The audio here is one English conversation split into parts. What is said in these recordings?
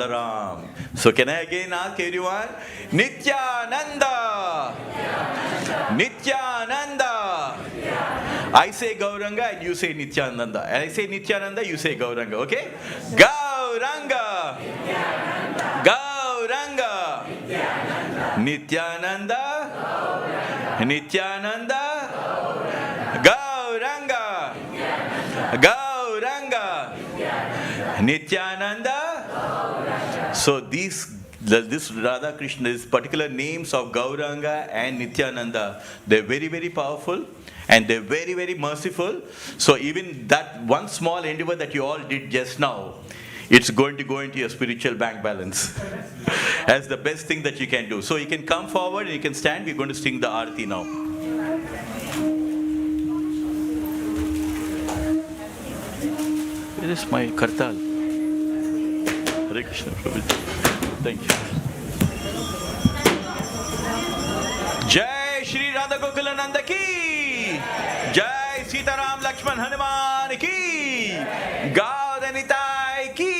Balaram. So can I again ask everyone? Nityananda! Nityananda! I say Gauranga and you say Nityananda. And I say Nityananda, you say Gauranga. Okay? Gauranga! Gauranga! Nityananda! Nityananda! Gauranga! Gauranga! Nityananda! So this Radha Krishna, these particular names of Gauranga and Nityananda, they're very, very powerful and they're very, very merciful. So even that one small endeavor that you all did just now, it's going to go into your spiritual bank balance as the best thing that you can do. So you can come forward and you can stand. We're going to sing the Arati now. Where is my kartal? Hare Krishna Prabhuji. Thank you. Jai Shri Radha Gokulananda ki. Jai Sitaram Lakshman Hanuman ki. Gaudanitai ki.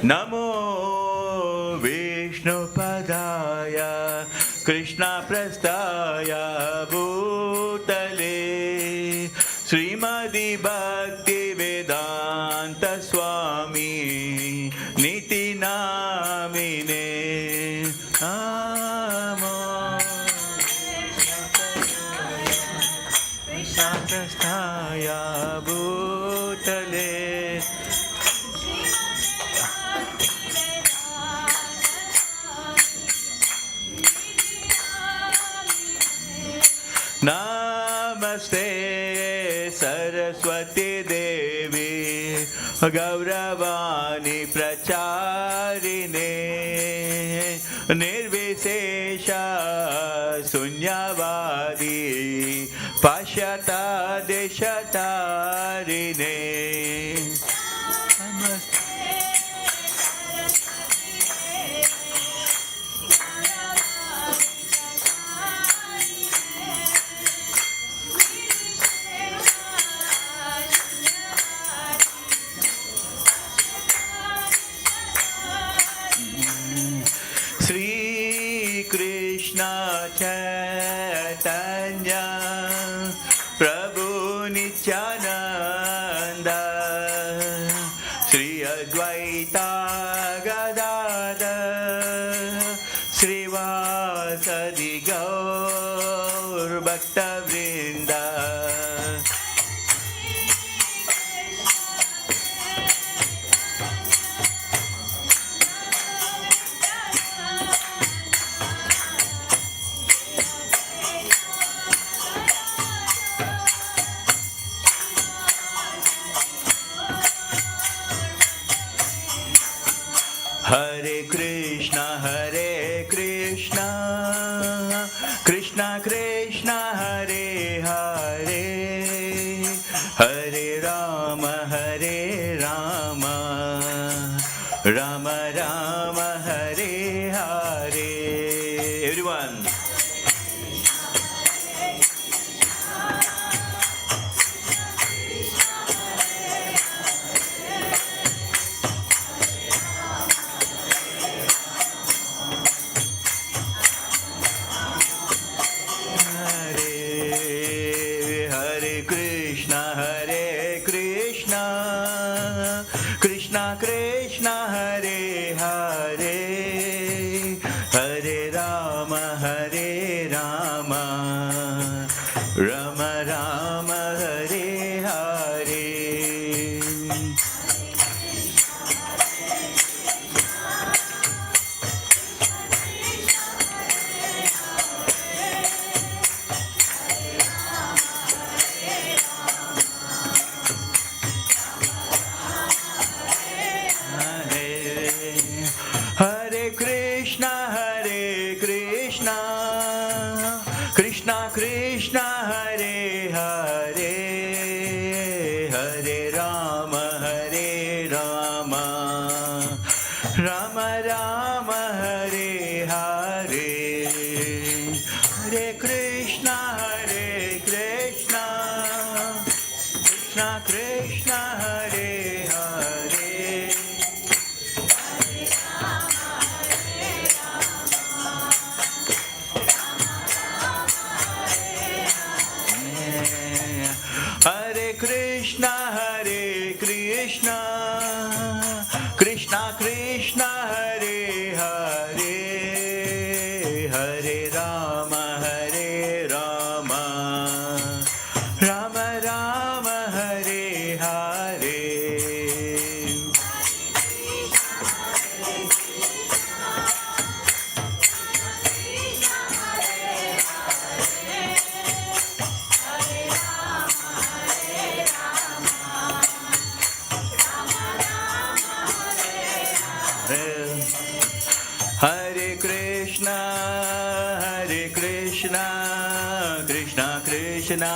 Namo Vishnu Padaya Krishna Prastaya Bhutale Srimadi Bhaktivedanta Swami Niti Namine Namo Krishna Prastaya Bhutale Namaste Saraswati Devi Gauravani Pracharine Nirvisesha Sunyavadi Pashyata Deshatarine Namaste Krishna Chaitanya Prabhu Nityananda Sri Advaita Gadadhar Srivasadi Gaur Bhaktivedanta Hare Krishna, Krishna Krishna, Hare Hare, Hare Rama, Rama Rama, Hare Hare. Everyone. Krishna Krishna, Hare Hare, Hare Rama, Rama Rama, Hare Hare. Krishna Krishna, Hare Hare, Hare Rama, Rama Rama, Hare Hare. Hare Krishna, Krishna Krishna, Hare Hare, Krishna Krishna Hare Hare, Hare Rama Hare Rama, Rama Rama Hare Hare. Hare Krishna, Krishna Krishna,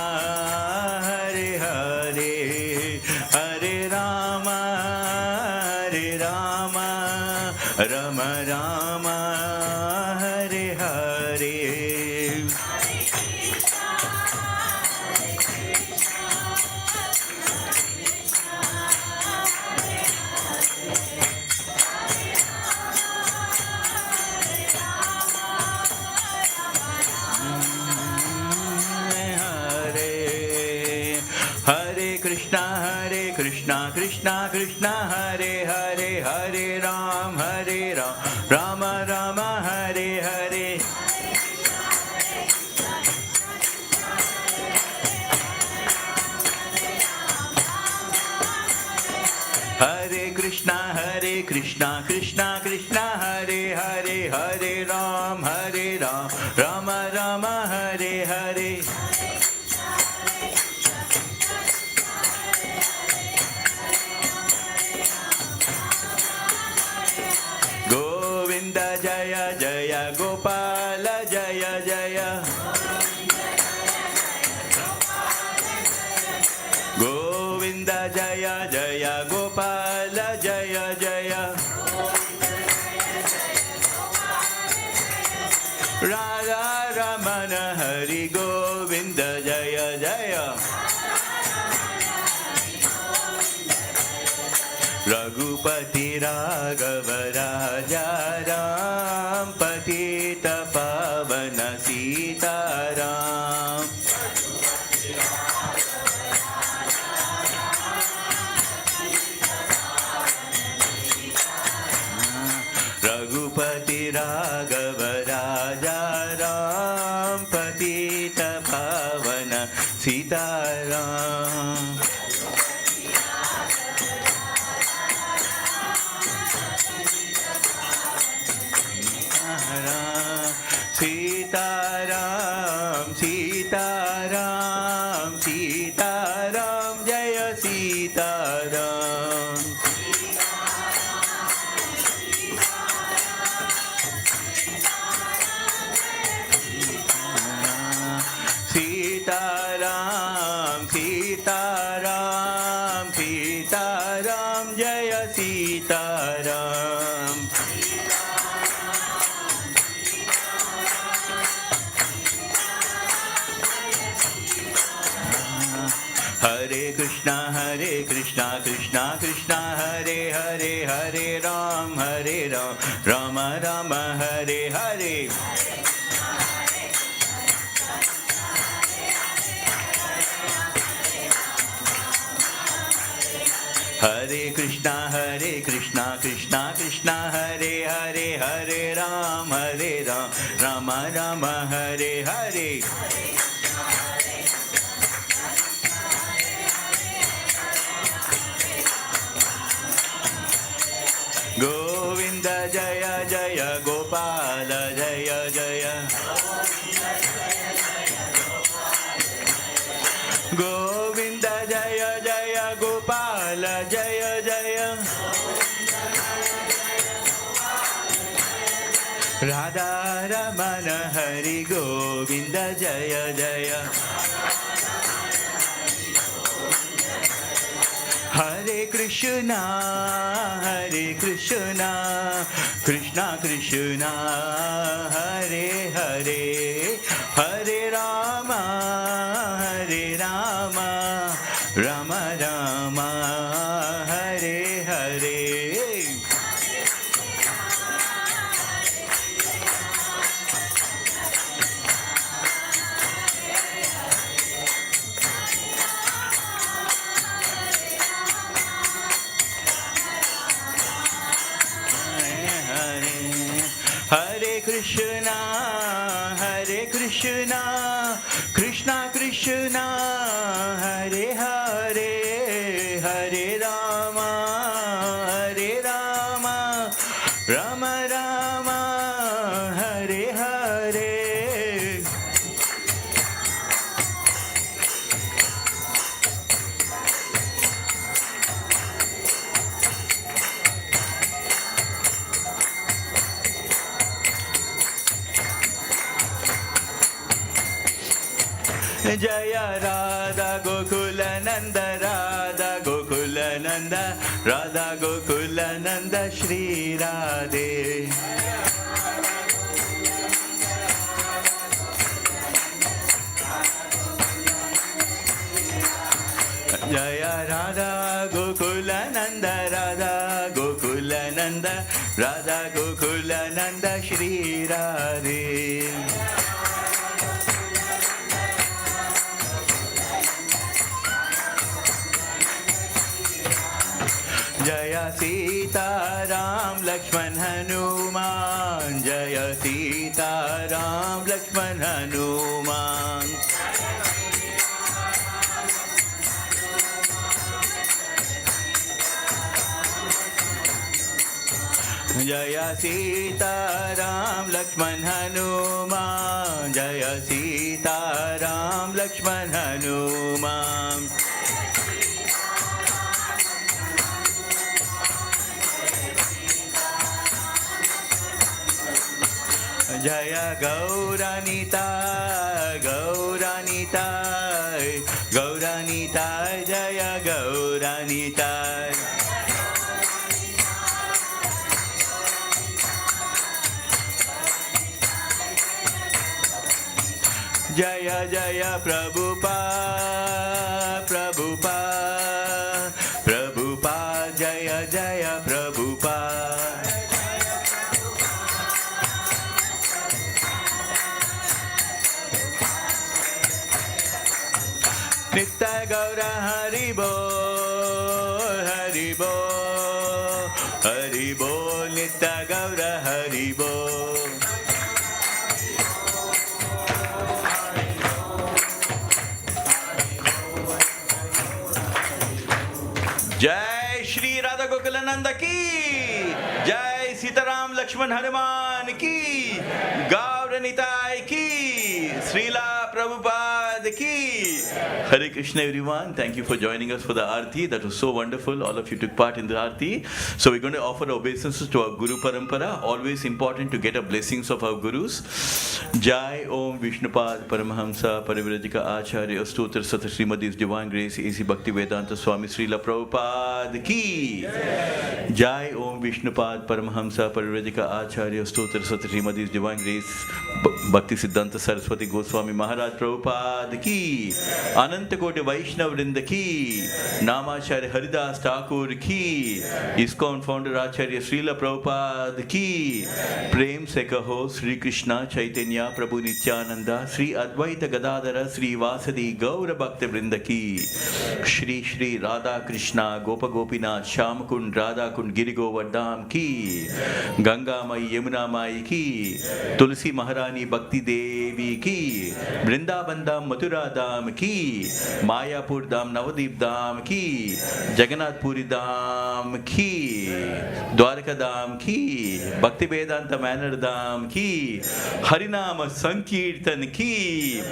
Hare Hare, Hare Rama, Rama Rama, Hare Hare. Krishna Krishna Krishna Hare Hare, Hare Ram, Rama Rama Hare Hare. Hare Krishna Krishna Krishna Hare Hare, Hare Ram, Rama Rama Hare Hare. Govinda Jaya Jaya Gopala Jaya Jaya, Govinda Jaya Jaya Gopala Jaya Jaya, Radha Ramana Hari Govinda Jaya Jaya, Raghupati Raghava Raja Ram, Patita Pavana Sita Ram. Raghupati Raghava Raja Ram, Patita Pavana Sita Ram. Sitaram, Sitaram, Sitaram, Jaya Sitaram. Sitaram, Sitaram, Sitaram, Jaya Sitaram. Hare Krishna Krishna Krishna Hare Hare, Hare Ram, Rama Rama Hare Hare. Hare Krishna Krishna Krishna Hare Hare, Hare Ram, Rama Rama Hare Hare. Govinda Jaya Jaya Gopala Jaya Jaya, Govinda Jaya Jaya Gopala Jaya Jaya, Radha Ramana Hari Govinda Jaya Jaya, Hare Krishna Krishna Krishna Hare Hare, Hare Rama Rama Rama Hare Hare. Hare Krishna, Krishna Krishna, Hare Hare, Hare Rama, Hare Rama, Rama Rama, Hare Hare. Jaya Radha Gokula Nanda, Radha Gokula Nanda, Radha Gokula Nanda, Shri Radhe. Jaya Radha Gokula Nanda, Radha Gokula Nanda, Radha Gokula Nanda, Shri Radhe. Jaya Sita Ram Lakshman Hanuman, Jaya Sita Ram Lakshman Hanuman. Jaya Sita Ram Lakshman Hanuman, Jaya Sita Ram Lakshman Hanuman. Jaya Gauranita, Gauranita, Gauranita, Jaya Gauranita. Jaya Jaya Prabhupada, Prabhupada, Prabhupada, Jaya Jaya Prabhupada. Nitya Gaura Haribo, Haribo, Haribo, Nitya Gaura Haribo. Jai Shri Radha Gokulananda ki, Jai Sitaram Lakshman Hanuman ki, Gauranitai ki, Srila Prabhupada ki. Hare Krishna everyone, thank you for joining us for the Arati. That was so wonderful, all of you took part in the Arati. So we're going to offer obeisances to our Guru Parampara. Always important to get the blessings of our Gurus. Jai Om Vishnupad Paramahamsa Parivrajika Acharya Stotra Sata Srimadi's Divine Grace A.C. Bhaktivedanta Swami Srila Prabhupada ki. Jai Om Vishnupad Paramahamsa Parivrajika Acharya Stotra Sata Srimadi's Divine Grace Bhakti Siddhanta Saraswati Goswami Maharaj Prabhupada ki. Ananta Koti Vaishnav Vrinda ki. Namacharya Haridas Thakur ki. ISKCON founder Acharya Srila Prabhupada ki. Prem se kaho Sri Krishna Chaitanya Prabhu Nityananda Sri Advaita Gadadara Sri Vasadi Gaura Bhakti Vrinda ki. Shri Shri Radha Krishna Gopa Gopinath Shamakund Radha Kund Giri Govardham ki. Ganga Mai Yamuna Mai ki. Tulsi Maharani Bhakti Devi ki. Vrindavan Dham Mathura Dham ki. Mayapur Dham Navadip Dham ki. Jagannath Puri Dham ki. Dwarka Dham ki. Bhaktivedanta Manor Dham ki. Harinama Sankirtan ki.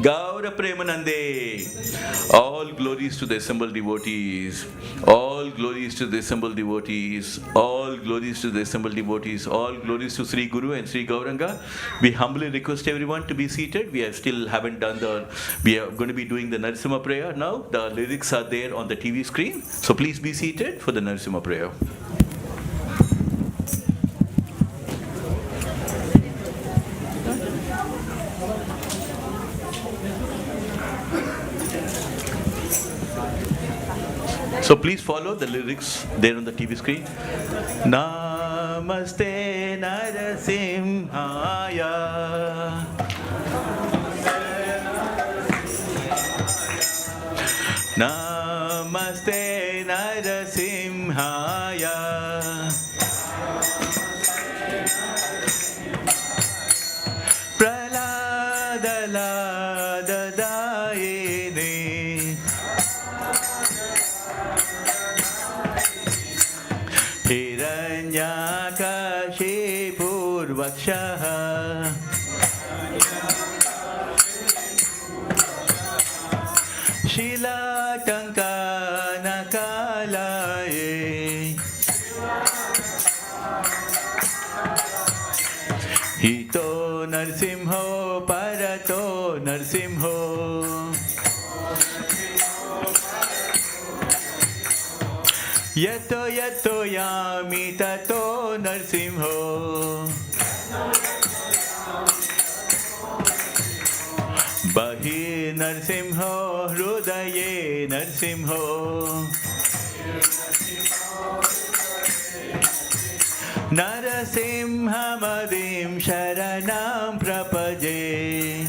Gaura Premanande. All glories to the assembled devotees. All glories to the assembled devotees. All glories to the assembled devotees. All glories to Sri Guru and Sri Gauranga. We humbly request everyone to be seated. We haven't done we are going to be doing the Narasimha prayer now. The lyrics are there on the TV screen. So please be seated for the Narasimha prayer. So please follow the lyrics there on the TV screen. Namaste Narasimhaya. Namaste Narasimhaya. Hiranyakashipurvakshaha Shilatankanakalaye Hito Narsimho Parato Narsimho Yato yato yami tato Narsimho Bahi Narsimho Hrudaye Narsimho Narasimhamadim Sharanam Prapaje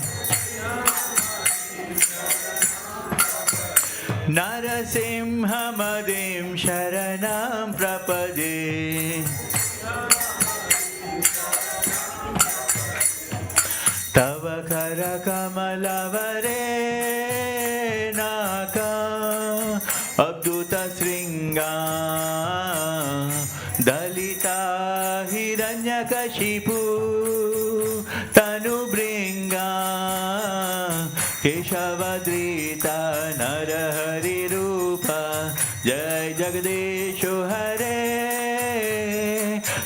Narasimhamadim Sharanam Prapaje Tava Kara Kamalavare Naka Abduta Sringa Dalita Hiranyakashipu Tanubringa Keshavadrita Narahari Rupa Jai Jagadeshu Hare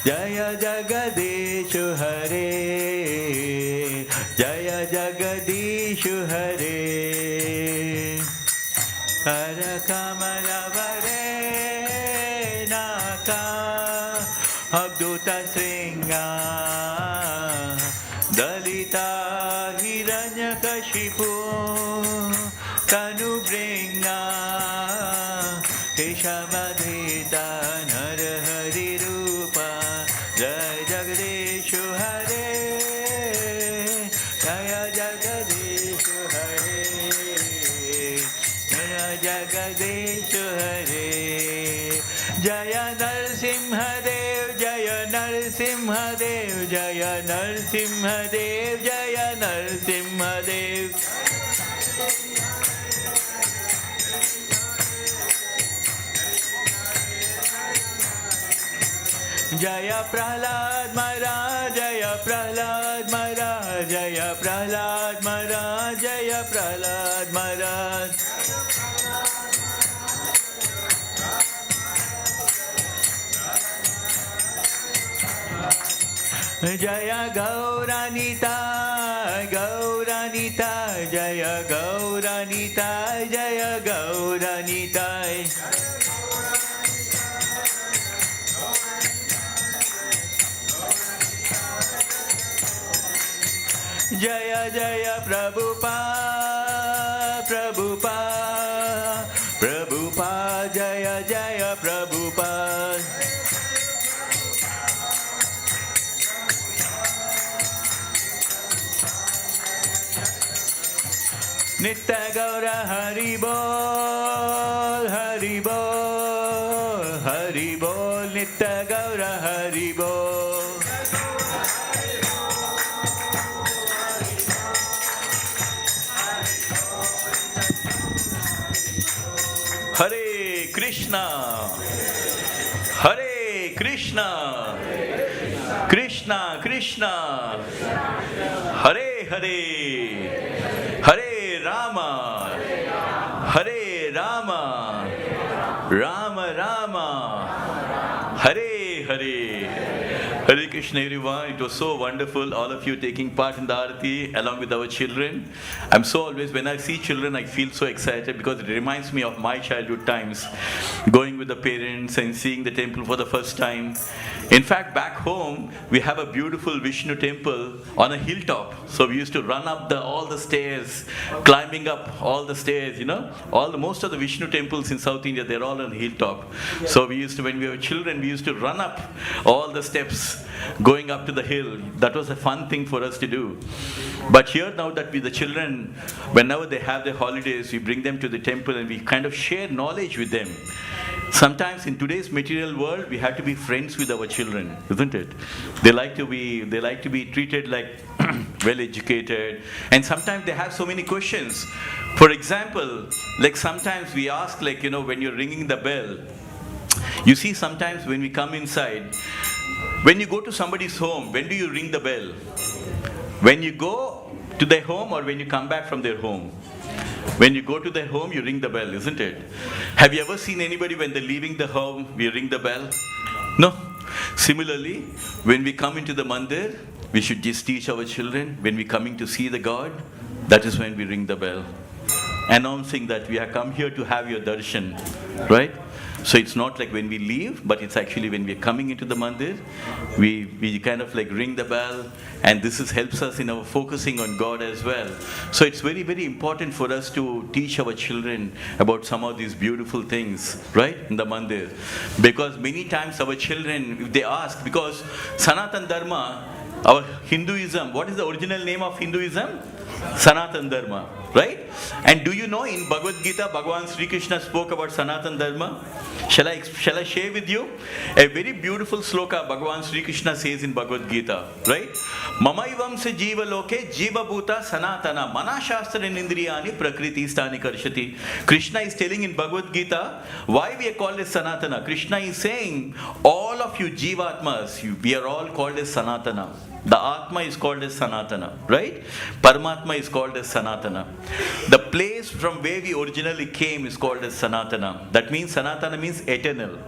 Jaya Jagadeshu Hare Jaya Jagadeshu Hare Hara Kamalavare Naka Abduta Sringa Dalita Hiranyakashipu Tanubringa Keshamadhita Narahari Rupa Jai Jagadeshu Hare Jaya Jagadeshu Hare Jaya Jagadeshu Hare Jaya Narsimhadev Jaya Narsimhadev Jaya Narsimhadev Jaya Narsimhadev Jaya Prahlad Maharaj Jaya Prahlad Maharaj Jaya Prahlad Maharaj Jaya Prahlad Maharaj Jaya Gauranita Gauranita Jaya Gauranita Jaya Gauranita Jaya Jaya Prabhupada Prabhupada Prabhupada Jaya Jaya Prabhupada Nitya Gaura Hari Bol Hari Bol Hari Bol Nitya Gaura Hari Bol Hare Krishna Hare Krishna Krishna Krishna Hare Hare Hare Rama Hare Rama Rama Rama Hare Hare Hare Krishna everyone. It was so wonderful, all of you taking part in the Arati along with our children. I'm so always, when I see children, I feel so excited because it reminds me of my childhood times, going with the parents and seeing the temple for the first time. In fact, back home, we have a beautiful Vishnu temple on a hilltop. So we used to run up all the stairs, climbing up all the stairs, most of the Vishnu temples in South India, they're all on a hilltop. So we used to, when we were children, we used to run up all the steps going up to the hill. That was a fun thing for us to do. But here now that the children, whenever they have their holidays, we bring them to the temple and we kind of share knowledge with them. Sometimes in today's material world, we have to be friends with our children, isn't it? They like to be treated like well educated, and sometimes they have so many questions. For example, like sometimes we ask, like, when you're ringing the bell, you see sometimes when we come inside, when you go to somebody's home, when do you ring the bell? When you go to their home or when you come back from their home? When you go to their home, you ring the bell, isn't it? Have you ever seen anybody when they're leaving the home, we ring the bell? No. Similarly, when we come into the mandir, we should just teach our children, when we're coming to see the God, that is when we ring the bell, announcing that we have come here to have your darshan, right? So it's not like when we leave, but it's actually when we're coming into the mandir, we kind of like ring the bell, and this helps us in our focusing on God as well. So it's very, very important for us to teach our children about some of these beautiful things, right, in the mandir. Because many times our children, if they ask, because Sanatan Dharma, our Hinduism, what is the original name of Hinduism? Sanatan Dharma, right? And do you know in Bhagavad Gita, Bhagavan Sri Krishna spoke about Sanatan Dharma? Shall I share with you? A very beautiful sloka Bhagavan Sri Krishna says in Bhagavad Gita, right? Mama ivam se jiva loke jiva bhuta sanatana mana shastra nindriyani prakriti stani karshati. Krishna is telling in Bhagavad Gita why we are called as Sanatana. Krishna is saying all of you jivatmas, we are all called as Sanatana. The Atma is called as Sanatana, right? Paramatma is called as Sanatana. The place from where we originally came is called as Sanatana. That means Sanatana means eternal.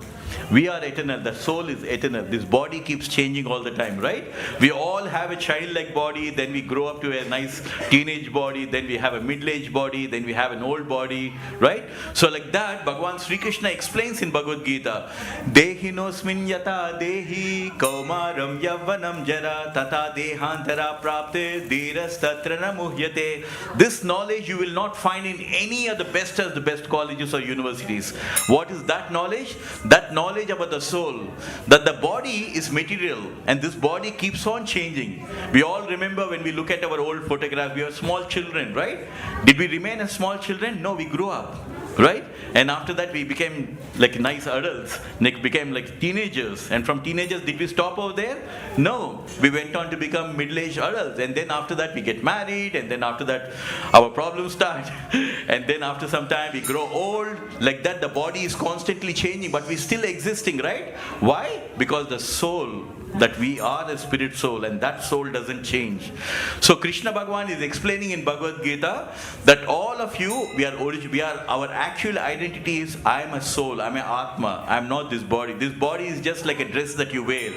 We are eternal. The soul is eternal. This body keeps changing all the time, right? We all have a childlike body, then we grow up to a nice teenage body, then we have a middle-aged body, then we have an old body, right? So like that, Bhagavan Sri Krishna explains in Bhagavad Gita, Dehinosmin yata dehi kaumaram yavanam jara tata dehantara prapte dhiras tatra namuhyate. This knowledge you will not find in any of the best colleges or universities. What is that knowledge? That knowledge about the soul, that the body is material and this body keeps on changing. We all remember when we look at our old photographs, we are small children, right? Did we remain as small children? No, we grew up, right? And after that we became like nice adults, became like teenagers, and from teenagers did we stop over there? No, we went on to become middle-aged adults, and then after that we get married, and then after that our problems start, and then after some time we grow old. Like that the body is constantly changing, but we still existing, right? Why? Because the soul, that we are a spirit soul, and that soul doesn't change. So Krishna Bhagavan is explaining in Bhagavad Gita that all of you, we are our actual identity is I am a soul, I am an Atma, I am not this body. This body is just like a dress that you wear.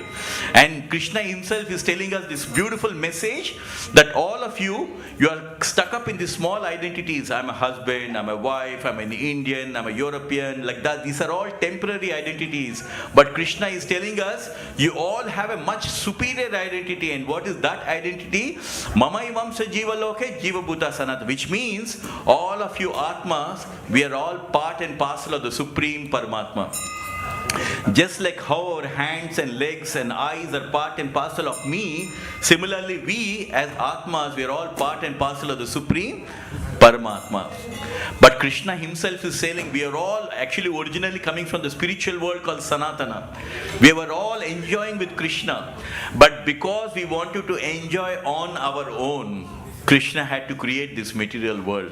And Krishna himself is telling us this beautiful message that all of you are stuck up in these small identities. I am a husband, I am a wife, I am an Indian, I am a European, like that. These are all temporary identities. But Krishna is telling us you all have a much superior identity. And what is that identity? Mama ivam sa jiva loke jiva bhuta sanat, which means all of you Atmas, we are all part and parcel of the Supreme Paramatma. Just like how our hands and legs and eyes are part and parcel of me, similarly we as Atmas, we are all part and parcel of the Supreme Paramatma. But Krishna himself is saying we are all actually originally coming from the spiritual world called Sanatana. We were all enjoying with Krishna. But because we wanted to enjoy on our own, Krishna had to create this material world.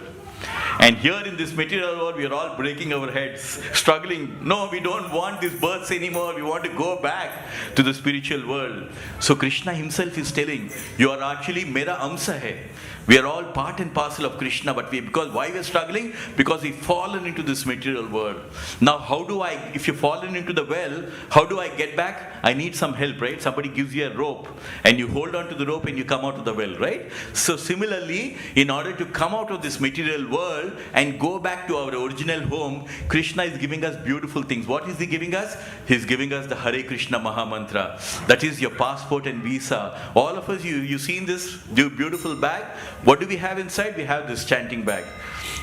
And here in this material world, we are all breaking our heads, struggling. No, we don't want these births anymore. We want to go back to the spiritual world. So Krishna himself is telling, you are actually Mera Amsa hai. We are all part and parcel of Krishna, but because why we are struggling? Because we've fallen into this material world. Now, if you've fallen into the well, how do I get back? I need some help, right? Somebody gives you a rope, and you hold on to the rope and you come out of the well, right? So similarly, in order to come out of this material world and go back to our original home, Krishna is giving us beautiful things. What is he giving us? He's giving us the Hare Krishna Maha Mantra. That is your passport and visa. All of us, you seen this beautiful bag? What do we have inside? We have this chanting bag.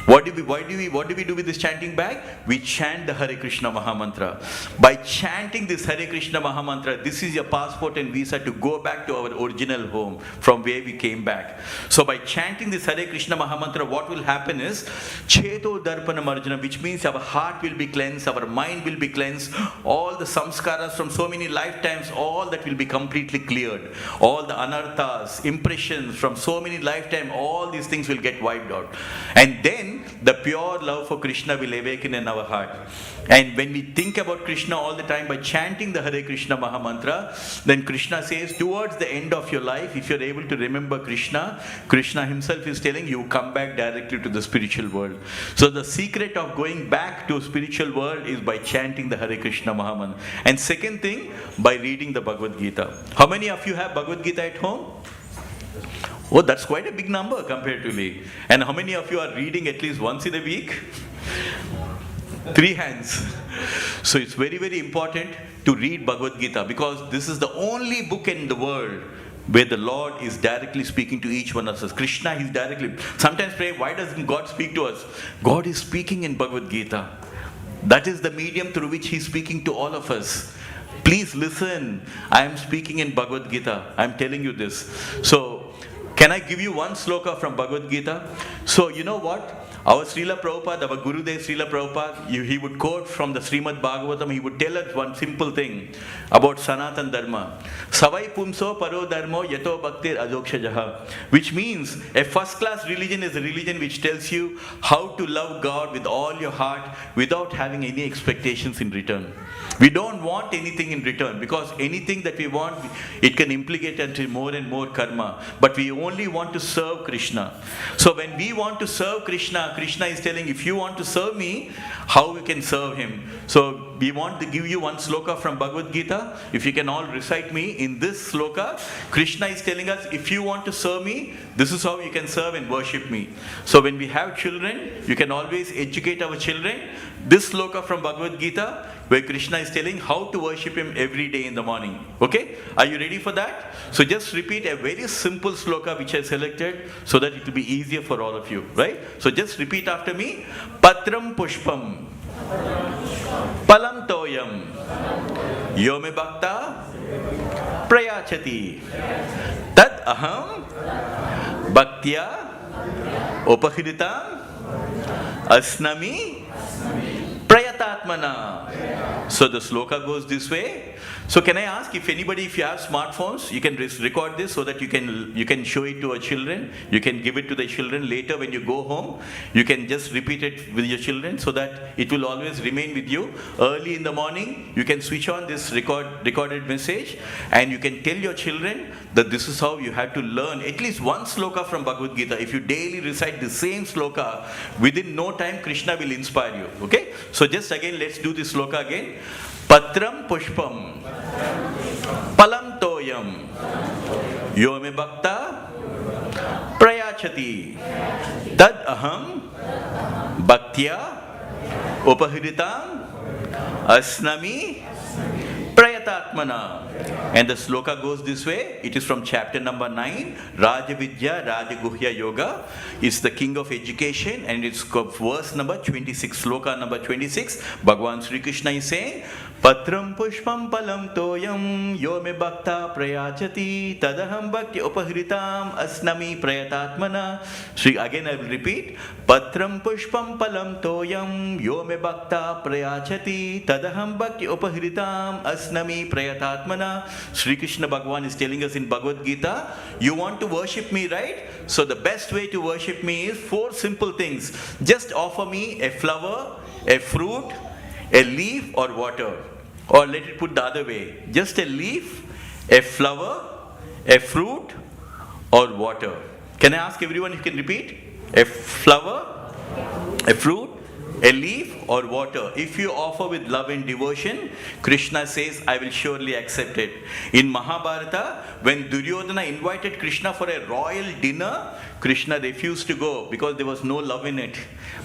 What do we do with this chanting bag? We chant the Hare Krishna Mahamantra. By chanting this Hare Krishna Mahamantra, this is your passport and visa to go back to our original home from where we came back. So by chanting this Hare Krishna Mahamantra, what will happen is Cheto Darpana Marjana, which means our heart will be cleansed, our mind will be cleansed, all the samskaras from so many lifetimes, all that will be completely cleared. All the anarthas, impressions from so many lifetimes, all these things will get wiped out. And then the pure love for Krishna will awaken in our heart. And when we think about Krishna all the time by chanting the Hare Krishna Mahamantra, then Krishna says towards the end of your life, if you're able to remember Krishna, Krishna himself is telling you come back directly to the spiritual world. So the secret of going back to spiritual world is by chanting the Hare Krishna Mahamantra. And second thing, by reading the Bhagavad Gita. How many of you have Bhagavad Gita at home? Oh, that's quite a big number compared to me. And how many of you are reading at least once in a week? 3 hands. So it's very, very important to read Bhagavad Gita because this is the only book in the world where the Lord is directly speaking to each one of us. Krishna is directly. Sometimes pray, why doesn't God speak to us? God is speaking in Bhagavad Gita. That is the medium through which He is speaking to all of us. Please listen. I am speaking in Bhagavad Gita. I am telling you this. So, can I give you one sloka from Bhagavad Gita? So, you know what? Our Srila Prabhupada, our Gurudev Srila Prabhupada, he would quote from the Srimad Bhagavatam, he would tell us one simple thing about Sanatan Dharma. Savai pumso paro dharmo yato bhaktir ajokshajaha. Which means a first class religion is a religion which tells you how to love God with all your heart without having any expectations in return. We don't want anything in return because anything that we want, it can implicate into more and more karma. But we only want to serve Krishna. So when we want to serve Krishna, Krishna is telling, if you want to serve me, how we can serve him. So we want to give you one sloka from Bhagavad Gita. If you can all recite me in this sloka, Krishna is telling us, if you want to serve me, this is how you can serve and worship me. So when we have children, you can always educate our children. This sloka from Bhagavad Gita, where Krishna is telling how to worship him every day in the morning. Okay? Are you ready for that? So just repeat a very simple sloka which I selected so that it will be easier for all of you. Right? So just repeat after me. Patram pushpam palam toyam yome bhakta prayachati tad aham bhaktya upahritam asnami prayatatmana. So the sloka goes this way. So can I ask if anybody, if you have smartphones, you can record this so that you can show it to our children. You can give it to the children later when you go home. You can just repeat it with your children so that it will always remain with you. Early in the morning, you can switch on this recorded message and you can tell your children that this is how you have to learn at least one sloka from Bhagavad Gita. If you daily recite the same sloka, within no time Krishna will inspire you. Okay? So just again, let's do this sloka again. Patram pushpam palam toyam yome bhakta prayachati tad aham bhaktya upahritam asnami prayatatmana. And the sloka goes this way. It is from chapter number 9, Rajavidya Rajaguhya Yoga. It's the king of education and it's verse number 26, sloka number 26. Bhagavan Sri Krishna is saying, Patram pushpam palam toyam yome bhakta prayachati tadaham bhakti upahritam asnami prayatatmana. Again I will repeat. Patram pushpam palam toyam yome bhakta prayachati tadaham bhakti upahritam asnami prayatatmana. Sri Krishna Bhagavan is telling us in Bhagavad Gita, you want to worship me, right? So the best way to worship me is 4 simple things. Just offer me a flower, a fruit, a leaf or water. Or let it put the other way. Just a leaf, a flower, a fruit or water. Can I ask everyone if you can repeat? A flower, a fruit, a leaf or water. If you offer with love and devotion, Krishna says, I will surely accept it. In Mahabharata, when Duryodhana invited Krishna for a royal dinner, Krishna refused to go because there was no love in it.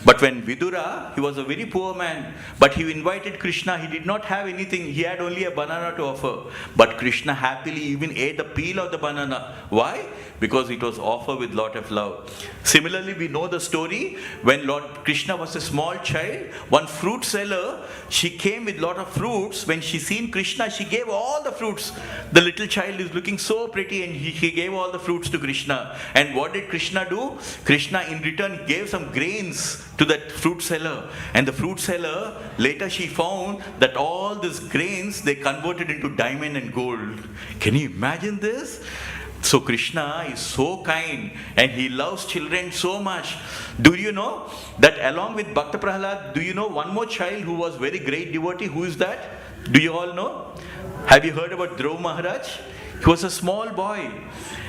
But when Vidura, he was a very poor man, but he invited Krishna. He did not have anything. He had only a banana to offer. But Krishna happily even ate the peel of the banana. Why? Because it was offered with lot of love. Similarly, we know the story when Lord Krishna was a small child. One fruit seller, she came with lot of fruits. When she seen Krishna, she gave all the fruits. The little child is looking so pretty, and he gave all the fruits to Krishna. And what did Krishna do? Krishna in return gave some grains to that fruit seller. And the fruit seller, later she found that all these grains, they converted into diamond and gold. Can you imagine this? So Krishna is so kind and he loves children so much. Do you know that along with Bhakta Prahlad, do you know one more child who was very great devotee? Who is that? Do you all know? Have you heard about Dhruv Maharaj? He was a small boy.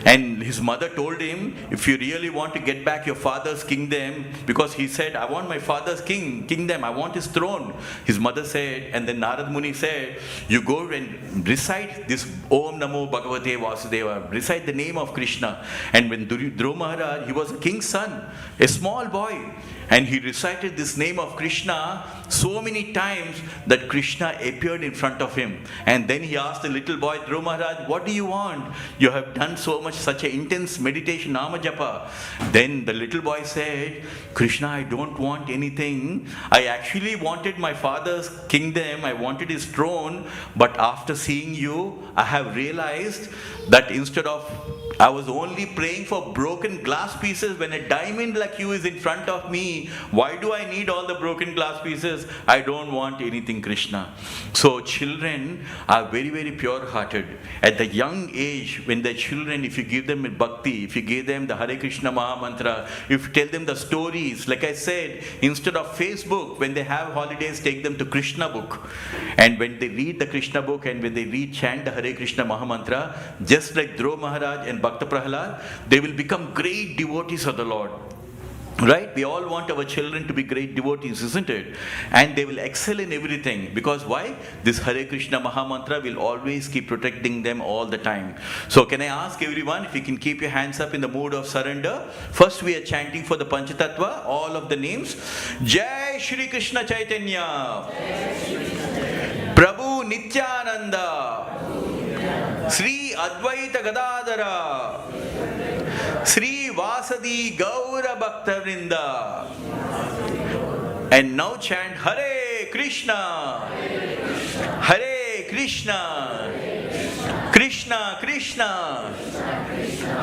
And his mother told him, if you really want to get back your father's kingdom, because he said, I want my father's kingdom, I want his throne. His mother said, and then Narad Muni said, you go and recite this Om Namo Bhagavate Vasudeva, recite the name of Krishna. And when Dhruv Maharaj, he was a king's son, a small boy. And he recited this name of Krishna so many times that Krishna appeared in front of him. And then he asked the little boy, Dhruv Maharaj, what do you want? You have done so much, such an intense meditation, Nama Japa. Then the little boy said, Krishna, I don't want anything. I actually wanted my father's kingdom. I wanted his throne. But after seeing you, I have realized that instead of I was only praying for broken glass pieces when a diamond like you is in front of me. Why do I need all the broken glass pieces? I don't want anything, Krishna. So children are very, very pure-hearted. At the young age, when the children, if you give them bhakti, if you give them the Hare Krishna Maha Mantra, if you tell them the stories, like I said, instead of Facebook, when they have holidays, take them to Krishna book. And when they read the Krishna book and when they chant the Hare Krishna Maha Mantra, just like Dhruv Maharaj and Bhakta Prahlad, they will become great devotees of the Lord. Right? We all want our children to be great devotees, isn't it? And they will excel in everything. Because why? This Hare Krishna Maha Mantra will always keep protecting them all the time. So can I ask everyone if you can keep your hands up in the mood of surrender? First we are chanting for the Panchatattva, all of the names. Jai Shri Krishna Chaitanya, Prabhu Nityananda, Sri Advaita Gadadara, Sri Vasadi Gaura Bhaktavrinda. And now chant Hare Krishna, Hare Krishna, Krishna Krishna,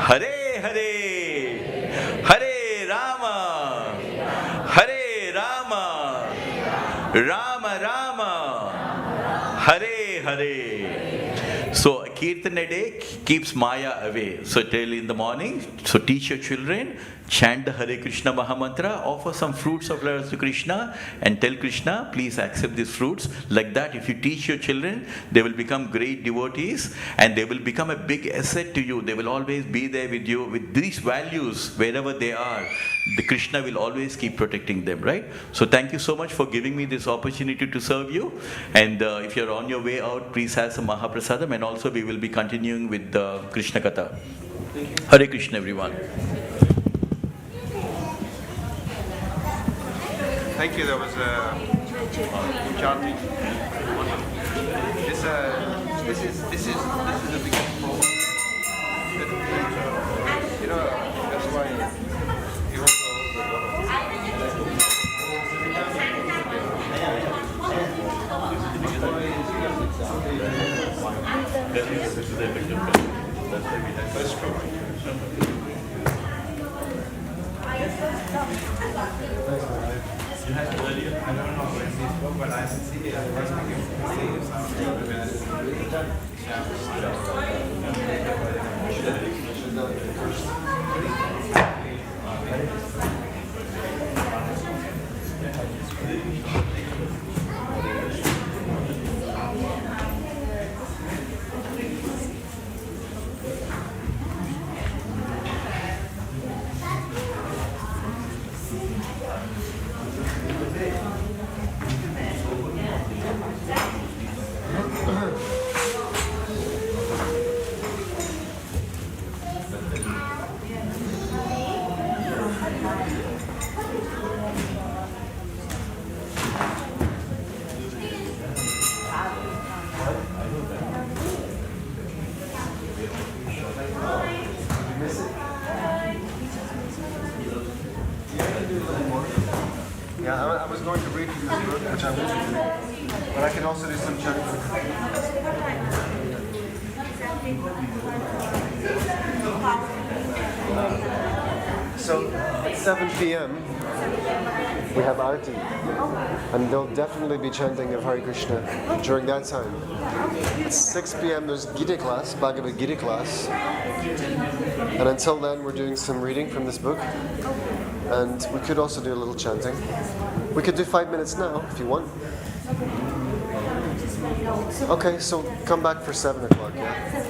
Hare Hare, Hare Rama, Hare Rama, Rama Rama, Hare Hare. So Kirtan a day keeps Maya away. So tell in the morning, so teach your children, chant the Hare Krishna Maha Mantra, offer some fruits of flowers to Krishna and tell Krishna, please accept these fruits. Like that, if you teach your children, they will become great devotees and they will become a big asset to you. They will always be there with you with these values wherever they are. The Krishna will always keep protecting them, right? So thank you so much for giving me this opportunity to serve you. And if you're on your way out, please have some Mahaprasadam, and also we will be continuing with the Krishna Katha. Hare Krishna, everyone. Thank you. That was chanting. This is a big problem. You know, that's why you also. That's true. You had earlier, I don't know when we spoke, but I see it. I was Yeah, I was going to read from this book, which I will be doing, but I can also do some chanting. So at 7 p.m. we have Arati, and they'll definitely be chanting of Hare Krishna during that time. At 6 p.m. there's Gita class, Bhagavad Gita class, and until then we're doing some reading from this book, and we could also do a little chanting. We could do 5 minutes now if you want. Okay, so come back for 7 o'clock, yeah?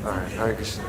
Alright, Hare Krishna.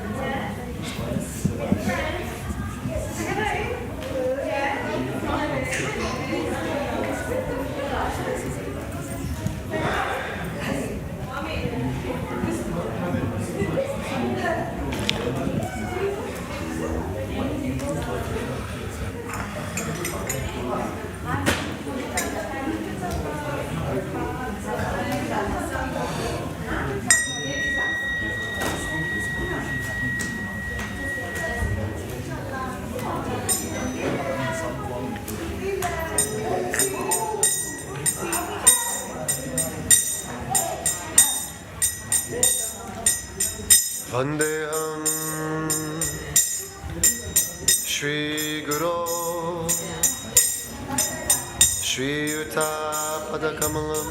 Vandeham Shri Guru Shri Yuta Padakamalam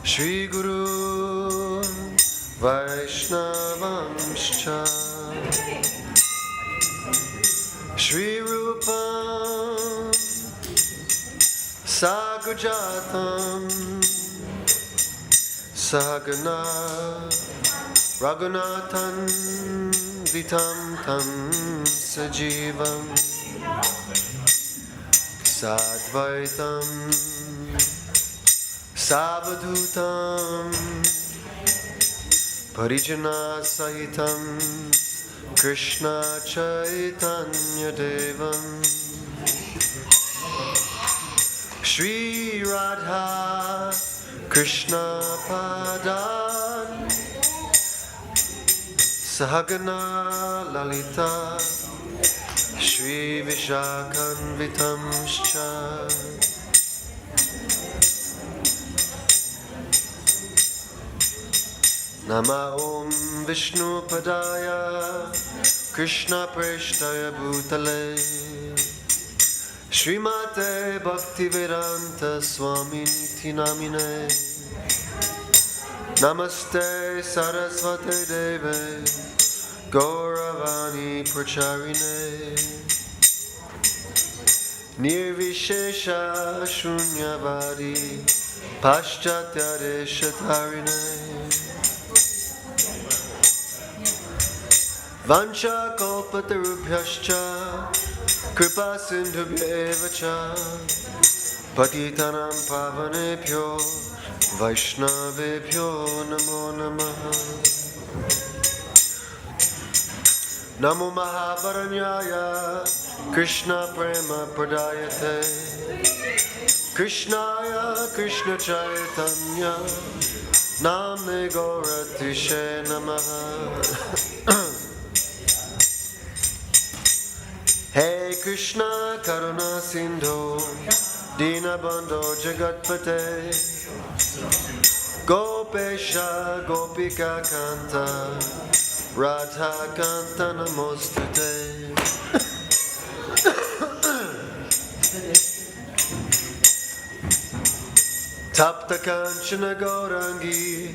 Shri Guru Vaishnavamscha Shri Rupam Sagujatam Sahagana Raghunathan Vitam Tam Sajivam Sadvaitam Savadhutam Parijana Sahitam Krishna Chaitanya Devam Shri Radha Krishna Padan Sahagana Lalita Shri Vishakhanvitamscha Nama Om Vishnu Padaya Krishna Preshtaya Bhutale Srimate Bhaktivedanta Swamiti Namine Namaste Saraswate Deve Gauravani Pracharine Nirvishesha Shunyavadi Paschatya Deshatarine Vancha Kalpatarubhyascha Kripa Sindhubhyeva cha Patitanam Pavanebhyo Vaishnavebhyo Namo Namaha Namo Mahavaranyaya Krishna Prema Pradayate Krishnaya Krishna Chaitanya Namne Gauratishe Namaha Hey Krishna Karuna Sindhu Dinabandho Jagatpate Gopesha Gopika Kanta Radha Kanta Namostute Tapta Kanchana Gaurangi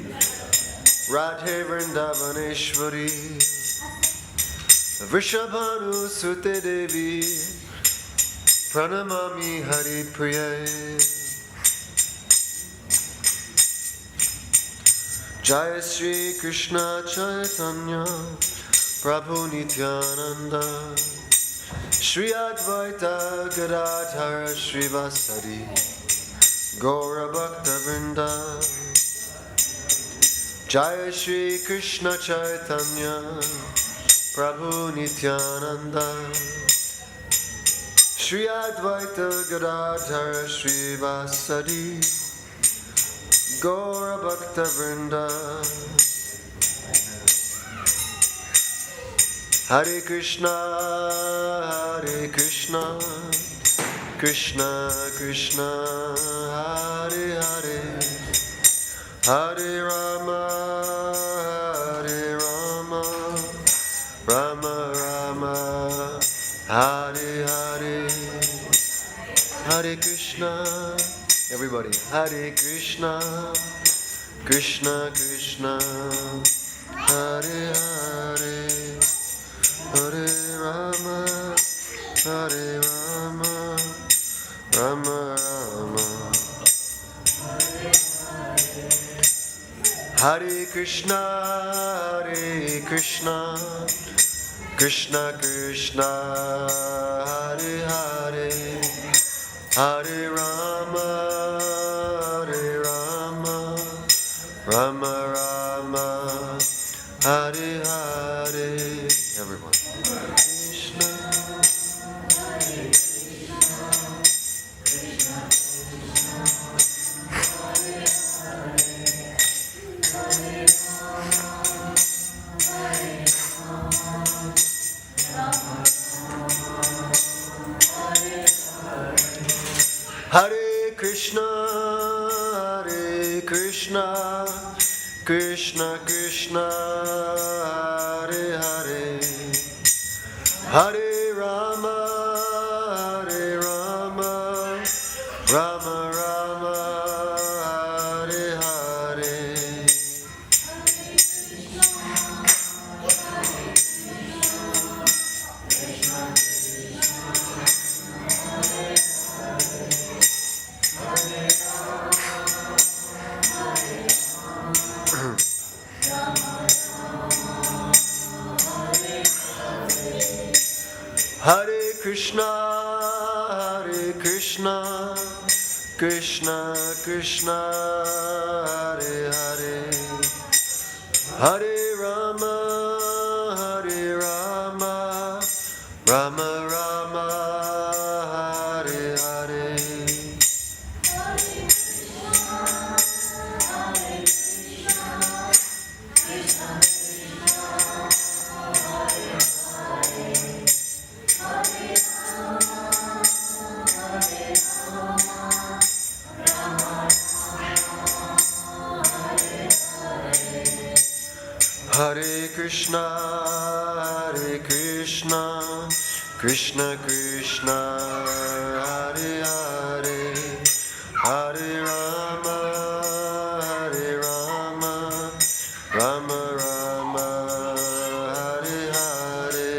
Radhe Vrindavaneshwari Vrishabhanu Sute Devi Pranamami Hari Priya Jaya Sri Krishna Chaitanya Prabhu Nityananda Shri Advaita Gadadhara Srivasadi Gaura Bhakta Vrinda Jaya Shri Krishna Chaitanya Prabhu Nityananda Shri Advaita Gadadhara Srivasadi Gaura Bhakta Vrinda Hare Krishna, Hare Krishna, Krishna Krishna, Hare Hare, Hare Rama, Hare Rama, Rama Rama, Hare Hare, Hare Krishna. Everybody, Hare Krishna, Krishna Krishna, Hare Hare, Hare Rama, Hare Rama, Rama Rama. Hare Krishna, Hare Krishna, Krishna Krishna, Hare Hare, Hare Rama, Hare Rama, Rama Rama, Hare Hare. Everyone. Krishna. Hare Krishna, Hare Krishna, Krishna Krishna, Hare Hare, Hare Rama, Hare Rama, Rama Rama, Hare Hare. Hare Krishna, Hare Krishna, Krishna Krishna, Hare Hare, Hare Rama, Hare Rama, Rama Rama, Hare Hare. Hare Krishna, Hare Krishna, Krishna Krishna, Hare Hare, Hare Rama, Hare Rama, Rama Rama, Hare Hare.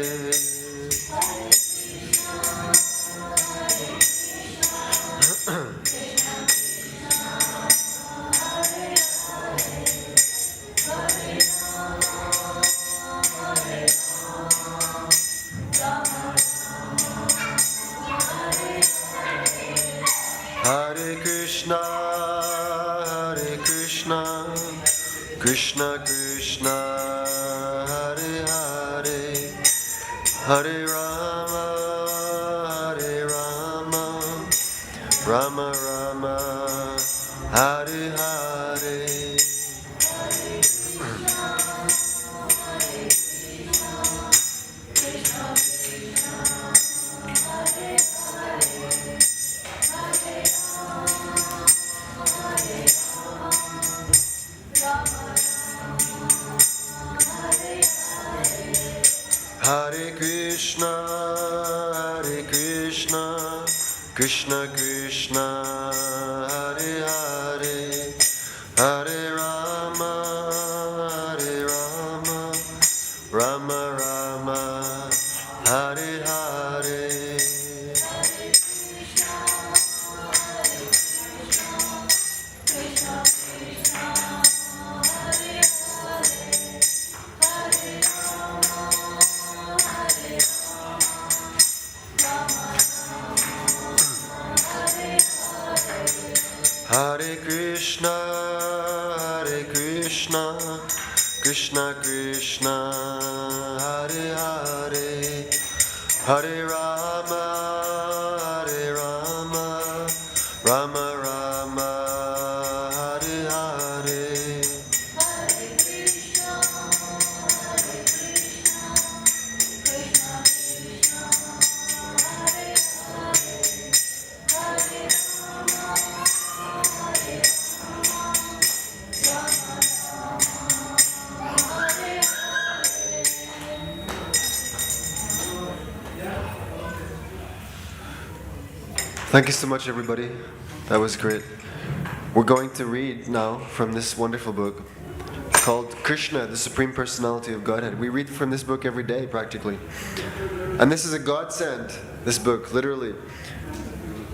Hare Krishna, Hare Krishna, Krishna Krishna, Hare Hare, Hare Rama, Hare Rama, Rama Rama, Hare Hare. Hare Krishna, Hare Krishna, Krishna Krishna, Hare Hare, Hare Rama, Hare Rama, Rama Rama, Hare Hare. Hare Krishna, Hare Krishna, Krishna Krishna, Hare Hare, Hare Rama, Hare Rama, Rama Rama, Hare Hare. Thank you so much, everybody. That was great. We're going to read now from this wonderful book called Krishna, the Supreme Personality of Godhead. We read from this book every day, practically. And this is a godsend, this book, literally.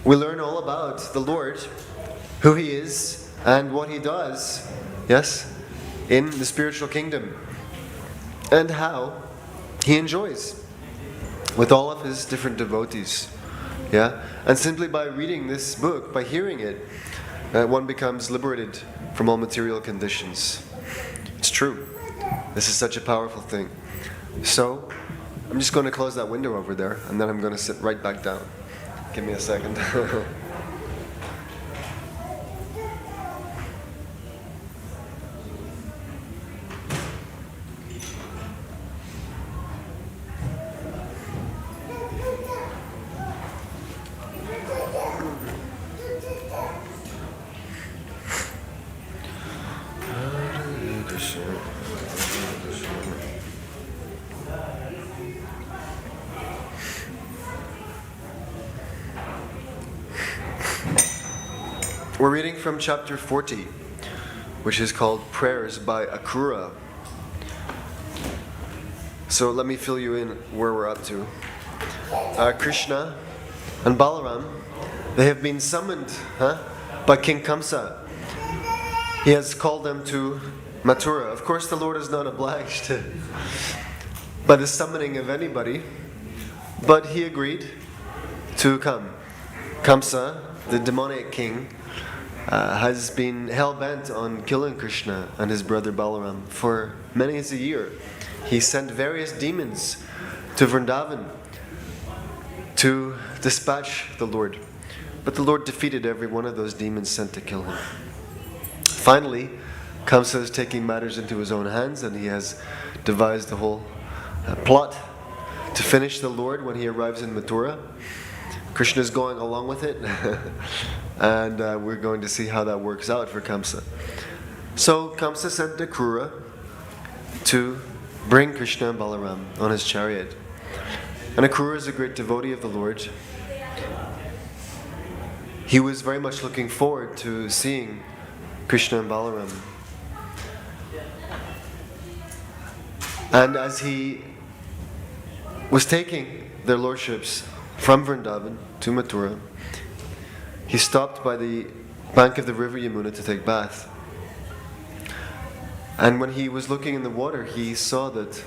We learn all about the Lord, who He is, and what He does, yes, in the spiritual kingdom, and how He enjoys with all of His different devotees. Yeah? And simply by reading this book, by hearing it, one becomes liberated from all material conditions. It's true. This is such a powerful thing. So, I'm just going to close that window over there, and then I'm going to sit right back down. Give me a second. We're reading from chapter 40, which is called Prayers by Akura. So let me fill you in where we're up to. Krishna and Balaram, they have been summoned by King Kamsa. He has called them to Mathura. Of course, the Lord is not obliged by the summoning of anybody, but He agreed to come. Kamsa, the demonic king, has been hell-bent on killing Krishna and his brother Balaram for many a year. He sent various demons to Vrindavan to dispatch the Lord. But the Lord defeated every one of those demons sent to kill him. Finally, Kamsa is taking matters into his own hands, and he has devised a whole plot to finish the Lord when he arrives in Mathura. Krishna is going along with it, and we're going to see how that works out for Kamsa. So Kamsa sent Akura to bring Krishna and Balaram on his chariot. And Akura is a great devotee of the Lord. He was very much looking forward to seeing Krishna and Balaram. And as he was taking their lordships from Vrindavan to Mathura, he stopped by the bank of the river Yamuna to take bath. And when he was looking in the water, he saw that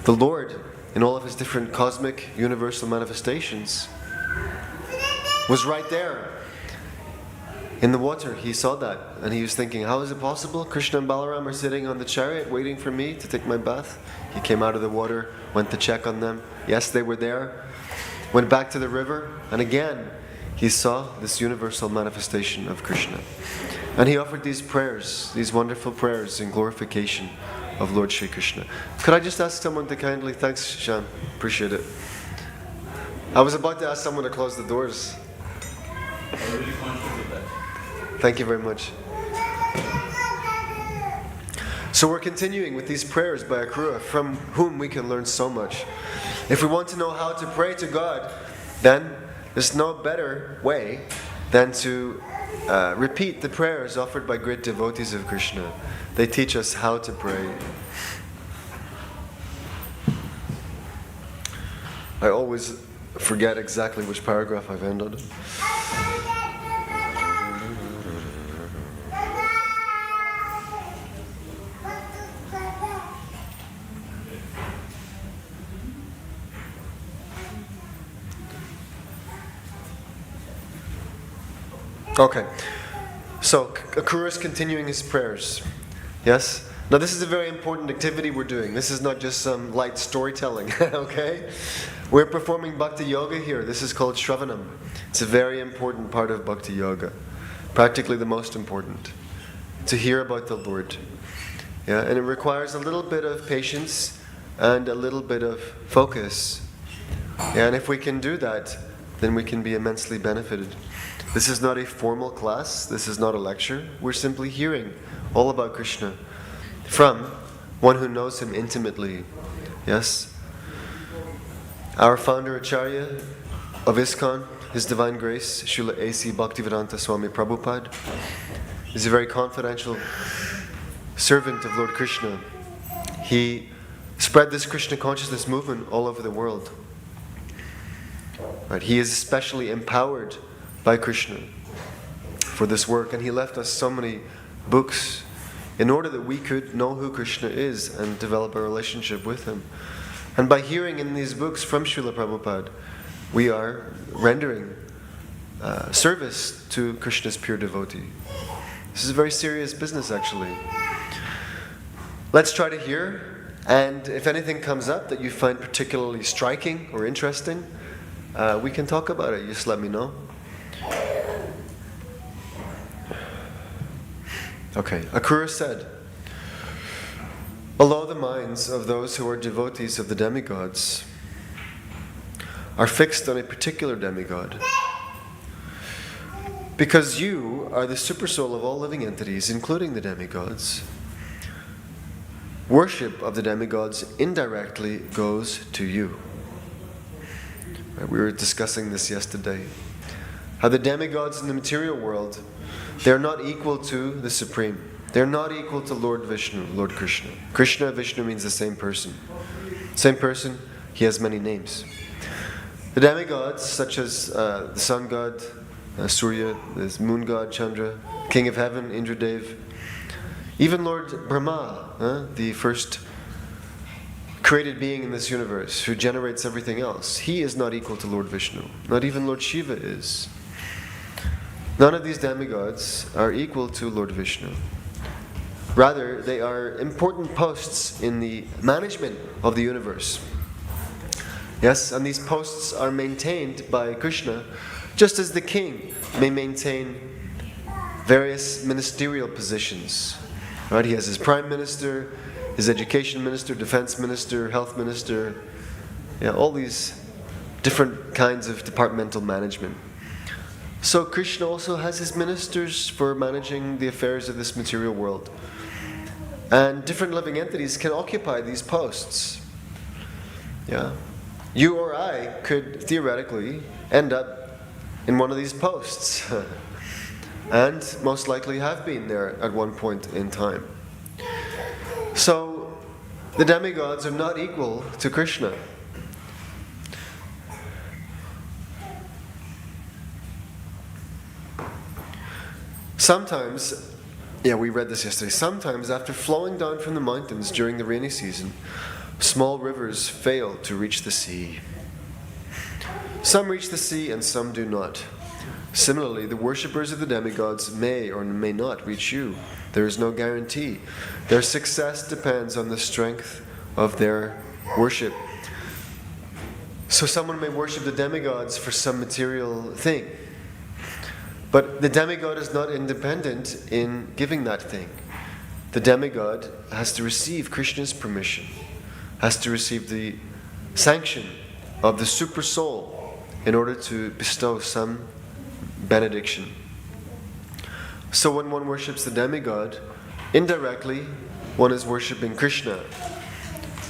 the Lord, in all of His different cosmic, universal manifestations, was right there in the water. He saw that, and he was thinking, how is it possible? Krishna and Balaram are sitting on the chariot waiting for me to take my bath. He came out of the water, went to check on them. Yes, they were there. Went back to the river, and again he saw this universal manifestation of Krishna. And he offered these prayers, these wonderful prayers in glorification of Lord Shri Krishna. Could I just ask someone to kindly... Thanks, Shan. Appreciate it. I was about to ask someone to close the doors. I'm really conscious of that. Thank you very much. So we're continuing with these prayers by Akura, from whom we can learn so much. If we want to know how to pray to God, then there's no better way than to repeat the prayers offered by great devotees of Krishna. They teach us how to pray. I always forget exactly which paragraph I've ended. Okay, so Akura is continuing his prayers. Yes? Now this is a very important activity we're doing. This is not just some light storytelling, okay? We're performing Bhakti Yoga here. This is called Shravanam. It's a very important part of Bhakti Yoga. Practically the most important. To hear about the Lord. Yeah, and it requires a little bit of patience and a little bit of focus. Yeah, and if we can do that, then we can be immensely benefited. This is not a formal class. This is not a lecture. We're simply hearing all about Krishna from one who knows Him intimately. Yes? Our founder Acharya of ISKCON His Divine Grace, Srila A.C. Bhaktivedanta Swami Prabhupada, is a very confidential servant of Lord Krishna. He spread this Krishna consciousness movement all over the world. Right? He is especially empowered by Krishna for this work, and he left us so many books in order that we could know who Krishna is and develop a relationship with him. And by hearing in these books from Srila Prabhupada, we are rendering service to Krishna's pure devotee. This is a very serious business, actually. Let's try to hear, and if anything comes up that you find particularly striking or interesting, we can talk about it. Just let me know. Okay, Akura said, although the minds of those who are devotees of the demigods are fixed on a particular demigod, because you are the supersoul of all living entities, including the demigods, worship of the demigods indirectly goes to you. We were discussing this yesterday. How the demigods in the material world, they're not equal to the Supreme. They're not equal to Lord Vishnu, Lord Krishna. Krishna, Vishnu means the same person. Same person, he has many names. The demigods, such as the sun god, Surya, the moon god, Chandra, king of heaven, Indradev, even Lord Brahma, the first created being in this universe who generates everything else, he is not equal to Lord Vishnu. Not even Lord Shiva is. None of these demigods are equal to Lord Vishnu. Rather, they are important posts in the management of the universe. Yes, and these posts are maintained by Krishna, just as the king may maintain various ministerial positions. Right? He has his prime minister, his education minister, defense minister, health minister, all these different kinds of departmental management. So Krishna also has his ministers for managing the affairs of this material world. And different living entities can occupy these posts. Yeah. You or I could theoretically end up in one of these posts. And most likely have been there at one point in time. So the demigods are not equal to Krishna. Sometimes, we read this yesterday, sometimes after flowing down from the mountains during the rainy season, small rivers fail to reach the sea. Some reach the sea and some do not. Similarly, the worshippers of the demigods may or may not reach you. There is no guarantee. Their success depends on the strength of their worship. So someone may worship the demigods for some material thing. But the demigod is not independent in giving that thing. The demigod has to receive Krishna's permission, has to receive the sanction of the super soul in order to bestow some benediction. So when one worships the demigod, indirectly one is worshipping Krishna.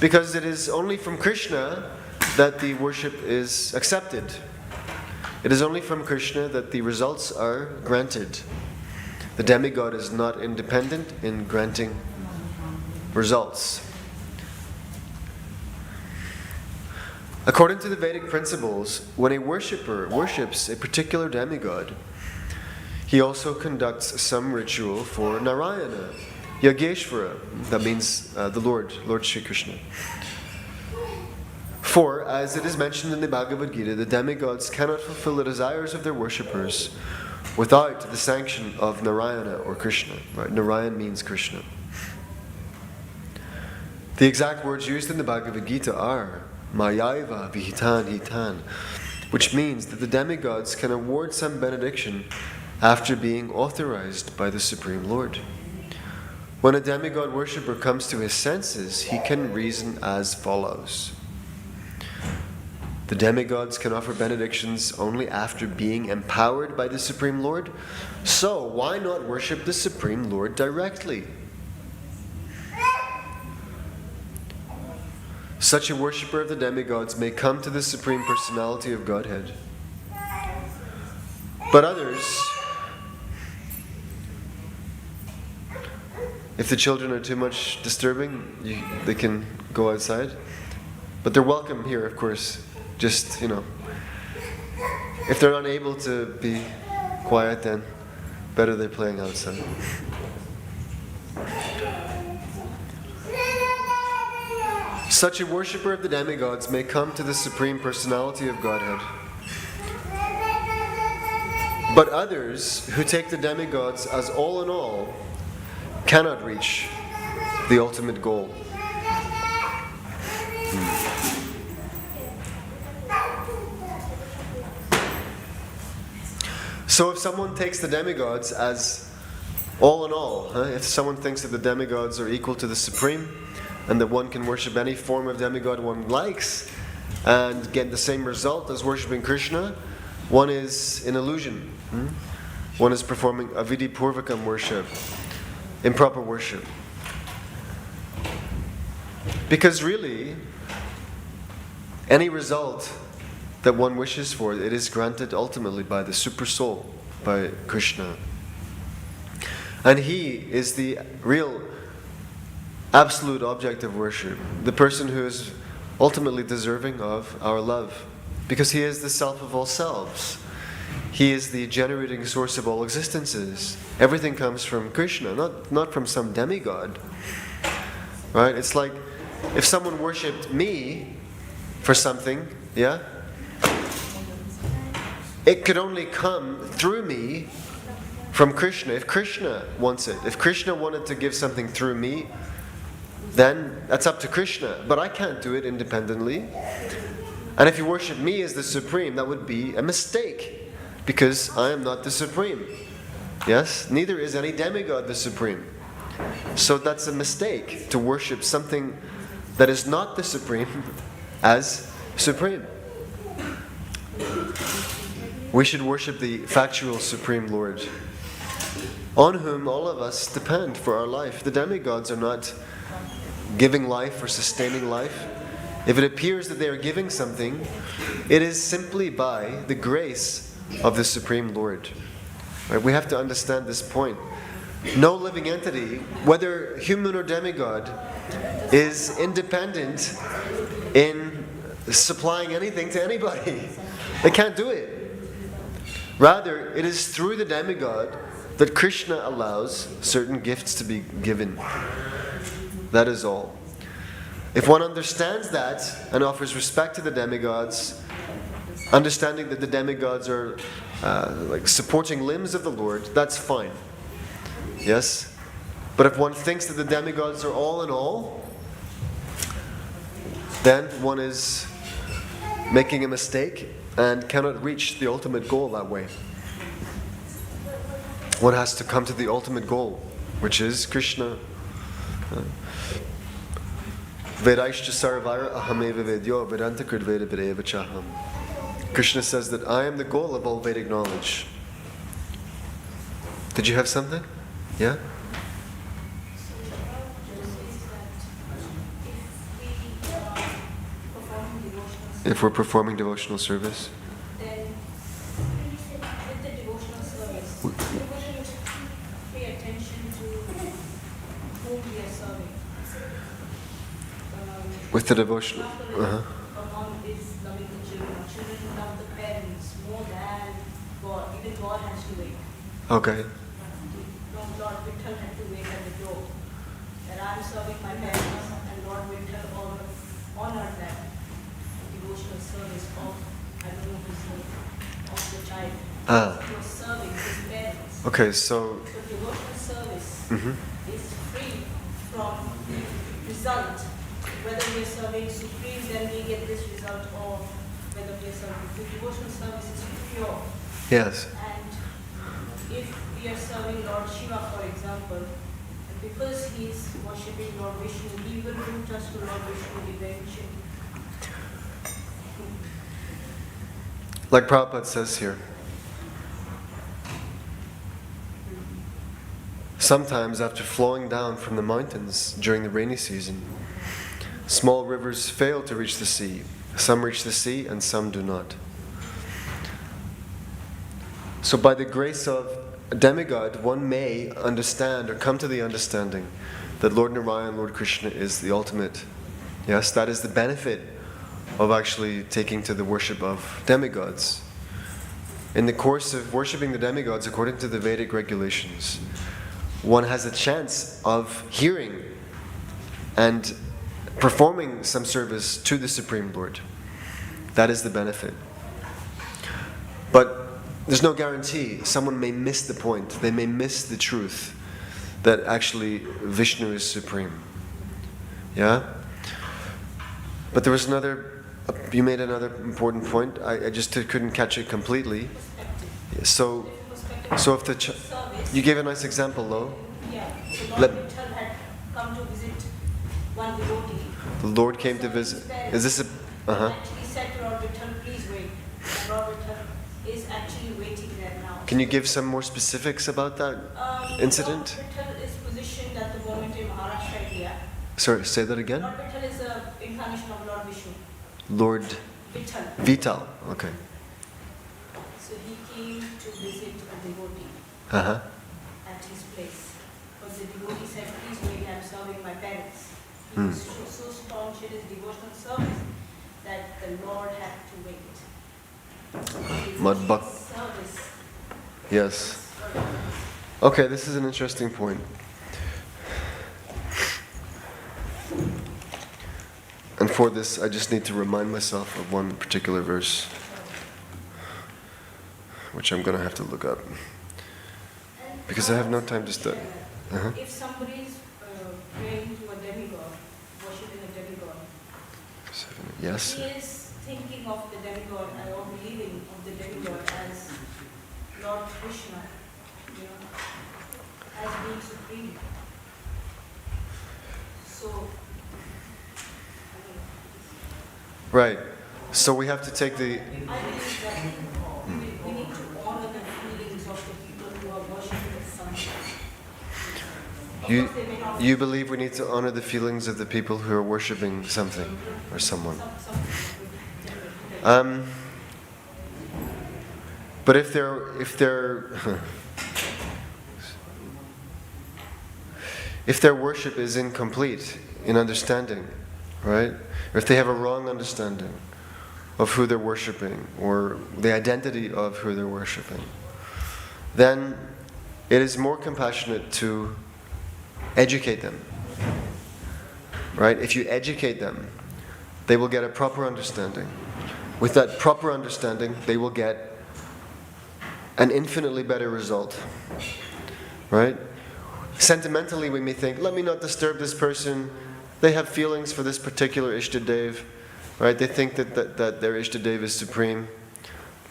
Because it is only from Krishna that the worship is accepted. It is only from Krishna that the results are granted. The demigod is not independent in granting results. According to the Vedic principles, when a worshipper worships a particular demigod, he also conducts some ritual for Narayana, Yogeshvara, that means the Lord Shri Krishna. For, as it is mentioned in the Bhagavad Gita, the demigods cannot fulfill the desires of their worshippers without the sanction of Narayana or Krishna. Right? Narayan means Krishna. The exact words used in the Bhagavad Gita are Mayaiva Vihitan Hitan, which means that the demigods can award some benediction after being authorized by the Supreme Lord. When a demigod worshipper comes to his senses, he can reason as follows. The demigods can offer benedictions only after being empowered by the Supreme Lord. So, why not worship the Supreme Lord directly? Such a worshipper of the demigods may come to the Supreme Personality of Godhead But others, if the children are too much disturbing, they can go outside. But they're welcome here, of course. Just, if they're unable to be quiet, then better they're playing outside. Such a worshipper of the demigods may come to the Supreme Personality of Godhead. But others who take the demigods as all in all cannot reach the ultimate goal. So if someone takes the demigods as all in all, if someone thinks that the demigods are equal to the Supreme, and that one can worship any form of demigod one likes, and get the same result as worshipping Krishna, one is in illusion. One is performing avidi purvakam worship, improper worship. Because really, any result that one wishes for, it is granted ultimately by the Super Soul, by Krishna. And He is the real, absolute object of worship, the person who is ultimately deserving of our love, because He is the self of all selves. He is the generating source of all existences. Everything comes from Krishna, not from some demigod. Right? It's like if someone worshipped me for something, yeah? It could only come through me from Krishna, if Krishna wants it. If Krishna wanted to give something through me, then that's up to Krishna. But I can't do it independently. And if you worship me as the Supreme, that would be a mistake, because I am not the Supreme. Yes? Neither is any demigod the Supreme. So that's a mistake, to worship something that is not the Supreme as Supreme. We should worship the factual Supreme Lord, on whom all of us depend for our life. The demigods are not giving life or sustaining life. If it appears that they are giving something, it is simply by the grace of the Supreme Lord. Right? We have to understand this point. No living entity, whether human or demigod, is independent in supplying anything to anybody. They can't do it. Rather, it is through the demigod that Krishna allows certain gifts to be given. That is all. If one understands that and offers respect to the demigods, understanding that the demigods are like supporting limbs of the Lord, that's fine. Yes? But if one thinks that the demigods are all in all, then one is making a mistake and cannot reach the ultimate goal that way. One has to come to the ultimate goal, which is Krishna. Vedaishcha sarvara ahameva vedyo vedanta kridveda videva chaham. Krishna says that I am the goal of all Vedic knowledge. Did you have something? Yeah? If we're performing devotional service? Then, with the devotional service, we should pay attention to whom we are serving. With the devotional? A mom is loving the children, or children love the parents more than God. Even God has to wait. Okay. Lord Vittal had to wait at the door. That I am serving my parents, and Lord Vittal honored that devotional service of, I don't know his name, of the child. He was serving his parents. Okay, so Devotional service is free from the result. Whether we are serving Supreme, then we get this result, or whether we are serving. The devotional service is pure. yes. And if we are serving Lord Shiva, for example, and because he is worshipping Lord Vishnu, he will root us to Lord Vishnu eventually. Like Prabhupada says here, sometimes after flowing down from the mountains during the rainy season, small rivers fail to reach the sea. Some reach the sea and some do not. So by the grace of a demigod, one may understand or come to the understanding that Lord Narayan, Lord Krishna is the ultimate. Yes, that is the benefit of actually taking to the worship of demigods. In the course of worshipping the demigods, according to the Vedic regulations, one has a chance of hearing and performing some service to the Supreme Lord. That is the benefit. But there's no guarantee. Someone may miss the point. They may miss the truth that actually Vishnu is supreme. Yeah? But there was you made another important point. I just couldn't catch it completely. So if the you gave a nice example, though. Yeah. So Lord Vittal had come to visit one devotee. The Lord came to visit. Is this a? Actually said to Lord Vittal, please wait. And Lord Vittal is actually waiting there now. Can you give some more specifics about that incident? Lord Vittal is positioned at the moment in Maharashtra, India. Sorry, say that again. Lord Vittal is an incarnation of Lord Vishnu. Lord Vittal. Vital. Okay. So he came to visit a devotee Uh-huh. at his place. But the devotee said, please wait, I'm serving my parents. He was so staunch in his devotional service that the Lord had to wait. Madbhak. Service. Yes. Okay, this is an interesting point. And for this, I just need to remind myself of one particular verse, which I'm going to have to look up, because I have no time to study. Uh-huh. If somebody is praying to a demigod, worshipping a demigod, Yes. he is thinking of the demigod or believing of the demigod as Lord Krishna, as being supreme. So, Right. So we have to take the... I believe that we need to honor the feelings of the people who are worshipping something. You believe we need to honor the feelings of the people who are worshipping something or someone. But if their worship is incomplete in understanding, right? Or if they have a wrong understanding of who they're worshipping or the identity of who they're worshipping, then it is more compassionate to educate them. Right? If you educate them, they will get a proper understanding. With that proper understanding, they will get an infinitely better result. Right? Sentimentally, we may think, let me not disturb this person. They have feelings for this particular Ishtadev. Right? They think that their Ishtadev is supreme.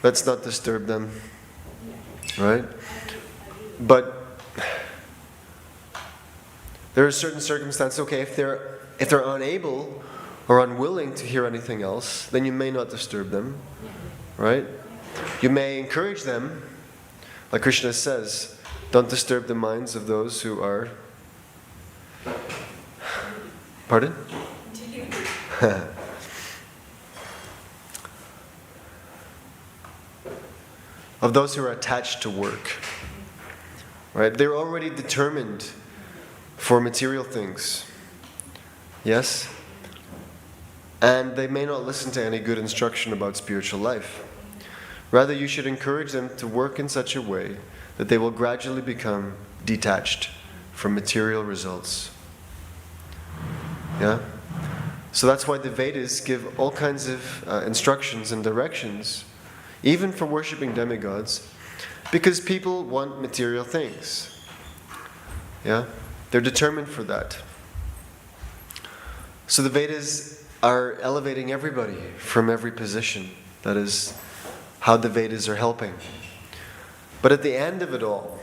Let's not disturb them. Right? But there are certain circumstances, okay, if they're unable or unwilling to hear anything else, then you may not disturb them. Right? You may encourage them. Like Krishna says, don't disturb the minds of those who are... Pardon? Of those who are attached to work. Right? They're already determined for material things. Yes? And they may not listen to any good instruction about spiritual life. Rather, you should encourage them to work in such a way that they will gradually become detached from material results. Yeah? So that's why the Vedas give all kinds of instructions and directions, even for worshipping demigods, because people want material things. Yeah? They're determined for that. So the Vedas are elevating everybody from every position. That is how the Vedas are helping. But at the end of it all,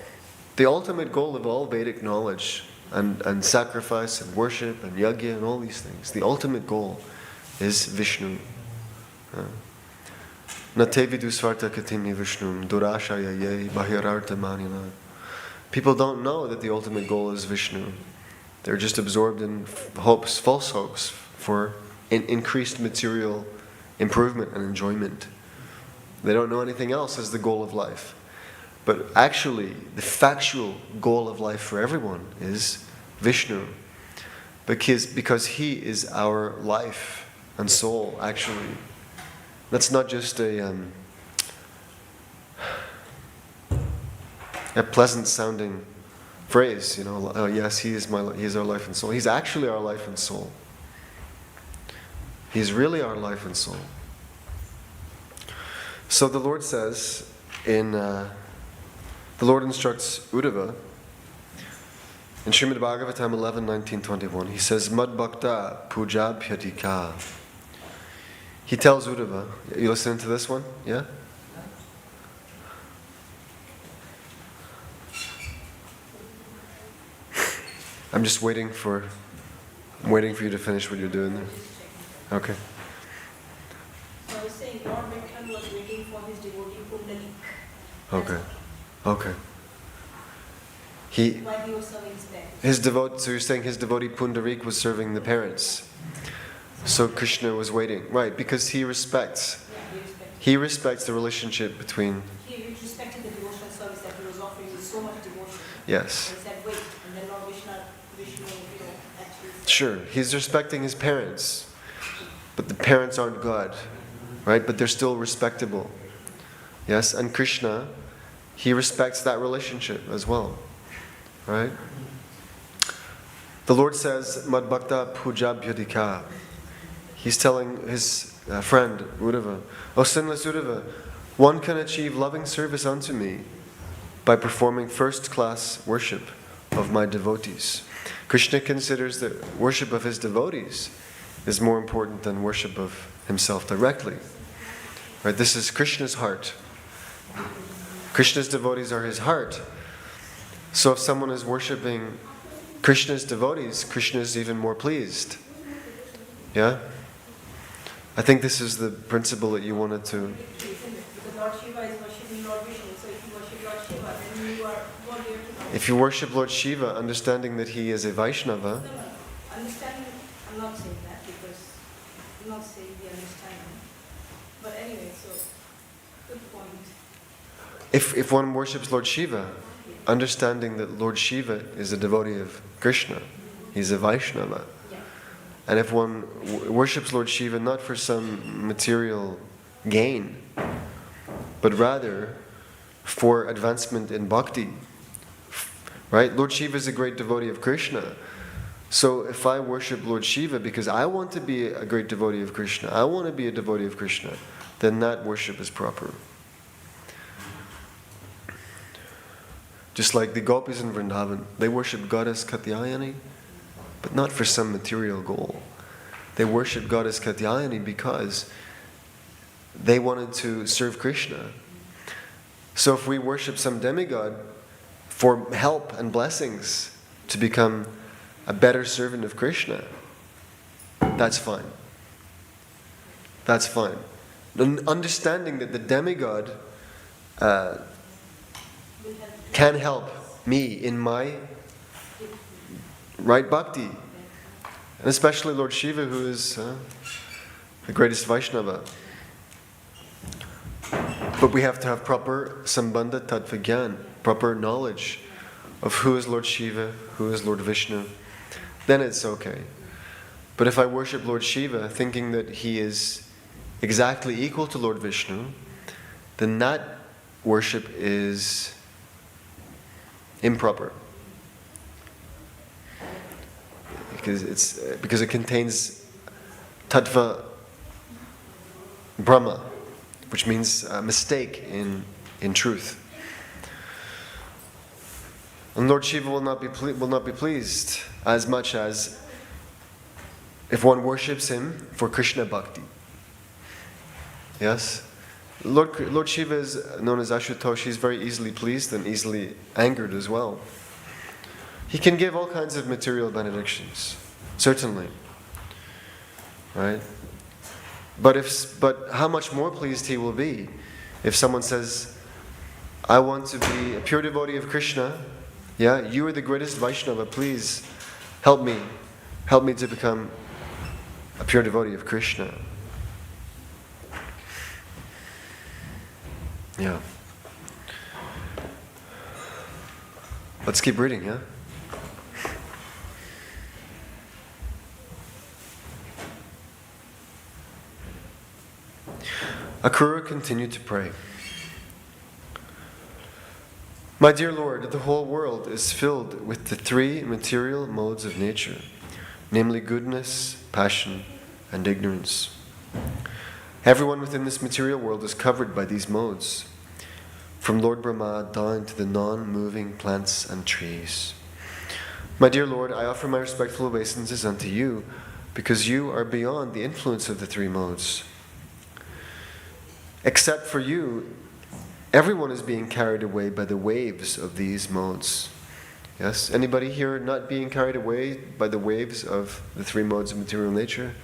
the ultimate goal of all Vedic knowledge and sacrifice and worship and yajna and all these things, the ultimate goal is Vishnu. Nate vidu svarta katimi Vishnum durashaya ye bahirartha manina. People don't know that the ultimate goal is Vishnu. They're just absorbed in hopes, false hopes for increased material improvement and enjoyment. They don't know anything else as the goal of life. But actually, the factual goal of life for everyone is Vishnu. Because he is our life and soul, actually. That's not just a pleasant sounding phrase, oh yes, he is our life and soul. He's actually our life and soul. He's really our life and soul. So the Lord says the Lord instructs Uddhava in Srimad Bhagavatam 11:19-21. He says, Mad Bhakta Puja Bhyatika. He tells Uddhava, you listening to this one? Yeah? I'm just waiting for you to finish what you're doing there. Okay. So I was saying Lord Viఠal was waiting for his devotee Pundalik. Okay. While he was serving his parents. So you're saying his devotee Pundarik was serving the parents. So Krishna was waiting. Right, because he respects the relationship between... He respected the devotional service that he was offering with so much devotion. Yes. So he said, wait, and then Lord Vishnu actually said, Sure, he's respecting his parents. But the parents aren't God. Right, but they're still respectable. Yes, and Krishna, he respects that relationship as well. Right? The Lord says, Mad Bhakta Puja Bhyadika. He's telling his friend, Uddhava, O sinless Uddhava, one can achieve loving service unto me by performing first-class worship of my devotees. Krishna considers that worship of his devotees is more important than worship of himself directly. Right? This is Krishna's heart. Krishna's devotees are his heart. So if someone is worshipping Krishna's devotees, Krishna is even more pleased. Yeah? I think this is the principle that you wanted to... because Lord Shiva is worshipping Lord Vishnu, so if you worship Lord Shiva, then you are worthy to Lord. If you worship Lord Shiva, understanding that he is a Vaishnava... No. Understanding, I'm not saying that because I'm not saying the understanding. But anyway, so, good point. If one worships Lord Shiva, understanding that Lord Shiva is a devotee of Krishna, he's a Vaishnava. And if one worships Lord Shiva not for some material gain, but rather for advancement in bhakti, right? Lord Shiva is a great devotee of Krishna. So if I worship Lord Shiva because I want to be a great devotee of Krishna, I want to be a devotee of Krishna, then that worship is proper. Just like the gopis in Vrindavan, they worship goddess Katyayani, but not for some material goal. They worship goddess Katyayani because they wanted to serve Krishna. So if we worship some demigod for help and blessings to become a better servant of Krishna, that's fine. That's fine. Understanding that the demigod can help me in my right bhakti. And especially Lord Shiva, who is the greatest Vaishnava. But we have to have proper sambandha tattva gyan, proper knowledge of who is Lord Shiva, who is Lord Vishnu. Then it's okay. But if I worship Lord Shiva thinking that he is exactly equal to Lord Vishnu, then that worship is improper. Because it contains tattva brahma, which means a mistake in truth. And Lord Shiva will not be pleased as much as if one worships him for Krishna bhakti. Yes? Lord Shiva is known as Ashutosh. He's very easily pleased and easily angered as well. He can give all kinds of material benedictions, certainly. Right? But how much more pleased he will be if someone says, I want to be a pure devotee of Krishna. Yeah, you are the greatest Vaishnava, please help me. Help me to become a pure devotee of Krishna. Yeah. Let's keep reading, yeah? Akura continued to pray. My dear Lord, the whole world is filled with the three material modes of nature, namely goodness, passion, and ignorance. Everyone within this material world is covered by these modes, from Lord Brahma down to the non-moving plants and trees. My dear Lord, I offer my respectful obeisances unto you, because you are beyond the influence of the three modes. Except for you, everyone is being carried away by the waves of these modes. Yes? Anybody here not being carried away by the waves of the three modes of material nature?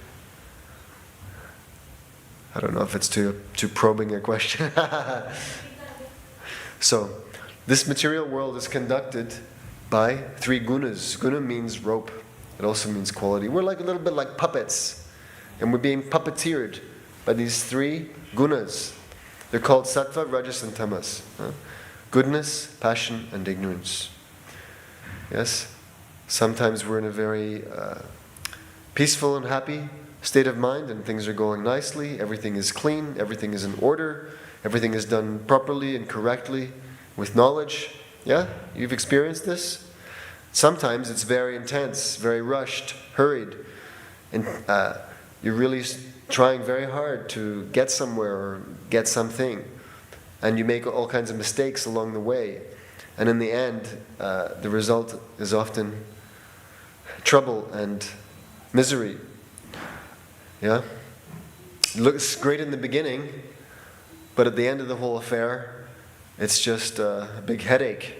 I don't know if it's too probing a question. So, this material world is conducted by three gunas. Guna means rope. It also means quality. We're like a little bit like puppets. And we're being puppeteered by these three gunas. They're called sattva, rajas, and tamas. Goodness, passion, and ignorance. Yes? Sometimes we're in a very peaceful and happy state of mind and things are going nicely, everything is clean, everything is in order, everything is done properly and correctly with knowledge. Yeah? You've experienced this? Sometimes it's very intense, very rushed, hurried, and you're really trying very hard to get somewhere or get something, and you make all kinds of mistakes along the way, and in the end the result is often trouble and misery. Yeah? It looks great in the beginning, but at the end of the whole affair it's just a big headache.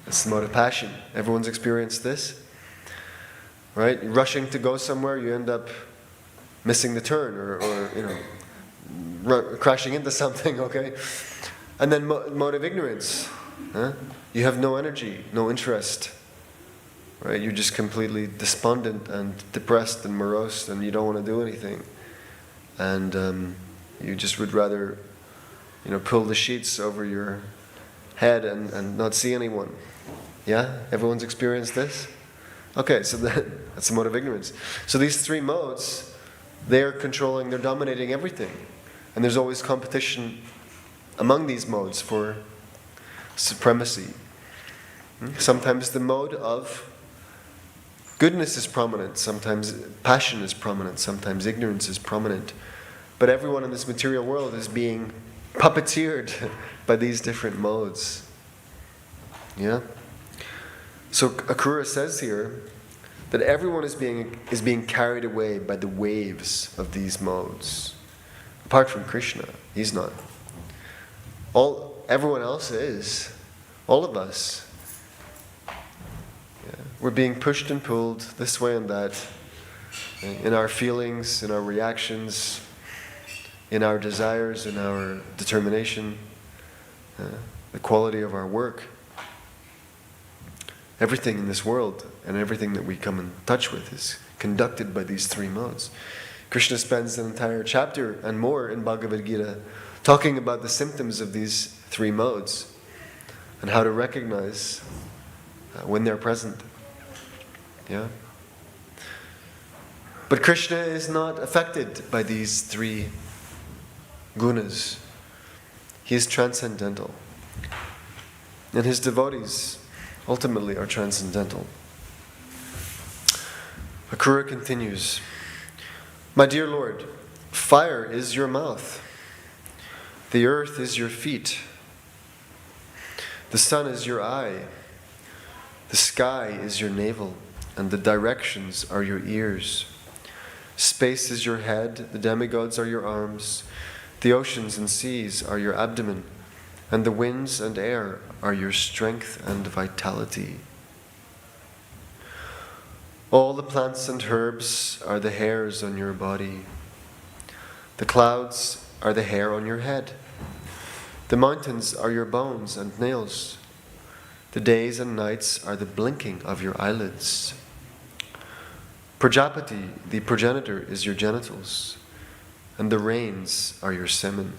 It's the mode of passion. Everyone's experienced this, right? You're rushing to go somewhere, you end up missing the turn, or crashing into something, okay? And then mode of ignorance. Huh? You have no energy, no interest, right? You're just completely despondent and depressed and morose, and you don't want to do anything. And you just would rather, pull the sheets over your head and not see anyone. Yeah? Everyone's experienced this? Okay, so that's the mode of ignorance. So these three modes, they're dominating everything. And there's always competition among these modes for supremacy. Sometimes the mode of goodness is prominent, sometimes passion is prominent, sometimes ignorance is prominent. But everyone in this material world is being puppeteered by these different modes. Yeah? So Akura says here that everyone is being carried away by the waves of these modes. Apart from Krishna, he's not. Everyone else is. All of us. Yeah. We're being pushed and pulled this way and that, in our feelings, in our reactions, in our desires, in our determination, the quality of our work. Everything in this world and everything that we come in touch with is conducted by these three modes. Krishna spends an entire chapter and more in Bhagavad Gita talking about the symptoms of these three modes and how to recognize when they're present. Yeah? But Krishna is not affected by these three gunas. He is transcendental. And his devotees ultimately are transcendental. Akura continues, my dear Lord, fire is your mouth, the earth is your feet, the sun is your eye, the sky is your navel, and the directions are your ears. Space is your head, the demigods are your arms, the oceans and seas are your abdomen, and the winds and air are your strength and vitality. All the plants and herbs are the hairs on your body. The clouds are the hair on your head. The mountains are your bones and nails. The days and nights are the blinking of your eyelids. Prajapati, the progenitor, is your genitals, and the rains are your semen.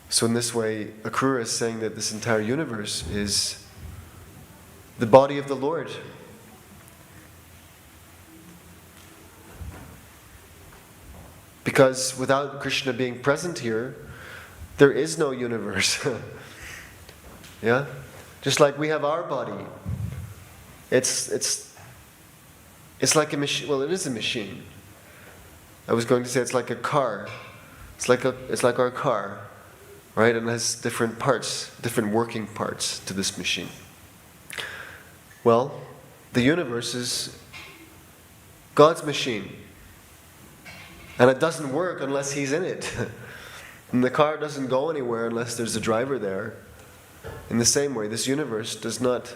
So in this way, Akura is saying that this entire universe is the body of the Lord. Because without Krishna being present here, there is no universe. Yeah? Just like we have our body. It's like a machine. Well, it is a machine. I was going to say it's like a car. It's like our car, right? And it has different parts, different working parts to this machine. Well, the universe is God's machine. And it doesn't work unless He's in it. And the car doesn't go anywhere unless there's a driver there. In the same way, this universe does not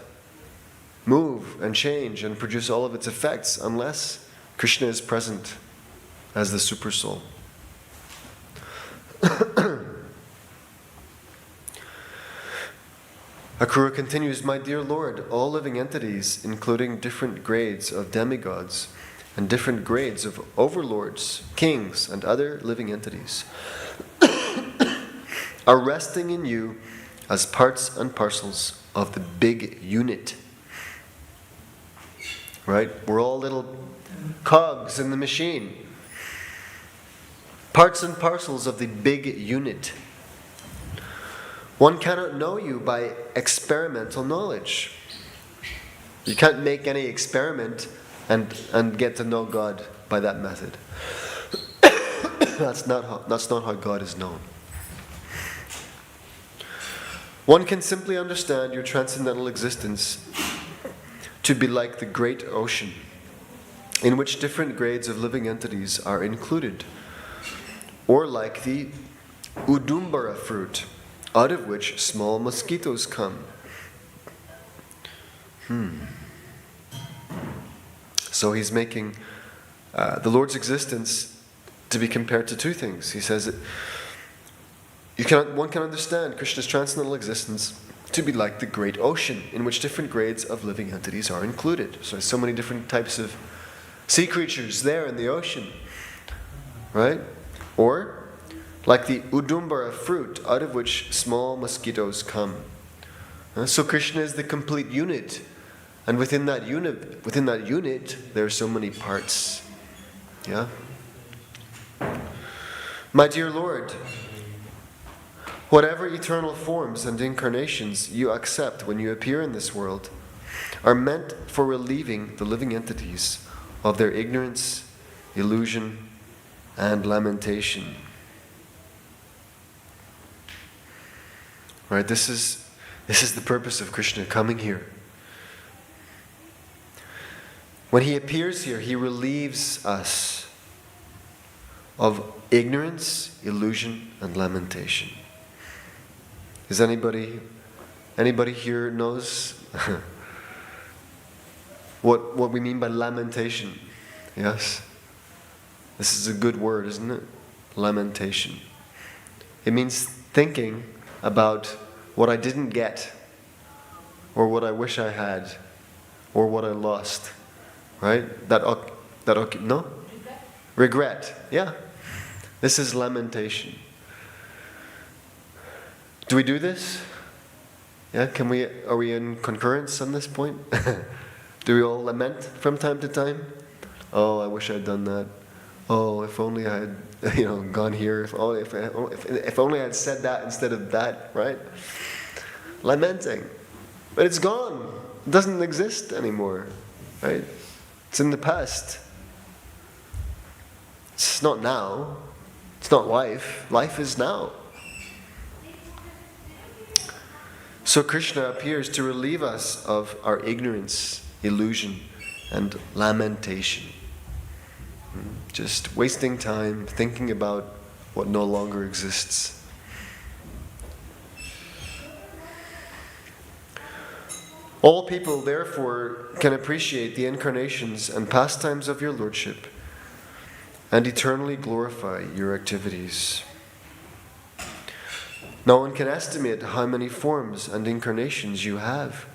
move and change and produce all of its effects unless Krishna is present as the super soul. Akura continues, "My dear Lord, all living entities, including different grades of demigods and different grades of overlords, kings, and other living entities, are resting in you as parts and parcels of the big unit." Right? We're all little cogs in the machine. Parts and parcels of the big unit. One cannot know you by experimental knowledge. You can't make any experiment and get to know God by that method. That's not how God is known. One can simply understand your transcendental existence to be like the great ocean, in which different grades of living entities are included, or like the udumbara fruit, out of which small mosquitoes come. So he's making the Lord's existence to be compared to two things. He says that one can understand Krishna's transcendental existence to be like the great ocean, in which different grades of living entities are included. So there's so many different types of sea creatures there in the ocean, right? Or like the udumbara fruit, out of which small mosquitoes come. So Krishna is the complete unit, and within that unit, there are so many parts. Yeah. My dear Lord, whatever eternal forms and incarnations you accept when you appear in this world are meant for relieving the living entities of their ignorance, illusion, and lamentation. Right? This is the purpose of Krishna coming here. When He appears here, He relieves us of ignorance, illusion, and lamentation. Is anybody here knows what we mean by lamentation? Yes? This is a good word, isn't it? Lamentation. It means thinking about what I didn't get, or what I wish I had, or what I lost. Right? No? Regret. Yeah. This is lamentation. Do we do this? Yeah, are we in concurrence on this point? Do we all lament from time to time? Oh, I wish I'd done that. Oh, if only I had, gone here. If only I had said that instead of that, right? Lamenting. But it's gone. It doesn't exist anymore, right? It's in the past. It's not now. It's not life. Life is now. So Krishna appears to relieve us of our ignorance, illusion, and lamentation. Just wasting time thinking about what no longer exists. All people, therefore, can appreciate the incarnations and pastimes of your Lordship and eternally glorify your activities. No one can estimate how many forms and incarnations you have,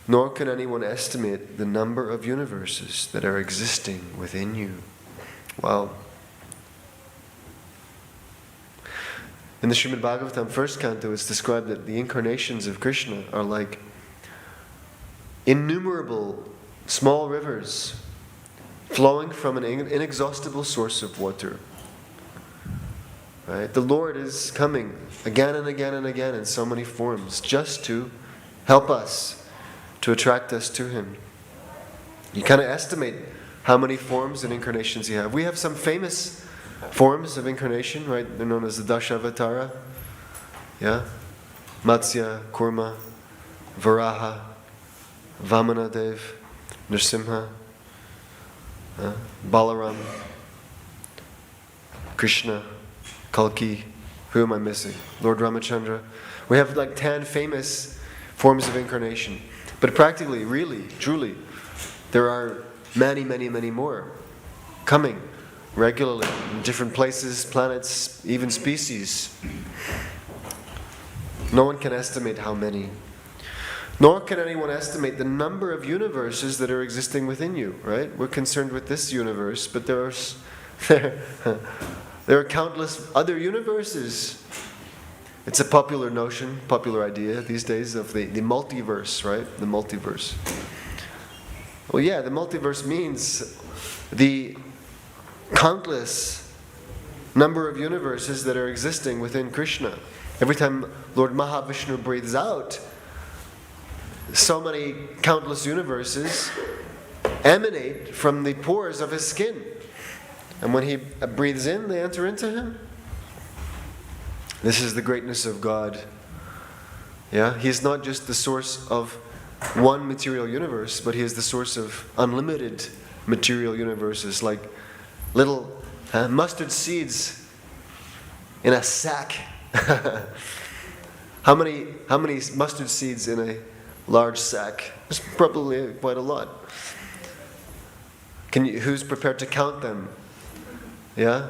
nor can anyone estimate the number of universes that are existing within you. Wow. In the Srimad Bhagavatam first canto, it's described that the incarnations of Krishna are like innumerable small rivers flowing from an inexhaustible source of water. Right? The Lord is coming again and again and again in so many forms just to help us, to attract us to Him. You kind of estimate how many forms and incarnations He have. We have some famous forms of incarnation, right? They're known as the Dashavatara. Yeah? Matsya, Kurma, Varaha, Vamanadev, Nrsimha, Balaram, Krishna, Kalki. Who am I missing? Lord Ramachandra. We have like 10 famous forms of incarnation. But practically, really, truly, there are many, many, many more coming regularly in different places, planets, even species. No one can estimate how many. Nor can anyone estimate the number of universes that are existing within you, right? We're concerned with this universe, but there are countless other universes. It's a popular notion, popular idea these days of the multiverse, right? The multiverse. Well, yeah, the multiverse means the countless number of universes that are existing within Krishna. Every time Lord Mahavishnu breathes out, so many countless universes emanate from the pores of his skin. And when he breathes in, they enter into him. This is the greatness of God. Yeah, He is not just the source of one material universe, but He is the source of unlimited material universes, like little mustard seeds in a sack. How many mustard seeds in a large sack? It's probably quite a lot. Who's prepared to count them? Yeah?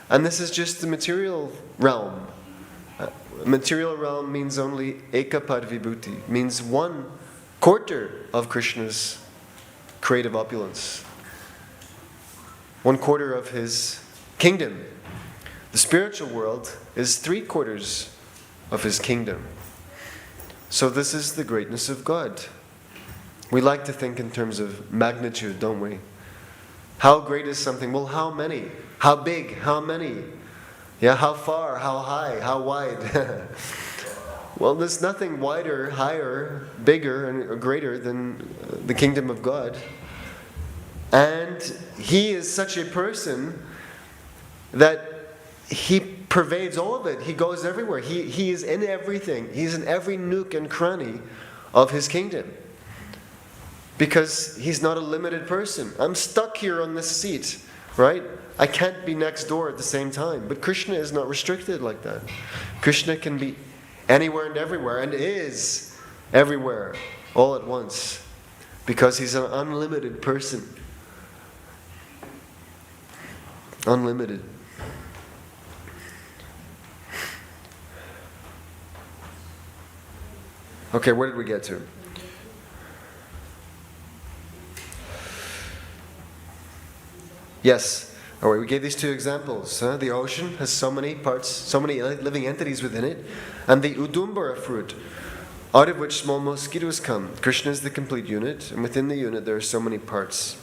And this is just the material realm. Material realm means only ekapad vibhuti, means 1/4 of Krishna's creative opulence. 1/4 of His kingdom. The spiritual world is 3/4 of His kingdom. So this is the greatness of God. We like to think in terms of magnitude, don't we? How great is something? Well, how many? How big? How many? Yeah, how far? How high? How wide? Well, there's nothing wider, higher, bigger, and greater than the kingdom of God. And He is such a person that He pervades all of it. He goes everywhere. He is in everything. He's in every nook and cranny of His kingdom. Because He's not a limited person. I'm stuck here on this seat, right? I can't be next door at the same time. But Krishna is not restricted like that. Krishna can be anywhere and everywhere, and is everywhere all at once. Because He's an unlimited person. Unlimited. Okay, where did we get to? Yes. All right, we gave these 2 examples. The ocean has so many parts, so many living entities within it. And the udumbara fruit, out of which small mosquitoes come. Krishna is the complete unit, and within the unit there are so many parts.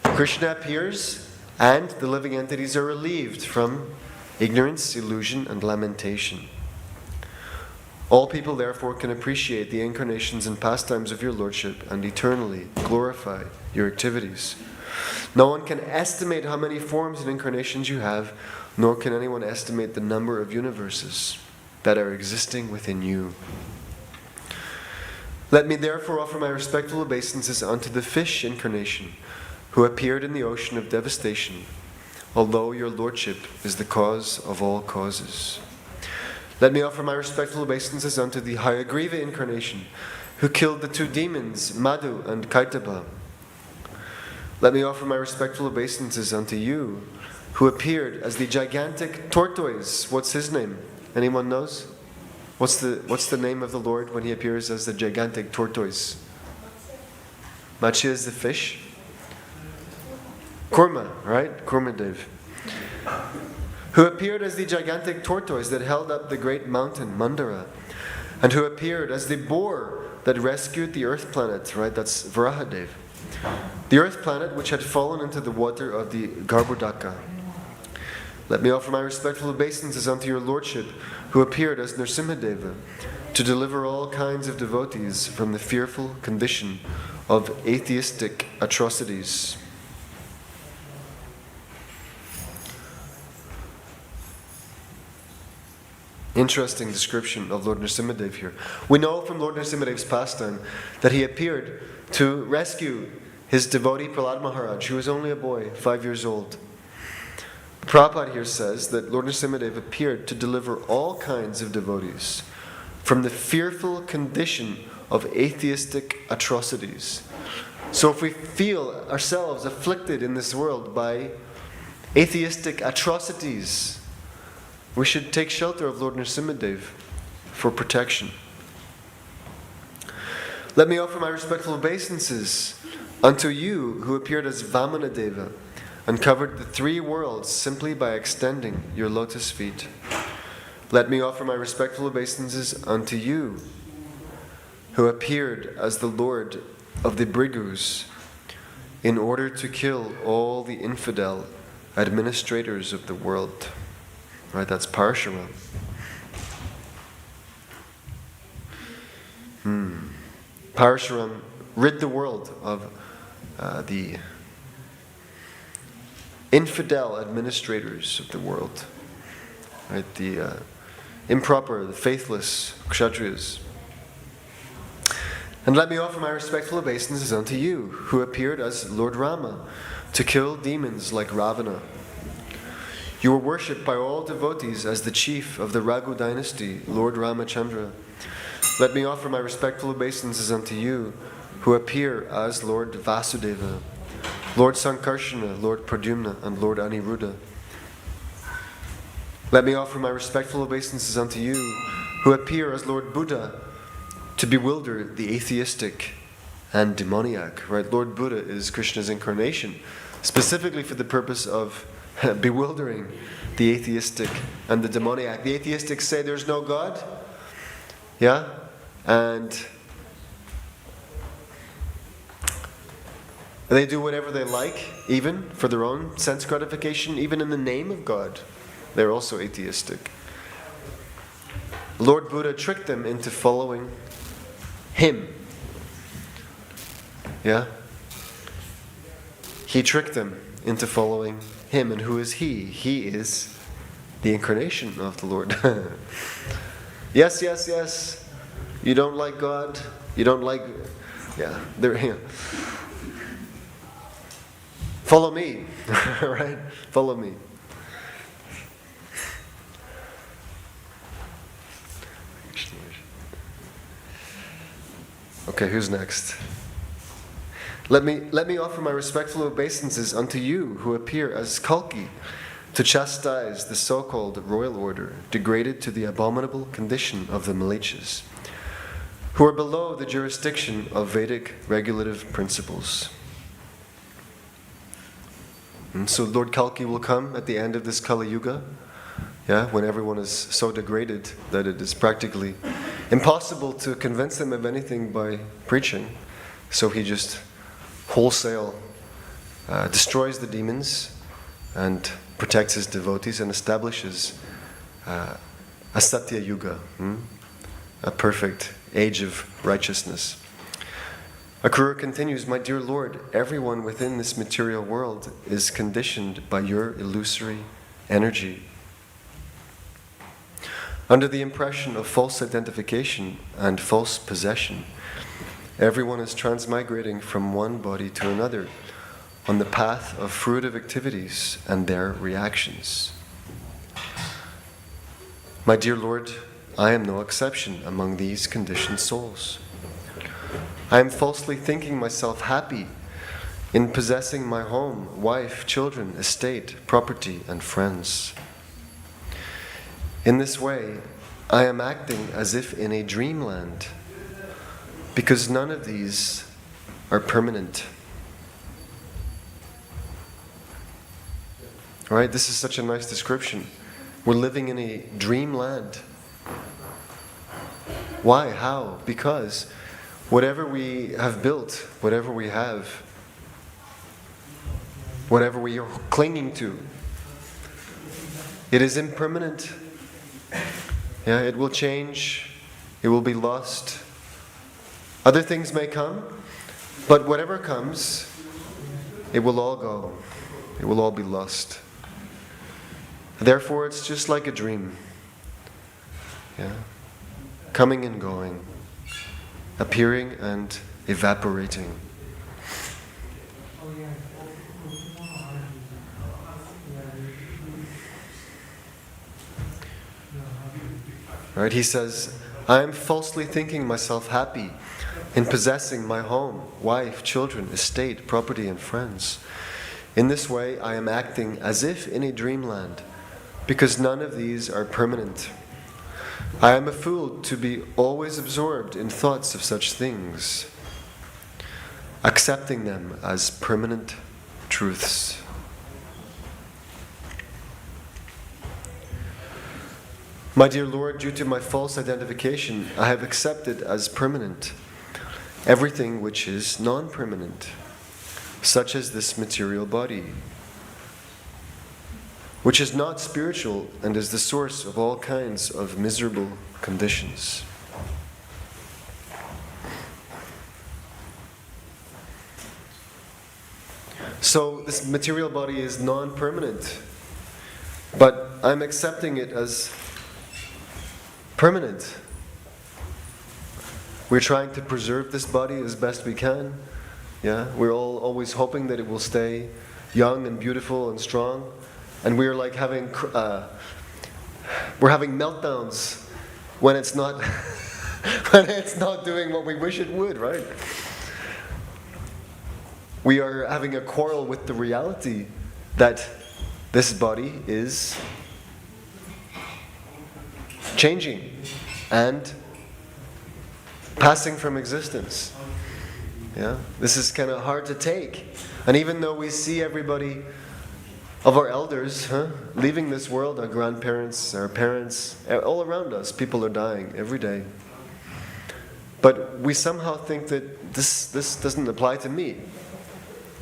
Krishna appears, and the living entities are relieved from ignorance, illusion, and lamentation. All people therefore can appreciate the incarnations and pastimes of your Lordship and eternally glorify your activities. No one can estimate how many forms and incarnations you have, nor can anyone estimate the number of universes that are existing within you. Let me therefore offer my respectful obeisances unto the fish incarnation, who appeared in the ocean of devastation, although your Lordship is the cause of all causes. Let me offer my respectful obeisances unto the Hayagriva incarnation, who killed the 2 demons, Madhu and Kaitaba. Let me offer my respectful obeisances unto you, who appeared as the gigantic tortoise. What's his name? Anyone knows? What's the name of the Lord when He appears as the gigantic tortoise? Matsya is the fish. Kurma, right? Kurmadev. Who appeared as the gigantic tortoise that held up the great mountain, Mandara, and who appeared as the boar that rescued the earth planet, right? That's Varahadev. The earth planet which had fallen into the water of the Garbhodaka. Let me offer my respectful obeisances unto your lordship, who appeared as Nrsimhadeva, to deliver all kinds of devotees from the fearful condition of atheistic atrocities. Interesting description of Lord Nrsimhadev here. We know from Lord Nrsimhadev's pastime that he appeared to rescue his devotee Prahlad Maharaj, who was only a boy, 5 years old. Prabhupada here says that Lord Nrsimhadev appeared to deliver all kinds of devotees from the fearful condition of atheistic atrocities. So if we feel ourselves afflicted in this world by atheistic atrocities, we should take shelter of Lord Nrsimhadev for protection. Let me offer my respectful obeisances unto you who appeared as Vamanadeva and covered the 3 worlds simply by extending your lotus feet. Let me offer my respectful obeisances unto you who appeared as the Lord of the Brigus in order to kill all the infidel administrators of the world. Right, that's Parshuram. Parshuram rid the world of the infidel administrators of the world. Right, the improper, the faithless Kshatriyas. And let me offer my respectful obeisances unto you, who appeared as Lord Rama to kill demons like Ravana. You were worshipped by all devotees as the chief of the Raghu dynasty, Lord Ramachandra. Let me offer my respectful obeisances unto you, who appear as Lord Vasudeva, Lord Sankarshana, Lord Pradyumna, and Lord Aniruddha. Let me offer my respectful obeisances unto you, who appear as Lord Buddha, to bewilder the atheistic and demoniac. Right? Lord Buddha is Krishna's incarnation, specifically for the purpose of bewildering the atheistic and the demoniac. The atheistics say there's no God, yeah, and they do whatever they like, even for their own sense gratification, even in the name of God. They're also atheistic. Lord Buddha tricked them into following him. Yeah? He tricked them into following him. And who is he? He is the incarnation of the Lord. Yes, yes, yes. You don't like God. You don't like... Yeah. Follow me. Right? Follow me. Okay, who's next? Let me offer my respectful obeisances unto you who appear as Kalki to chastise the so-called royal order degraded to the abominable condition of the Malechas, who are below the jurisdiction of Vedic regulative principles. And so Lord Kalki will come at the end of this Kali Yuga, yeah, when everyone is so degraded that it is practically impossible to convince them of anything by preaching. So he just wholesale destroys the demons and protects his devotees and establishes a Satya Yuga, a perfect age of righteousness. Akura continues, my dear Lord, everyone within this material world is conditioned by your illusory energy. Under the impression of false identification and false possession, everyone is transmigrating from one body to another on the path of fruitive activities and their reactions. My dear Lord, I am no exception among these conditioned souls. I am falsely thinking myself happy in possessing my home, wife, children, estate, property, and friends. In this way, I am acting as if in a dreamland, because none of these are permanent. Right? This is such a nice description. We're living in a dreamland. Why? How? Because whatever we have built, whatever we have, whatever we are clinging to, it is impermanent. Yeah, it will change. It will be lost. Other things may come, but whatever comes, it will all go. It will all be lost. Therefore, it's just like a dream. Yeah. Coming and going, appearing and evaporating. Right? He says, I am falsely thinking myself happy in possessing my home, wife, children, estate, property, and friends. In this way, I am acting as if in a dreamland, because none of these are permanent. I am a fool to be always absorbed in thoughts of such things, accepting them as permanent truths. My dear Lord, due to my false identification, I have accepted as permanent everything which is non-permanent, such as this material body, which is not spiritual and is the source of all kinds of miserable conditions. So this material body is non-permanent, but I'm accepting it as permanent. We're trying to preserve this body as best we can. Yeah, we're all always hoping that it will stay young and beautiful and strong. And we're like having meltdowns when it's not when it's not doing what we wish it would, right? We are having a quarrel with the reality that this body is changing and passing from existence. Yeah, this is kind of hard to take. And even though we see everybody of our elders leaving this world, our grandparents, our parents, all around us, people are dying every day. But we somehow think that this doesn't apply to me.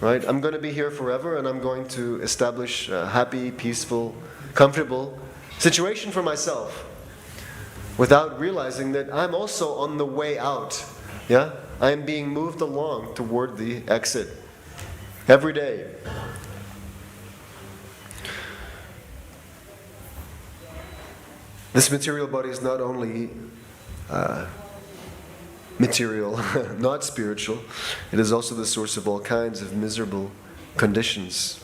Right? I'm going to be here forever, and I'm going to establish a happy, peaceful, comfortable situation for myself, without realizing that I'm also on the way out. Yeah? I am being moved along toward the exit every day. This material body is not only material, not spiritual, it is also the source of all kinds of miserable conditions.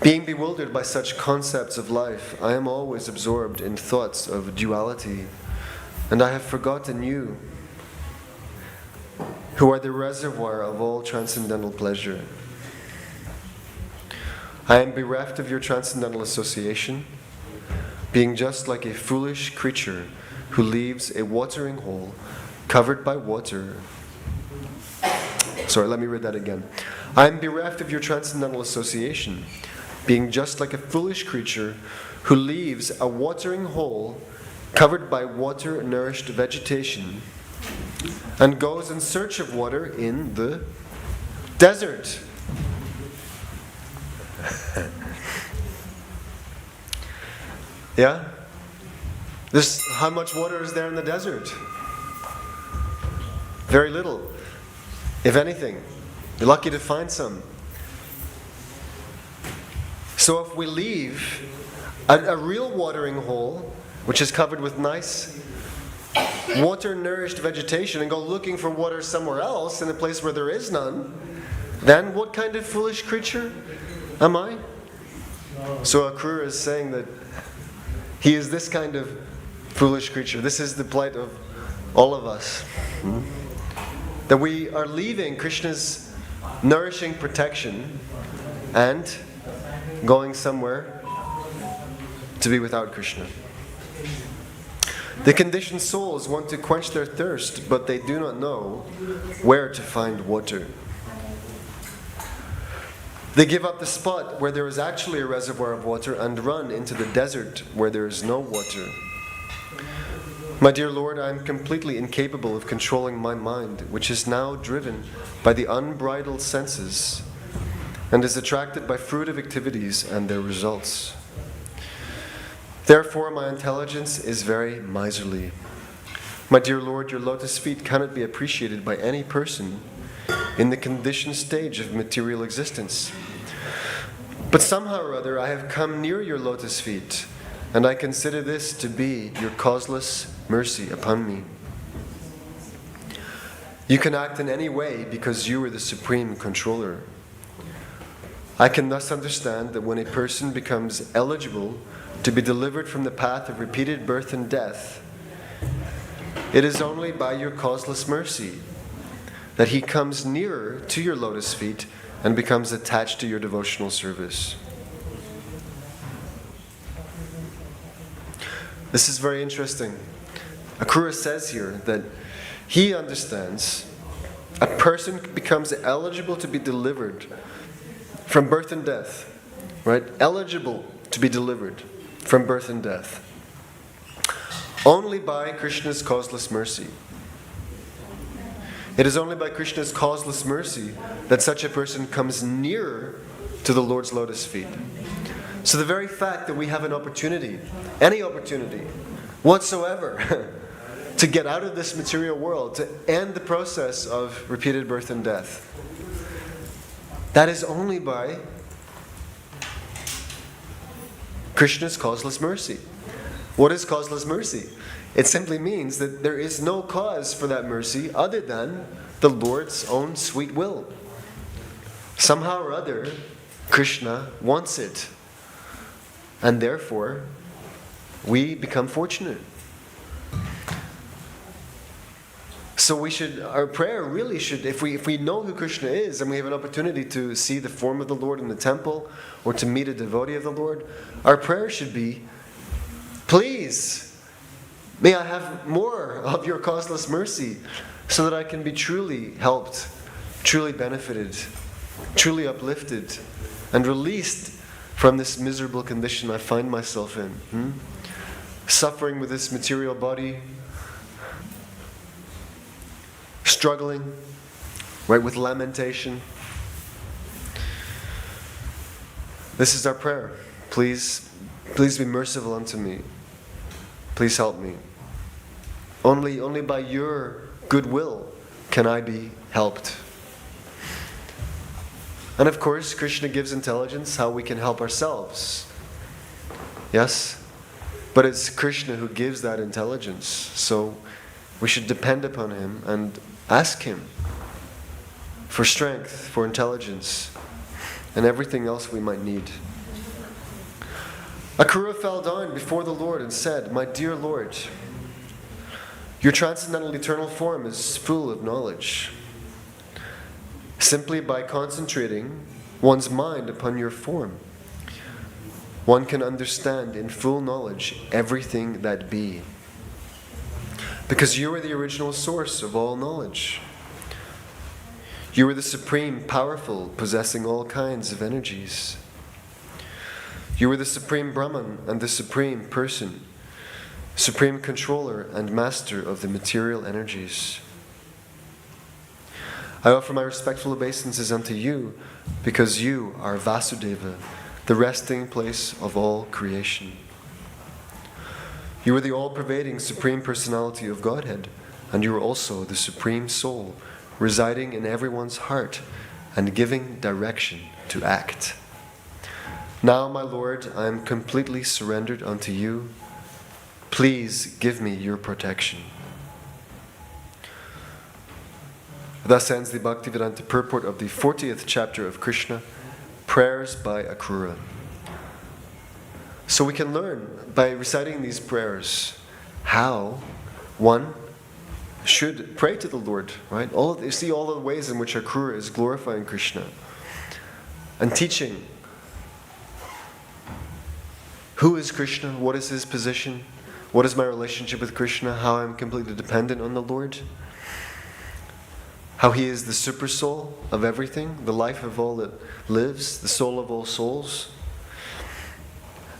Being bewildered by such concepts of life, I am always absorbed in thoughts of duality, and I have forgotten you, who are the reservoir of all transcendental pleasure. I am bereft of your transcendental association, being just like a foolish creature who leaves a watering hole covered by water. Sorry, let me read that again. I am bereft of your transcendental association, being just like a foolish creature who leaves a watering hole covered by water-nourished vegetation and goes in search of water in the desert. Yeah? How much water is there in the desert? Very little, if anything. You're lucky to find some. So if we leave a real watering hole, which is covered with nice water-nourished vegetation, and go looking for water somewhere else in a place where there is none, then what kind of foolish creature am I? So Akura is saying that he is this kind of foolish creature. This is the plight of all of us. That we are leaving Krishna's nourishing protection and going somewhere to be without Krishna. The conditioned souls want to quench their thirst, but they do not know where to find water. They give up the spot where there is actually a reservoir of water and run into the desert where there is no water. My dear Lord, I am completely incapable of controlling my mind, which is now driven by the unbridled senses and is attracted by fruitive activities and their results. Therefore, my intelligence is very miserly. My dear Lord, your lotus feet cannot be appreciated by any person in the conditioned stage of material existence. But somehow or other, I have come near your lotus feet, and I consider this to be your causeless mercy upon me. You can act in any way because you are the supreme controller. I can thus understand that when a person becomes eligible to be delivered from the path of repeated birth and death, it is only by your causeless mercy that he comes nearer to your lotus feet and becomes attached to your devotional service. This is very interesting. Akura says here that he understands a person becomes eligible to be delivered from birth and death, right? Eligible to be delivered from birth and death only by Krishna's causeless mercy. It is only by Krishna's causeless mercy that such a person comes nearer to the Lord's lotus feet. So the very fact that we have an opportunity, any opportunity whatsoever, to get out of this material world, to end the process of repeated birth and death, that is only by Krishna's causeless mercy. What is causeless mercy? It simply means that there is no cause for that mercy other than the Lord's own sweet will. Somehow or other, Krishna wants it. And therefore, we become fortunate. So our prayer really should, if we know who Krishna is and we have an opportunity to see the form of the Lord in the temple or to meet a devotee of the Lord, our prayer should be, please, may I have more of your causeless mercy so that I can be truly helped, truly benefited, truly uplifted, and released from this miserable condition I find myself in. Suffering with this material body, struggling, right, with lamentation. This is our prayer. Please be merciful unto me. Please help me. Only by your goodwill can I be helped. And of course, Krishna gives intelligence how we can help ourselves. Yes? But it's Krishna who gives that intelligence. So we should depend upon him and ask him for strength, for intelligence, and everything else we might need. Akura fell down before the Lord and said, "My dear Lord, your transcendental eternal form is full of knowledge. Simply by concentrating one's mind upon your form, one can understand in full knowledge everything that be. Because you are the original source of all knowledge. You are the supreme, powerful, possessing all kinds of energies. You are the supreme Brahman and the supreme person, supreme controller and master of the material energies. I offer my respectful obeisances unto you because you are Vasudeva, the resting place of all creation. You are the all-pervading Supreme Personality of Godhead, and you are also the Supreme Soul, residing in everyone's heart and giving direction to act. Now, my Lord, I am completely surrendered unto you. Please give me your protection." Thus ends the Bhaktivedanta purport of the 40th chapter of Krishna, Prayers by Akura. So we can learn by reciting these prayers how one should pray to the Lord, right? You see all the ways in which Akura is glorifying Krishna and teaching who is Krishna, what is his position, what is my relationship with Krishna, how I'm completely dependent on the Lord. how He is the super soul of everything, the life of all that lives, the soul of all souls,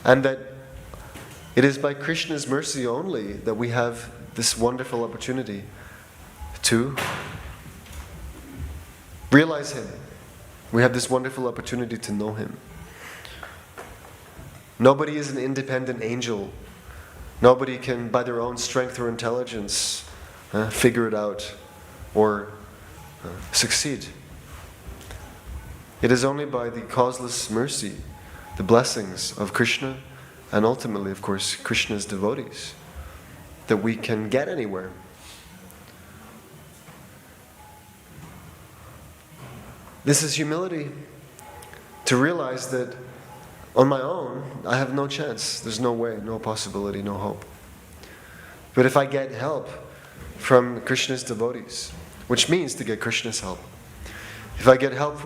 and that it is by Krishna's mercy only that we have this wonderful opportunity to realize Him. We have this wonderful opportunity to know Him. Nobody is an independent angel. Nobody can, by their own strength or intelligence, figure it out or succeed. It is only by the causeless mercy, the blessings of Krishna, and ultimately, of course, Krishna's devotees, that we can get anywhere. This is humility, to realize that on my own, I have no chance. There's no way, no possibility, no hope. But if I get help from Krishna's devotees, which means to get Krishna's help, if I get help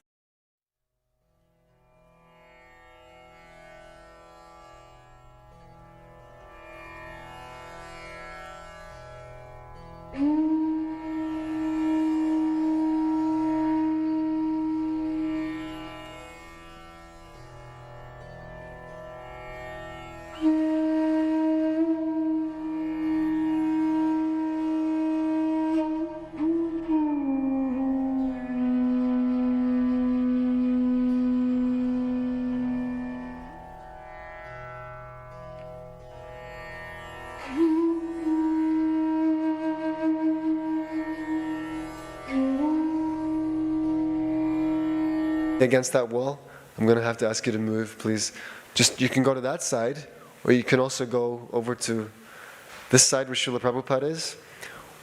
against that wall, I'm going to have to ask you to move, please. You can go to that side, or you can also go over to this side where Srila Prabhupada is,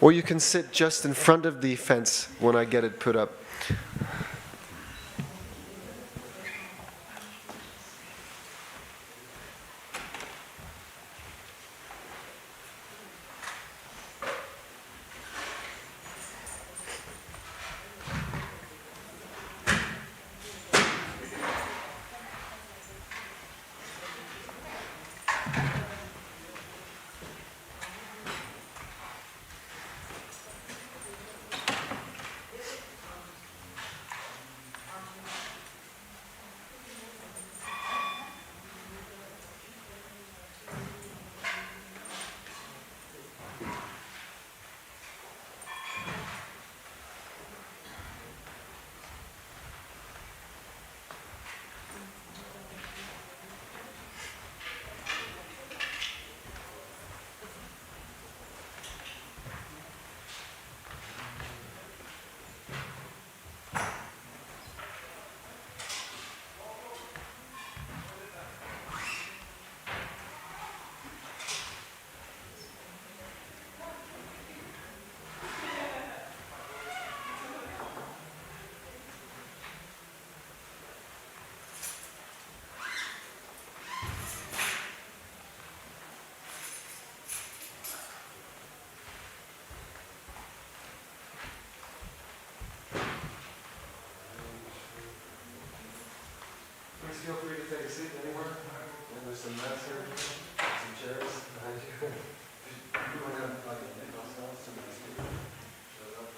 or you can sit just in front of the fence when I get it put up. Please feel free to take a seat anywhere. And there's some mats here, some chairs behind you. You want to have like a somebody speak. Show up.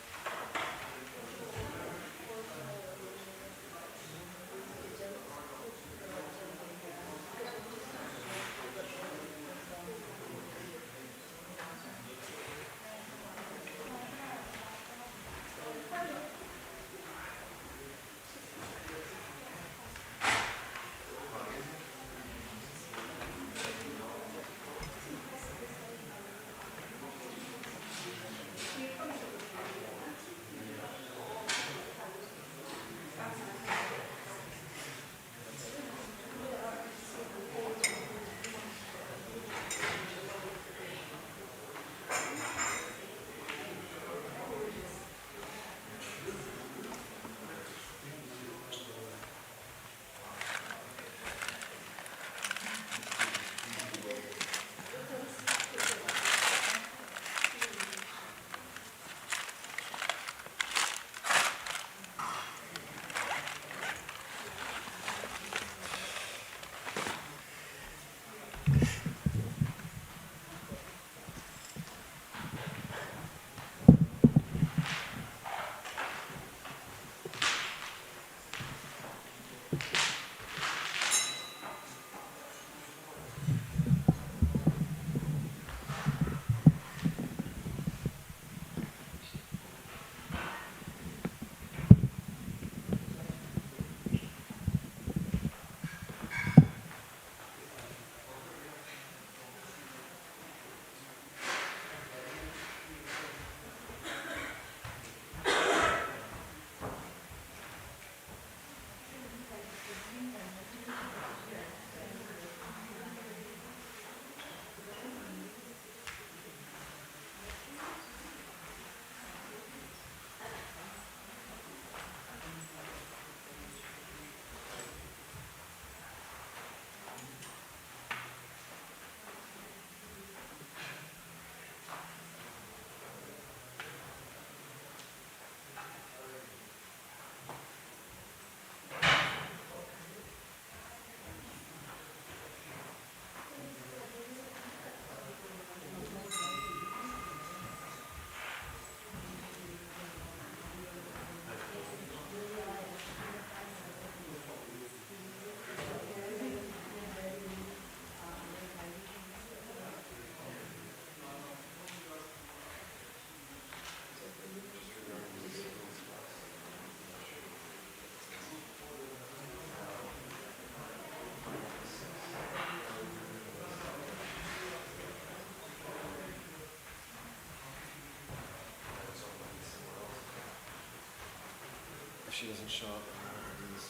she doesn't show up in one of these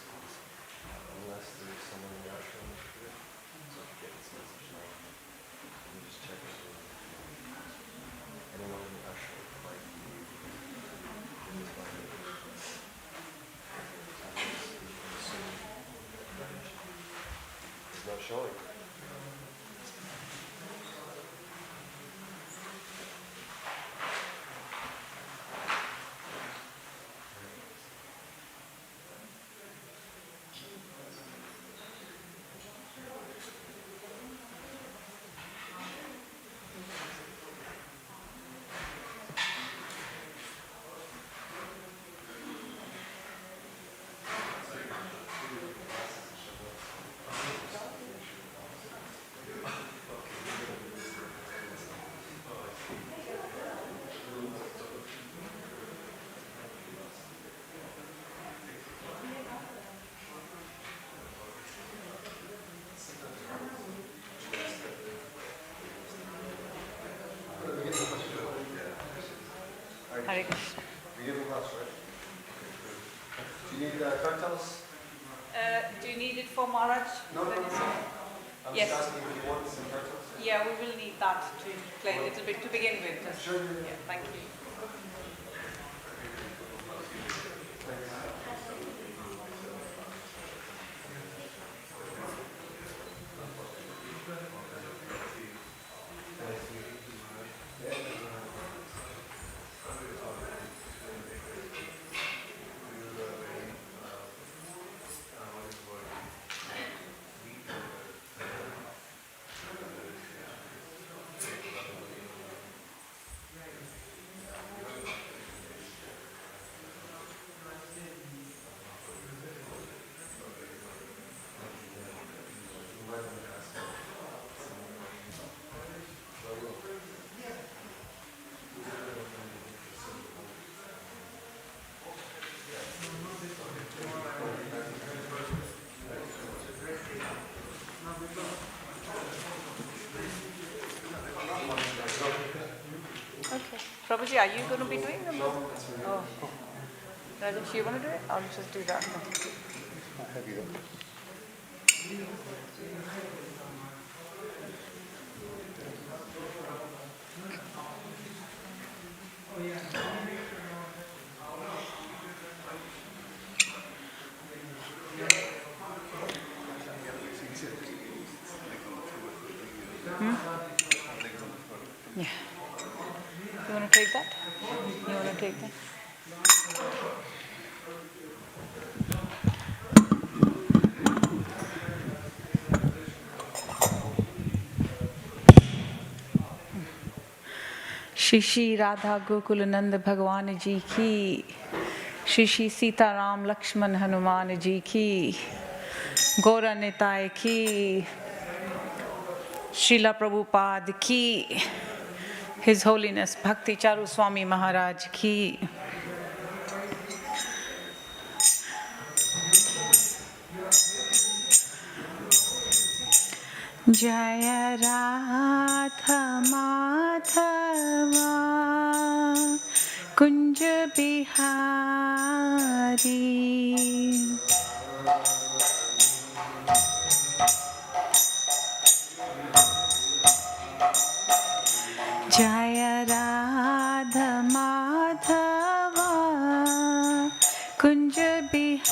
unless there's someone in the ashram. So if you get this message now, you just check it. Anyone in the ashram might be it's not showing. Hare Krishna. You're giving class, right? Do you need cocktails? Do you need it for Maharaj? No. I'm Yes. just asking if you want some cocktails. Yeah, we will need that to play a little bit to begin with. Just, Sure. yeah, thank you. Okay. Prabhuji, are you going to be doing them? No, that's really Oh. Rajesh, you going to do it? I'll just do that. Have you done? Yeah. You want to take that? You want to take that? Shri Shri Radha Gokul नंद भगवान जी की, श्री श्री सीताराम लक्ष्मण हनुमान जी की, गौरा निताय की, श्रीला प्रभुपाद की, His Holiness Bhakti Charu Swami Maharaj ki. Jaya Radha Madhava Kunj Bihari. Jaya Radha Madhava Kunj Bihari.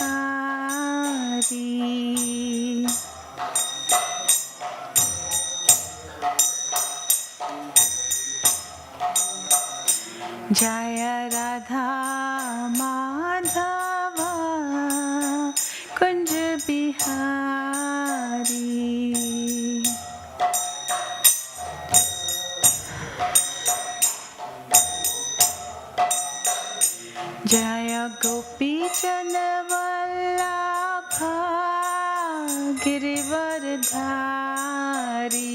Jaya Radha Madhava Kunj Bihari. Jaya Gopi Janavallabha Girivardhari.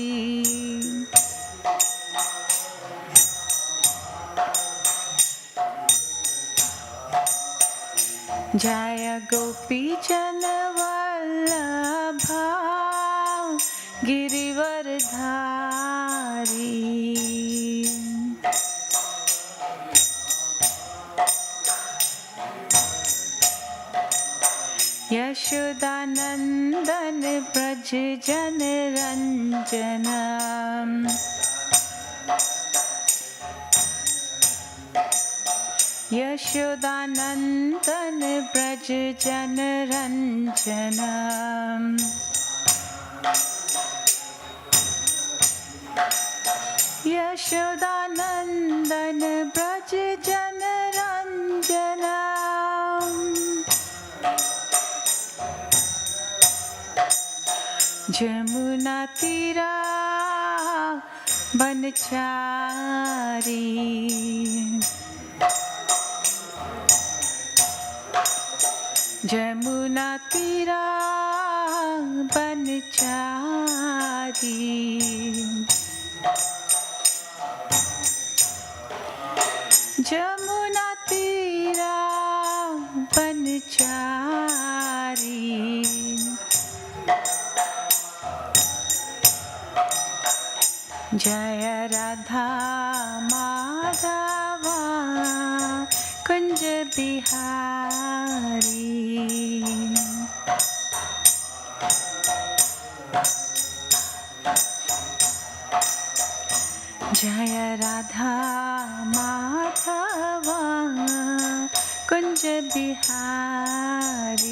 Jaya Gopi Janavallabha Girivardhari. Yashodanandan Vraj जनरञ्जनम् Yashodanandan Vraj जनरञ्जनम् Yashodanandan Vraj जनरञ्जनम् Jamuna तीरा बनचारी जमुना तीरा बनचारी जमुना तीरा बनचारी जय राधा माधवा कुंज बिहारी जय राधा माधवा कुंज बिहारी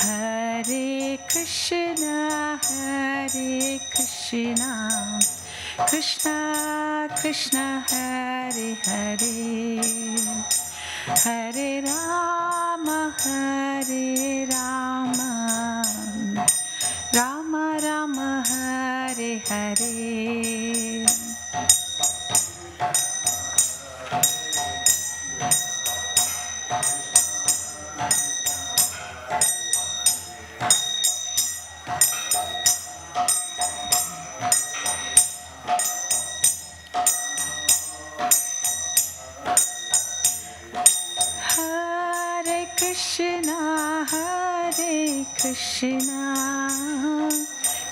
हरे Krishna Krishna Krishna Hare Hare Hare Ram Ram Ram Hare Hare Krishna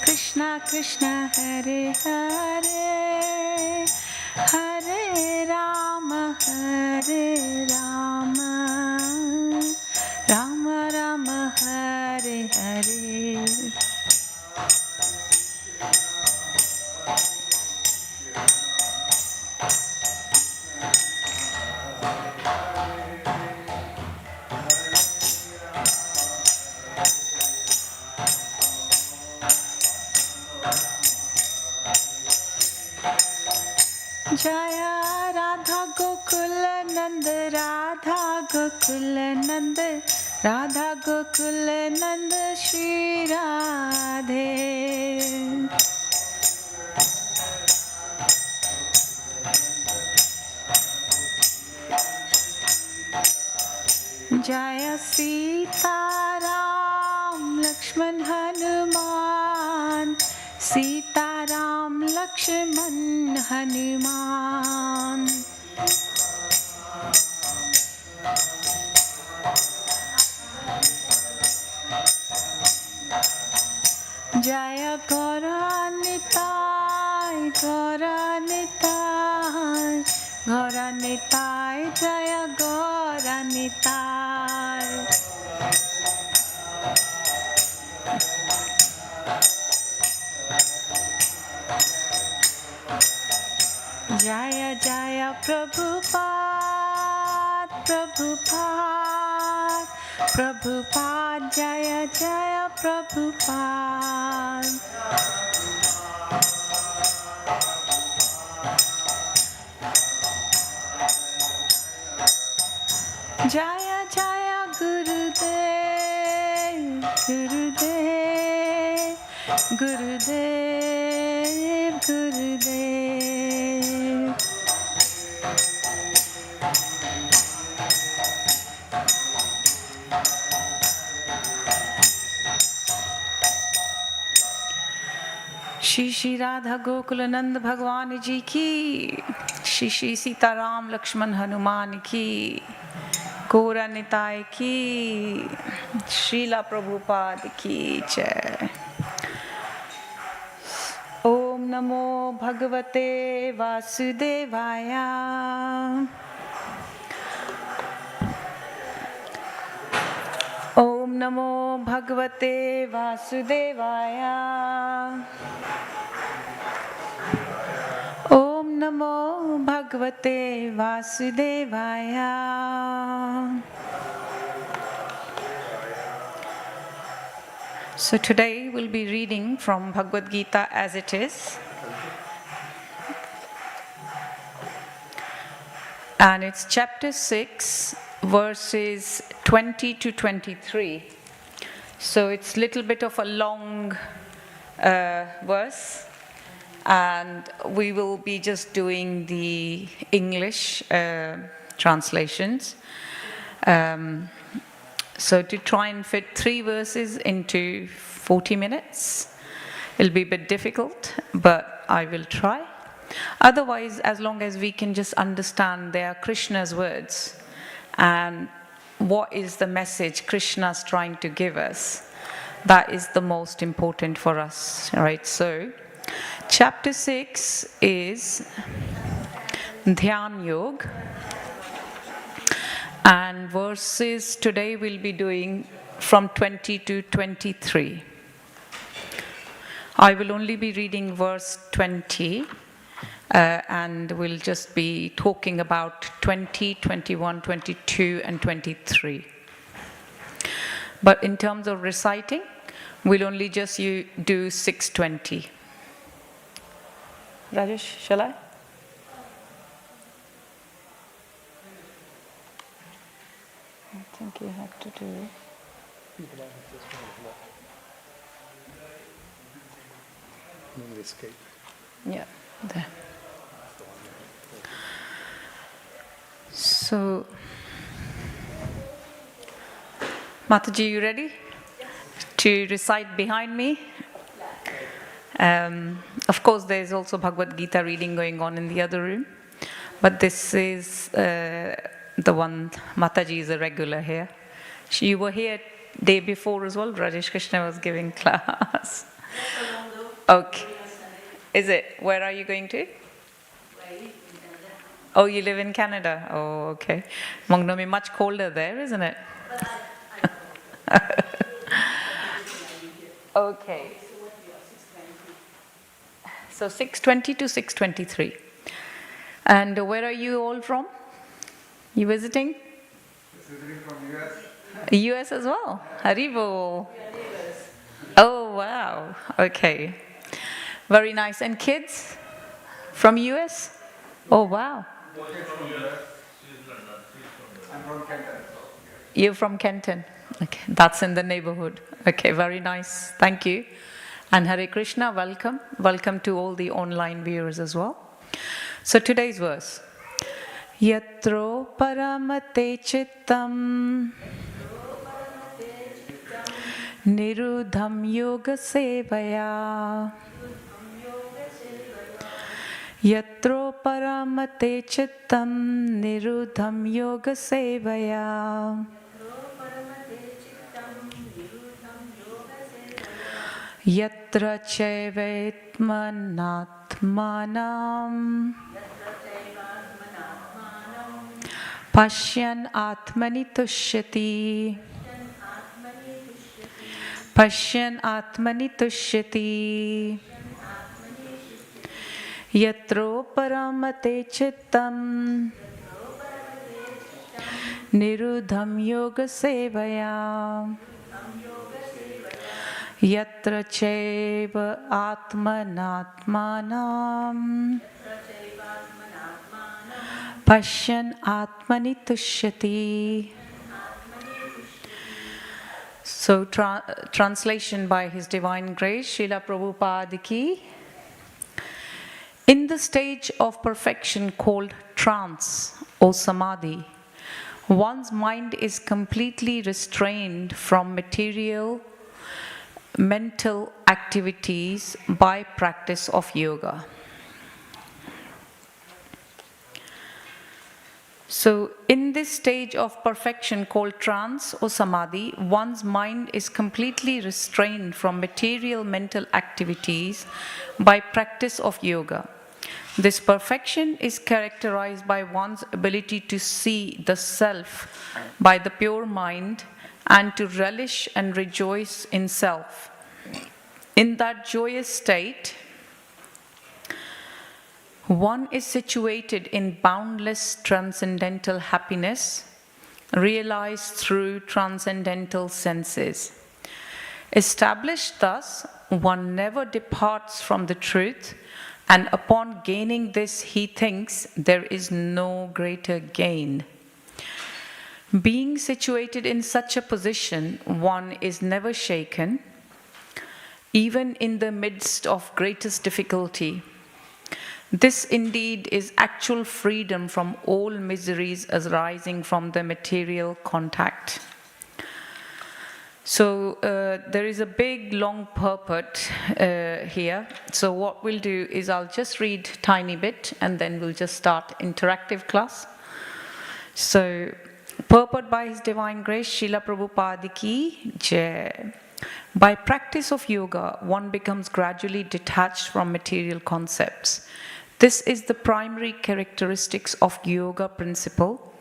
Krishna Krishna Hare Hare Hare Rama Rama Rama Hare Hare Jaya Radha Gokula Nand Radha Gokula Nand Radha Gokula Nand Shri Radhe Jaya Sita Ram Lakshman Hanuman Sita Ram Lakshman Hanuman Jaya Gauranitai Gauranitai Gauranitai Jaya Gauranitai Jaya Jaya Prabhupada Prabhupada Prabhupada Jaya Jaya Prabhupada Jaya Jaya Gurudev Gurudev Gurudev Gurudev Shri Shri Radha Gokulanand भगवान जी की श्री श्री सीताराम लक्ष्मण हनुमान की गौरा निताय की श्रीला प्रभुपाद की जय। ओम Namo Bhagavate Vasudevaya. Om Namo Bhagavate Vasudevaya. Om Namo Bhagavate Vasudevaya. So today we'll be reading from Bhagavad Gita as it is. And it's chapter 6, verses 20 to 23. So it's a little bit of a long verse. And we will be just doing the English translations. So to try and fit 3 verses into 40 minutes, it'll be a bit difficult, but I will try. Otherwise, as long as we can just understand they are Krishna's words and what is the message Krishna's trying to give us, that is the most important for us, right? So, chapter 6 is Dhyan Yoga. And verses today we'll be doing from 20 to 23. I will only be reading verse 20 and we'll just be talking about 20, 21, 22 and 23. But in terms of reciting, we'll only just do 620. Rajesh, shall I? I think you have to do. Escape. Yeah, there. So, Mataji, you ready to recite behind me? Of course, there is also Bhagavad Gita reading going on in the other room, but this is the one. Mataji is a regular here. You were here day before as well. Rajesh Krishna was giving class. Okay. Is it? Where are you going to? Oh, you live in Canada. Oh, okay. Mongnomi much colder there, isn't it? Okay. So 620 to 623. And where are you all from? You visiting? Visiting from US. US as well? Haribo. Oh, wow. Okay. Very nice. And kids from US? Oh, wow. I'm from Canada. You're from Kenton. Okay, that's in the neighborhood. Okay, very nice. Thank you. And Hare Krishna, welcome. Welcome to all the online viewers as well. So today's verse. Yatro paramate chittam nirudham yoga sevaya. Yatro paramate chittam nirudham yoga sevaya. Yatra chaivetmanatmanam Pashyan atmani tushyati. Pashyan atmani tushyati. Yatro paramate chittam nirudham yoga sevaya. Yatra chaiva atmanatmanam Pashyan atmani tushyati. So translation by His Divine Grace, Srila Prabhupada ki. In the stage of perfection called trance or samadhi, one's mind is completely restrained from material, mental activities by practice of yoga. So, in this stage of perfection called trance or samadhi, one's mind is completely restrained from material mental activities by practice of yoga. This perfection is characterized by one's ability to see the self by the pure mind and to relish and rejoice in self. In that joyous state, one is situated in boundless transcendental happiness, realized through transcendental senses. Established thus, one never departs from the truth, and upon gaining this, he thinks there is no greater gain. Being situated in such a position, one is never shaken, even in the midst of greatest difficulty. This indeed is actual freedom from all miseries arising from the material contact. So there is a big long purport here. So what we'll do is I'll just read tiny bit and then we'll just start interactive class. So purport by His Divine Grace, Srila Prabhupada Ki Jai. By practice of yoga, one becomes gradually detached from material concepts. This is the primary characteristics of yoga principle,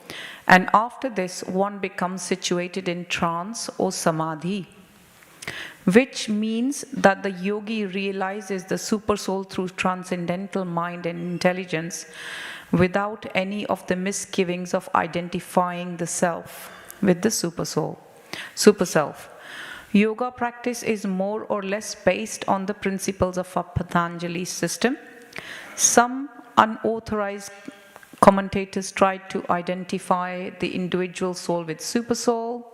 and after this one becomes situated in trance or samadhi, which means that the yogi realizes the supersoul through transcendental mind and intelligence without any of the misgivings of identifying the self with the supersoul, superself. Yoga practice is more or less based on the principles of a Patanjali system. Some unauthorized commentators tried to identify the individual soul with supersoul,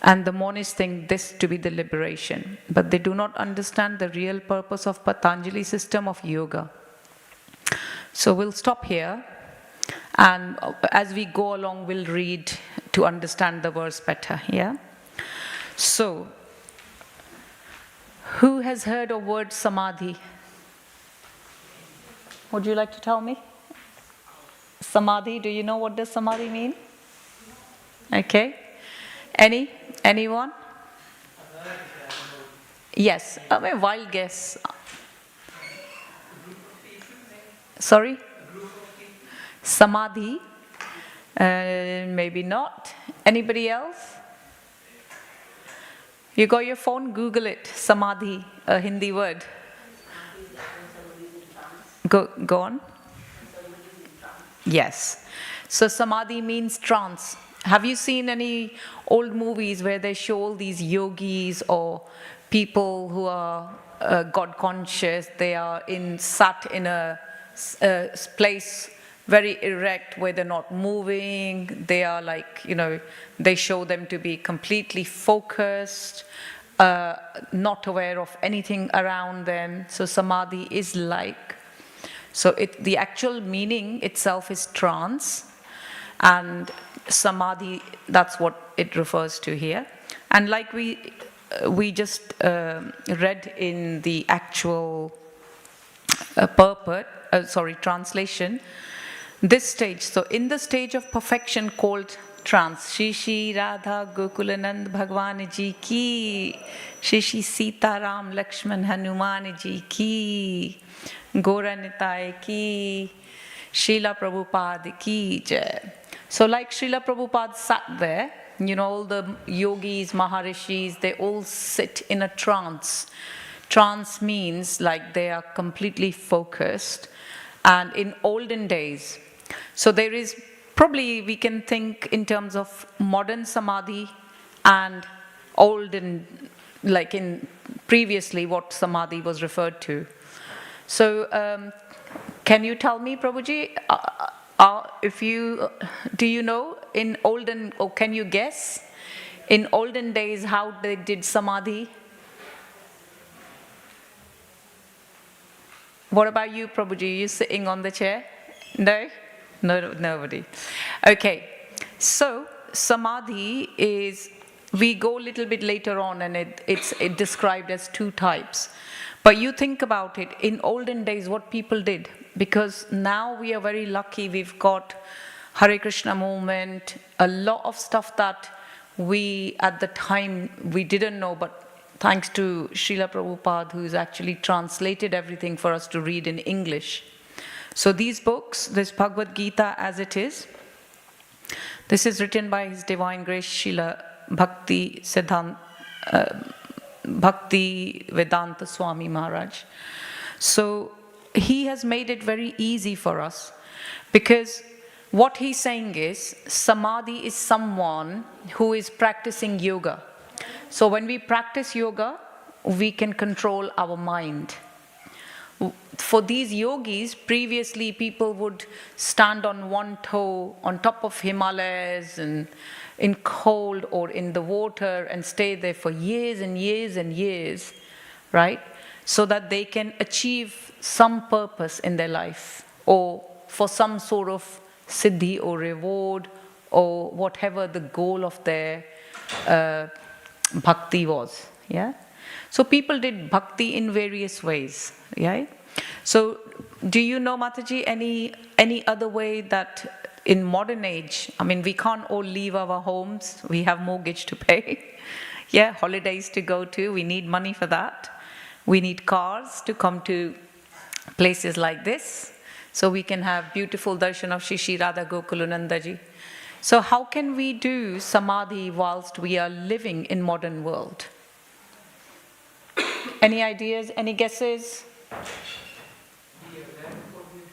and the monists think this to be the liberation. But they do not understand the real purpose of Patanjali system of yoga. So we'll stop here, and as we go along, we'll read to understand the verse better. Yeah. So, who has heard of word samadhi? Would you like to tell me? Samadhi, do you know what does samadhi mean? Okay. Anyone? Yes, I mean, wild guess. Sorry? Samadhi? Maybe not. Anybody else? You got your phone? Google it. Samadhi, a Hindi word. Go on. Yes. So samadhi means trance. Have you seen any old movies where they show all these yogis or people who are God conscious? They are sat in a place very erect where they're not moving. They are like, they show them to be completely focused, not aware of anything around them. So samadhi is like. So the actual meaning itself is trance, and samadhi, that's what it refers to here. And like we just read in the actual translation, this stage, so in the stage of perfection called trance, Shri Shri Radha Gokulanand Bhagwan Ji Ki, Shri Shri Sita Ram Lakshman Hanuman Ji Ki, Gora Nitai Ki, Srila Prabhupada Ki Jai. So like Srila Prabhupada sat there, all the yogis, maharishis, they all sit in a trance. Trance means like they are completely focused. And in olden days, so there is probably, we can think in terms of modern samadhi and olden, like in previously what samadhi was referred to. So can you tell me, Prabhuji, do you know in olden, or can you guess in olden days how they did samadhi? What about you, Prabhuji? You sitting on the chair? No? No, nobody. Okay. So samadhi is, we go a little bit later on, and it's described as two types. But you think about it, in olden days what people did, because now we are very lucky, we've got Hare Krishna movement, a lot of stuff that we at the time we didn't know, but thanks to Srila Prabhupada, who's actually translated everything for us to read in English. So these books, this Bhagavad Gita as it is, this is written by His Divine Grace Srila Bhaktivedanta Swami Maharaj. So he has made it very easy for us, because what he's saying is, samadhi is someone who is practicing yoga. So when we practice yoga, we can control our mind. For these yogis, previously people would stand on one toe on top of Himalayas and in cold or in the water and stay there for years and years and years, right? So that they can achieve some purpose in their life, or for some sort of siddhi or reward, or whatever the goal of their bhakti was. Yeah. So people did bhakti in various ways. Yeah. So do you know, Mataji, any other way that in modern age, I mean, we can't all leave our homes, we have mortgage to pay, yeah, holidays to go to, we need money for that. We need cars to come to places like this, so we can have beautiful darshan of Shri Radha Gokulanandaji. So how can we do samadhi whilst we are living in modern world? Any ideas, any guesses? Be aware of what we're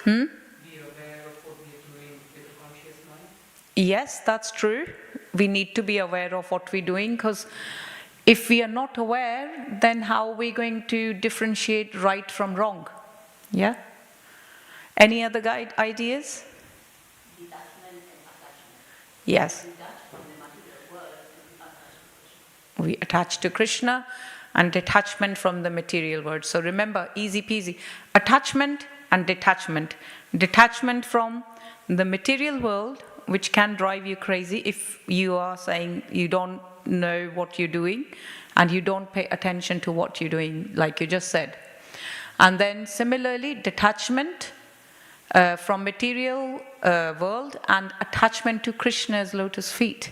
doing. Be aware of what we're doing with a conscious mind. Yes, that's true. We need to be aware of what we're doing, because if we are not aware, then how are we going to differentiate right from wrong? Yeah? Any other ideas? Yes. We attach to Krishna, and detachment from the material world. So remember, easy peasy. Attachment and detachment. Detachment from the material world, which can drive you crazy if you are saying you don't know what you're doing and you don't pay attention to what you're doing, like you just said. And then similarly, detachment from material world and attachment to Krishna's lotus feet.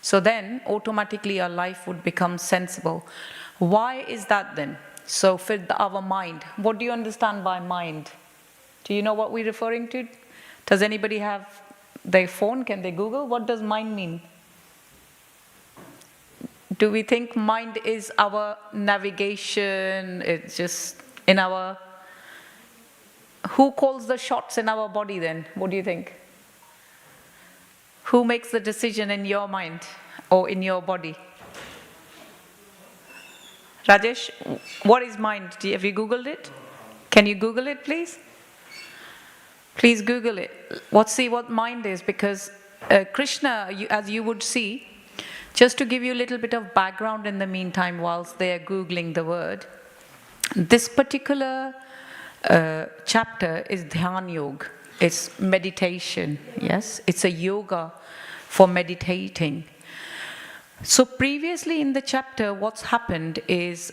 So then automatically our life would become sensible. Why is that then? So for our mind, what do you understand by mind? Do you know what we're referring to? Does anybody have their phone? Can they Google? What does mind mean? Do we think mind is our navigation? It's just in our... Who calls the shots in our body then? What do you think? Who makes the decision in your mind or in your body? Rajesh, what is mind? Have you Googled it? Can you Google it, please? Please Google it. Let's see what mind is, because Krishna, as you would see, just to give you a little bit of background in the meantime whilst they are Googling the word, this particular chapter is dhyana yoga. It's meditation, yes? It's a yoga for meditating. So previously in the chapter, what's happened is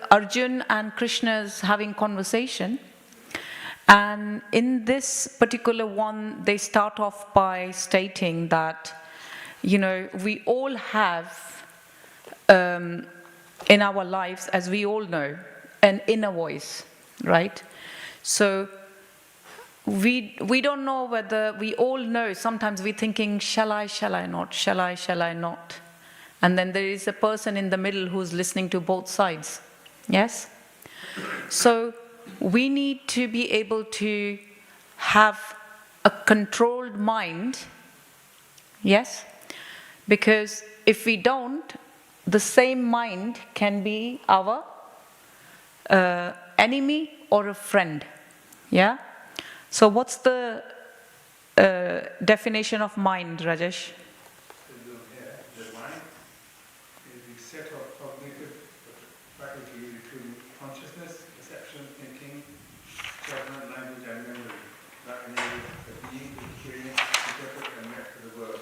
Arjun and Krishna's having conversation, and in this particular one, they start off by stating that, you know, we all have in our lives, as we all know, an inner voice, right? So we don't know whether, we all know, sometimes we're thinking, shall I not, shall I not? And then there is a person in the middle who's listening to both sides, yes? So we need to be able to have a controlled mind, yes? Because if we don't, the same mind can be our enemy or a friend, yeah? So what's the definition of mind, Rajesh? The mind is the set of cognitive faculties including consciousness, perception, thinking, judgment, language, and memory that enables the being to experience, interpret, and react to the world.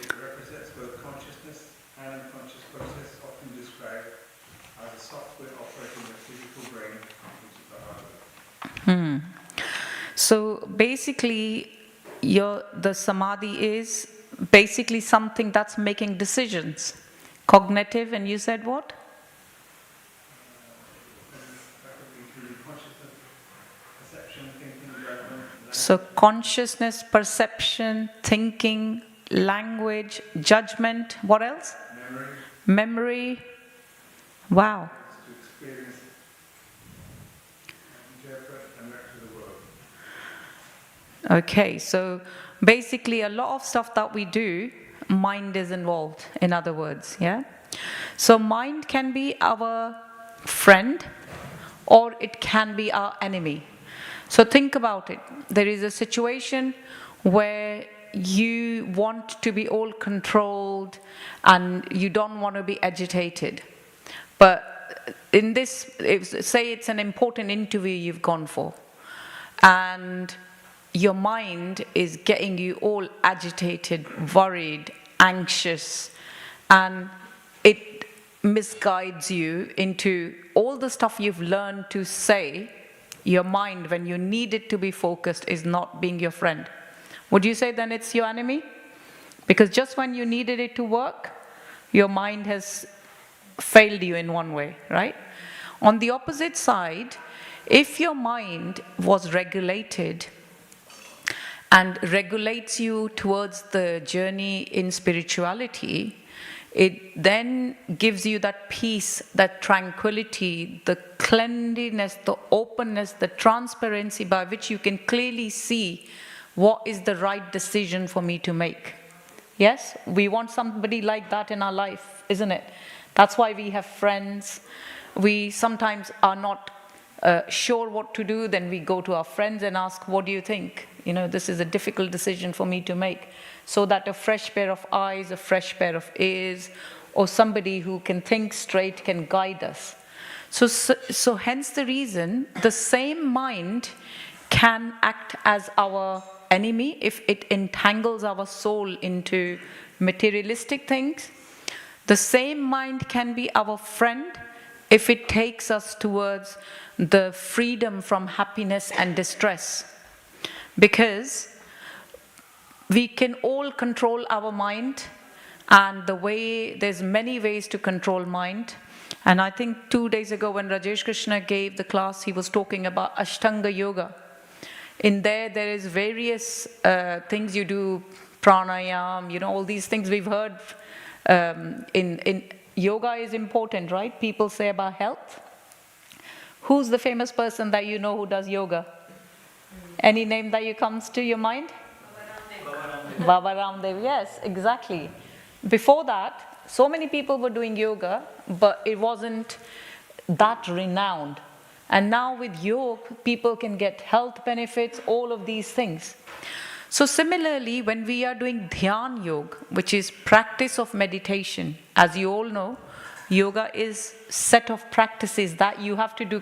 It represents both consciousness and unconscious process, often described as a software operating the physical brain, which is the hardware. So basically, the samadhi is basically something that's making decisions. Cognitive, and you said what? Including consciousness, perception, thinking, judgment, So consciousness, perception, thinking, language, judgment, what else? Memory. Wow. to experience, interpret, and act to the world. Okay, so basically a lot of stuff that we do, mind is involved, in other words, yeah? So mind can be our friend or it can be our enemy. So think about it. There is a situation where you want to be all controlled and you don't want to be agitated. But in this, say it's an important interview you've gone for, and your mind is getting you all agitated, worried, anxious, and it misguides you into all the stuff you've learned to say. Your mind, when you need it to be focused, is not being your friend. Would you say then it's your enemy? Because just when you needed it to work, your mind has failed you in one way, right? On the opposite side, if your mind was regulated and regulates you towards the journey in spirituality, it then gives you that peace, that tranquility, the cleanliness, the openness, the transparency by which you can clearly see what is the right decision for me to make. Yes? We want somebody like that in our life, isn't it? That's why we have friends. We sometimes are not sure what to do, then we go to our friends and ask, what do you think? You know, this is a difficult decision for me to make. So that a fresh pair of eyes, a fresh pair of ears, or somebody who can think straight can guide us. So hence the reason the same mind can act as our enemy if it entangles our soul into materialistic things. The same mind can be our friend if it takes us towards the freedom from happiness and distress. Because we can all control our mind, and there's many ways to control mind. And I think 2 days ago when Rajesh Krishna gave the class, he was talking about Ashtanga Yoga. In there is various things you do, pranayam, all these things we've heard. In yoga is important, right? People say about health. Who's the famous person that you know who does yoga? Any name that comes to your mind? Baba Ramdev, yes, exactly. Before that, so many people were doing yoga, but it wasn't that renowned. And now with yoga, people can get health benefits, all of these things. So similarly, when we are doing dhyana yoga, which is practice of meditation, as you all know, yoga is set of practices that you have to do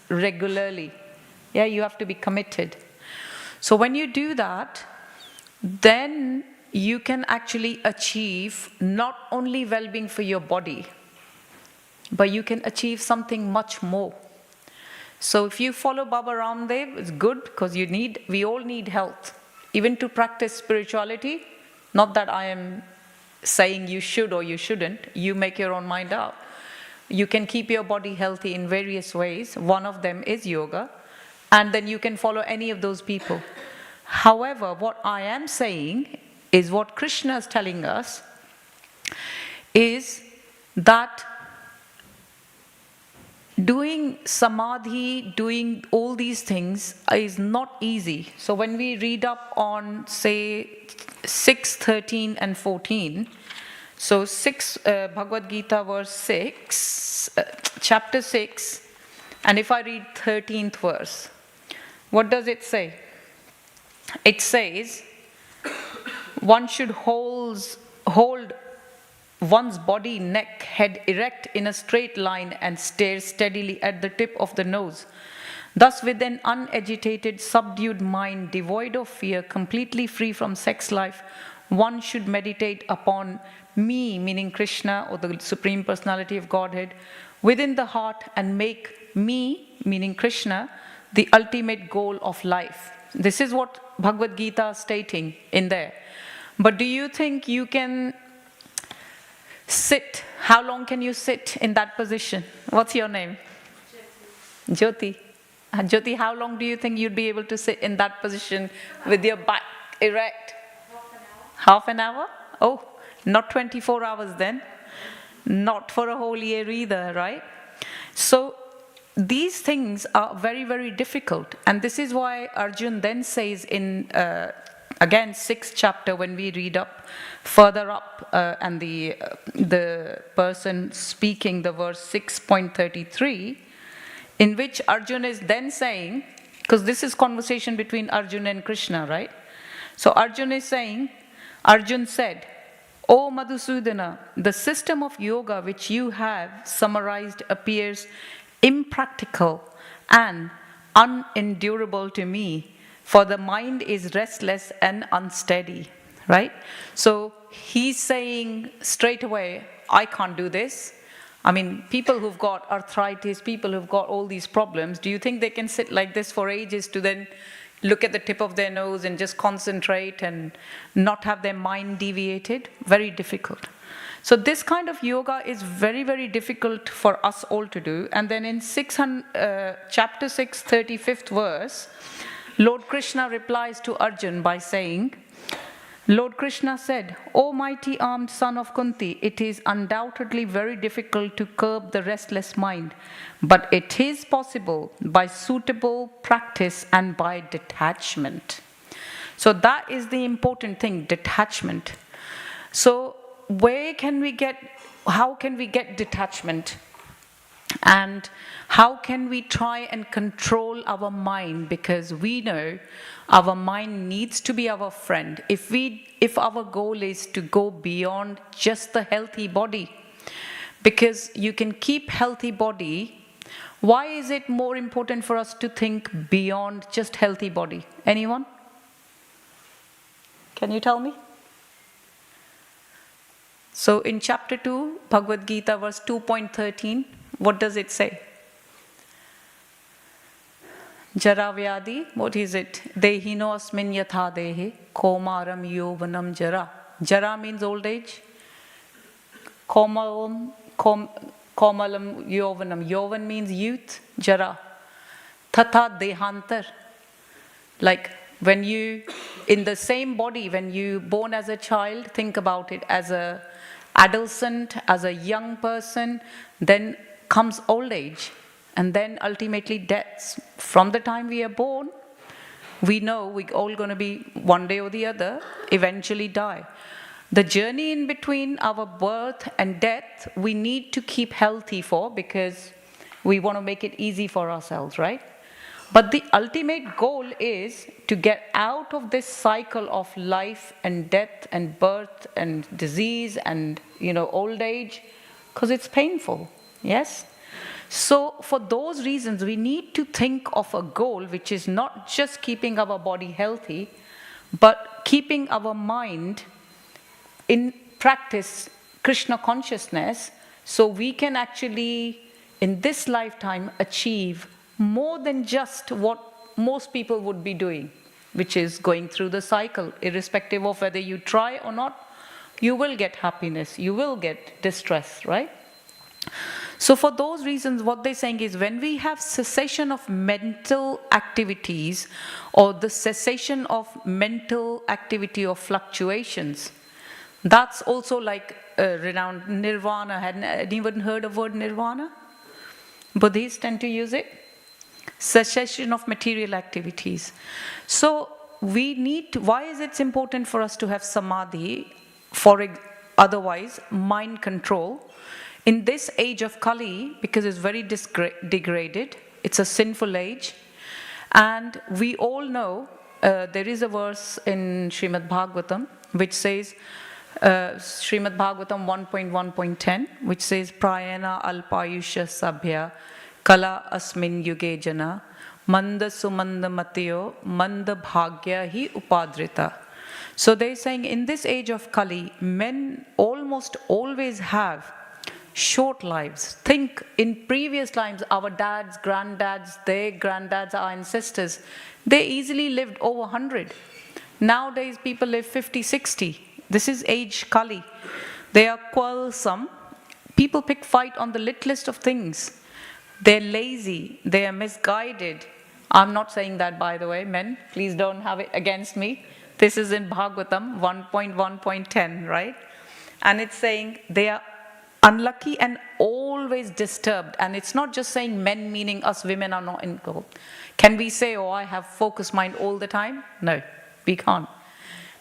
regularly. Yeah, you have to be committed. So when you do that, then you can actually achieve not only well-being for your body, but you can achieve something much more. So if you follow Baba Ramdev, it's good because we all need health. Even to practice spirituality, not that I am saying you should or you shouldn't, you make your own mind up. You can keep your body healthy in various ways. One of them is yoga, and then you can follow any of those people. However, what I am saying is what Krishna is telling us is that doing samadhi, doing all these things is not easy. So when we read up on, say, 6, 13 and 14, so Bhagavad Gita verse 6, chapter 6, and if I read 13th verse, what does it say? It says, one should hold one's body, neck, head erect in a straight line and stare steadily at the tip of the nose. Thus, with an unagitated, subdued mind, devoid of fear, completely free from sex life, one should meditate upon me, meaning Krishna or the Supreme Personality of Godhead, within the heart and make me, meaning Krishna, the ultimate goal of life. this is what Bhagavad Gita is stating in there. But do you think you can sit? How long can you sit in that position? What's your name? Jyoti. Jyoti, how long do you think you'd be able to sit in that position with your back erect? Half an hour? Oh, not 24 hours then. Not for a whole year either, right? So these things are very, very difficult. And this is why Arjun then says in, again, 6th chapter, when we read up, further up, and the person speaking the verse 6.33, in which Arjun is then saying, because this is conversation between Arjun and Krishna, right? So Arjun is saying, Arjun said, O Madhusudana, the system of yoga which you have summarized appears impractical and unendurable to me, for the mind is restless and unsteady, right? So he's saying straight away, I can't do this. I mean, people who've got arthritis, people who've got all these problems, do you think they can sit like this for ages to then look at the tip of their nose and just concentrate and not have their mind deviated? Very difficult. So this kind of yoga is very, very difficult for us all to do. And then in chapter 6, 35th verse, Lord Krishna replies to Arjun by saying, Lord Krishna said, O mighty armed son of Kunti, it is undoubtedly very difficult to curb the restless mind, but it is possible by suitable practice and by detachment. So that is the important thing, detachment. So how can we get detachment? And how can we try and control our mind? Because we know our mind needs to be our friend. If our goal is to go beyond just the healthy body, because you can keep healthy body, why is it more important for us to think beyond just healthy body? Anyone? Can you tell me? So in chapter 2, Bhagavad Gita, verse 2.13, what does it say? Jara Vyadi, what is it? Dehino asmin yatha dehe, komaram yovanam jara. Jara means old age. Komalam yovanam. Yovan means youth. Jara. Tatha dehantar. Like when you, in the same body, when you born as a child, think about it as a adolescent, as a young person, then comes old age, and then ultimately death. From the time we are born, we know we're all going to be, one day or the other, eventually die. The journey in between our birth and death, we need to keep healthy for, because we want to make it easy for ourselves, right? But the ultimate goal is to get out of this cycle of life and death and birth and disease and, old age, because it's painful. Yes? So for those reasons, we need to think of a goal which is not just keeping our body healthy, but keeping our mind in practice Krishna consciousness, so we can actually, in this lifetime, achieve more than just what most people would be doing, which is going through the cycle. Irrespective of whether you try or not, you will get happiness, you will get distress, right? So for those reasons, what they're saying is, when we have cessation of mental activities, or the cessation of mental activity or fluctuations, that's also like renowned nirvana. Had anyone heard of the word nirvana? Buddhists tend to use it. Cessation of material activities. So we need to, why is it important for us to have samadhi? Otherwise, mind control. In this age of Kali, because it's very degraded, it's a sinful age, and we all know there is a verse in Srimad Bhagavatam which says, Srimad Bhagavatam 1.1.10, which says, Prayana alpayusha sabhya kala asmin yuge jana manda sumanda matiyo manda bhagya hi upadrita. So they're saying in this age of Kali, men almost always have short lives. Think in previous times, our dads, granddads, their granddads, our ancestors, they easily lived over 100. Nowadays, people live 50, 60. This is age Kali. They are quarrelsome. People pick fight on the littlest of things. They're lazy. They are misguided. I'm not saying that, by the way, men. Please don't have it against me. This is in Bhagavatam 1.1.10, right? And it's saying they are unlucky and always disturbed. And it's not just saying men, meaning us women are not in goal. Can we say, oh, I have focused mind all the time? No, we can't.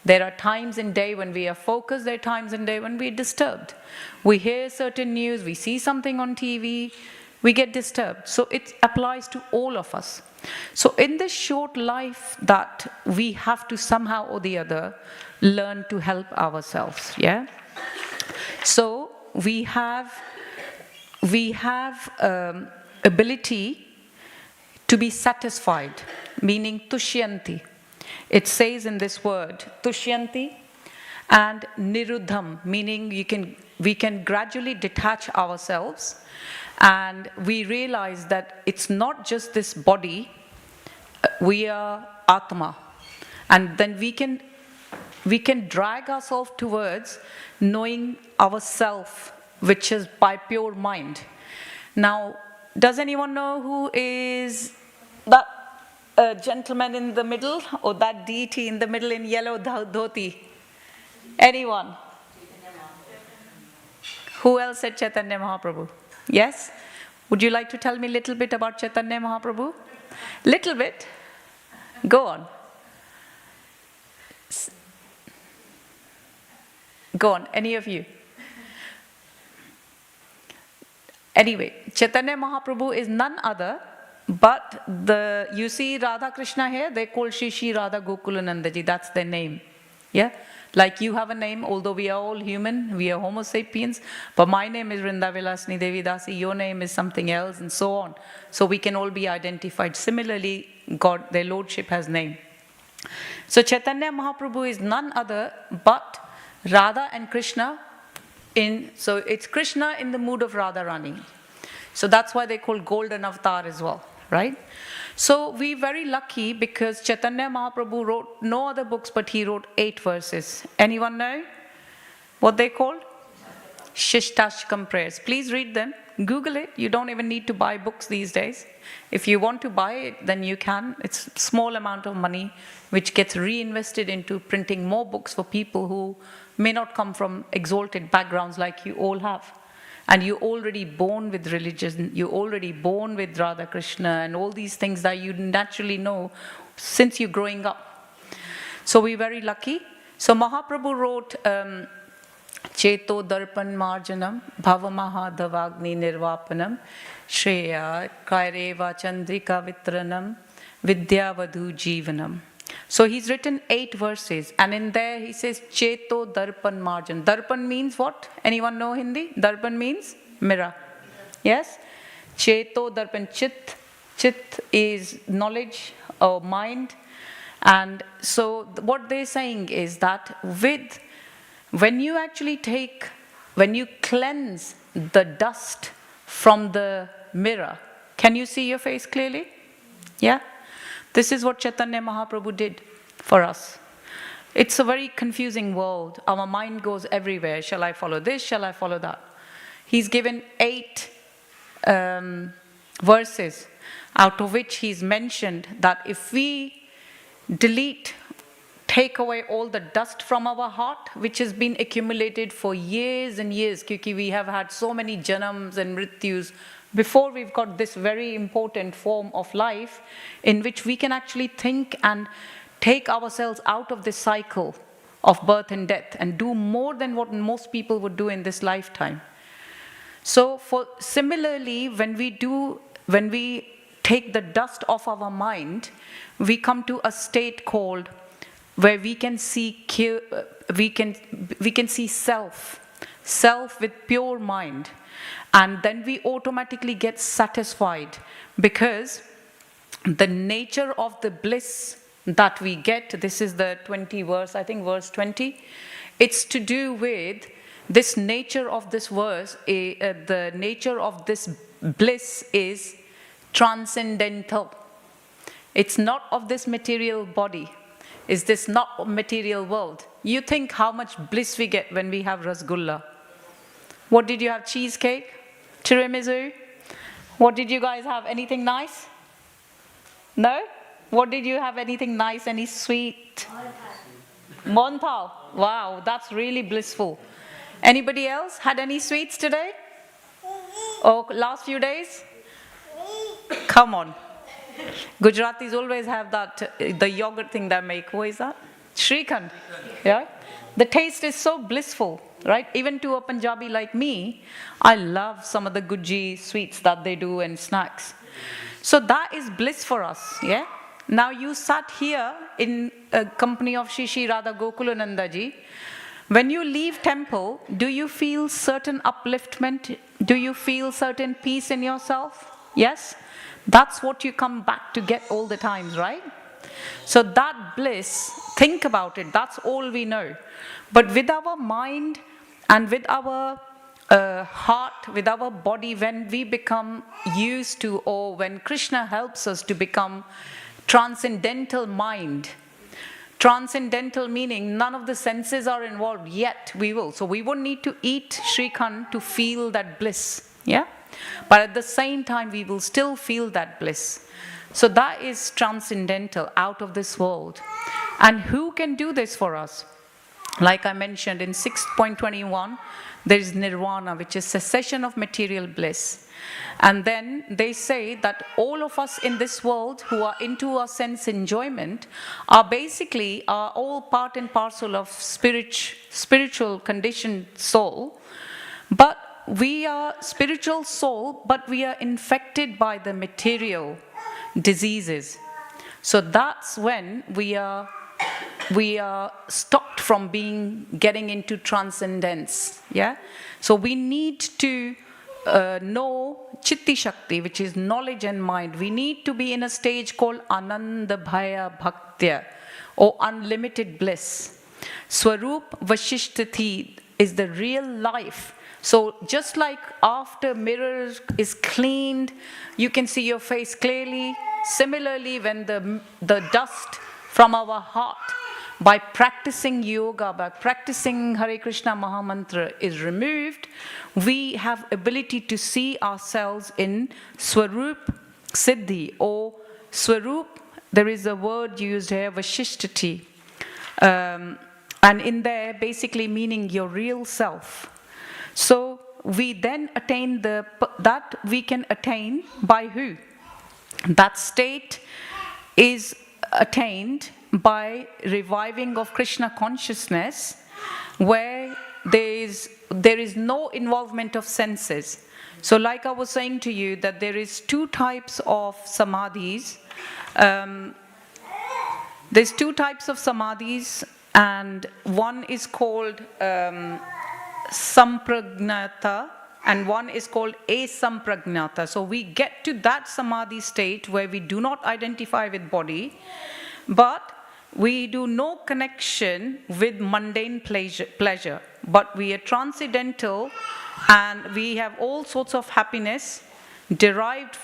There are times in day when we are focused, there are times in day when we are disturbed. We hear certain news, we see something on TV, we get disturbed. So it applies to all of us. So in this short life that we have to somehow or the other learn to help ourselves, yeah? So we have ability to be satisfied, meaning tushyanti. It says in this word, tushyanti, and niruddham, meaning we can gradually detach ourselves, and we realize that it's not just this body, we are Atma. And then we can drag ourselves towards knowing ourself, which is by pure mind. Now, does anyone know who is that gentleman in the middle, or that deity in the middle in yellow dhoti? Anyone? Who else said Chaitanya Mahaprabhu? Yes? Would you like to tell me a little bit about Chaitanya Mahaprabhu? Little bit? Go on. Go on, any of you. Anyway, Chaitanya Mahaprabhu is none other but you see Radha Krishna here, they call Shri Radha Gokulanandaji, that's their name. Yeah? Like you have a name, although we are all human, we are Homo sapiens, but my name is Vrindavilasini Devi Dasi, your name is something else, and so on. So we can all be identified. Similarly, God, their Lordship has name. So Chaitanya Mahaprabhu is none other but Radha and Krishna so it's Krishna in the mood of Radharani. So that's why they call Golden Avatar as well, right? So we're very lucky because Chaitanya Mahaprabhu wrote no other books, but he wrote 8 verses. Anyone know what they called? Shishtashkam prayers. Please read them. Google it. You don't even need to buy books these days. If you want to buy it, then you can. It's a small amount of money which gets reinvested into printing more books for people who may not come from exalted backgrounds like you all have. And you're already born with religion, you're already born with Radha Krishna and all these things that you naturally know since you're growing up. So we're very lucky. So Mahaprabhu wrote Cheto Darpan Marjanam Bhava Mahadhavagni Nirvapanam Shreya Kaireva Chandrika Vitranam Vidyavadhu Jivanam. So he's written 8 verses, and in there he says Cheto Darpan Marjan. Darpan means what? Anyone know Hindi? Darpan means mirror. Yes? Cheto Darpan, Chit. Chit is knowledge or mind. And so what they're saying is that when you cleanse the dust from the mirror, can you see your face clearly? Yeah? This is what Chaitanya Mahaprabhu did for us. It's a very confusing world. Our mind goes everywhere. Shall I follow this? Shall I follow that? He's given 8 verses, out of which he's mentioned that if we take away all the dust from our heart, which has been accumulated for years and years, because we have had so many janams and mrityus, before we've got this very important form of life in which we can actually think and take ourselves out of this cycle of birth and death and do more than what most people would do in this lifetime. So similarly, when we take the dust off our mind, we come to a state called where we can see self with pure mind. And then we automatically get satisfied because the nature of the bliss that we get, this is the 20 verse, I think verse 20, it's to do with this nature of this verse, the nature of this bliss is transcendental. It's not of this material body. Is this not material world? You think how much bliss we get when we have rasgulla. What did you have? Cheesecake? Tiramisu? What did you guys have? Anything nice? No? What did you have? Anything nice? Any sweet? Montal. Wow, that's really blissful. Anybody else had any sweets today? Or last few days? Come on. Gujaratis always have that, the yogurt thing they make. What is that? Shrikhand. Yeah? The taste is so blissful, right? Even to a Punjabi like me, I love some of the guji sweets that they do and snacks. So that is bliss for us, yeah? Now you sat here in a company of Shri Radha Gokulananda ji. When you leave temple, do you feel certain upliftment? Do you feel certain peace in yourself? Yes? That's what you come back to get all the times, right? So that bliss, think about it, that's all we know. But with our mind and with our heart, with our body, when we become used to, or when Krishna helps us to become transcendental mind, transcendental meaning none of the senses are involved, yet we will. So we won't need to eat Shrikhand to feel that bliss, yeah? But at the same time, we will still feel that bliss. So that is transcendental, out of this world. And who can do this for us? Like I mentioned in 6.21, there is nirvana, which is cessation of material bliss. And then they say that all of us in this world who are into our sense enjoyment are basically all part and parcel of spiritual conditioned soul. But we are spiritual soul, but we are infected by the material diseases. So that's when we are stopped from getting into transcendence. Yeah. So we need to know Chitti Shakti, which is knowledge and mind. We need to be in a stage called Ananda Bhaya Bhaktya, or unlimited bliss. Swarup Vashishtati is the real life. So just like after mirror is cleaned, you can see your face clearly. Similarly, when the dust from our heart, by practicing yoga, by practicing Hare Krishna Mahamantra is removed, we have ability to see ourselves in Swarup Siddhi, or Swarup, there is a word used here, Vashishtati. And in there, basically meaning your real self. So we then attain that we can attain by who? That state is attained by reviving of Krishna consciousness, where there is no involvement of senses. So like I was saying to you, that there is two types of samadhis. There's two types of samadhis, and one is called sampragnata, and one is called asampragnata. So we get to that samadhi state where we do not identify with body, but we do no connection with mundane pleasure, but we are transcendental, and we have all sorts of happiness derived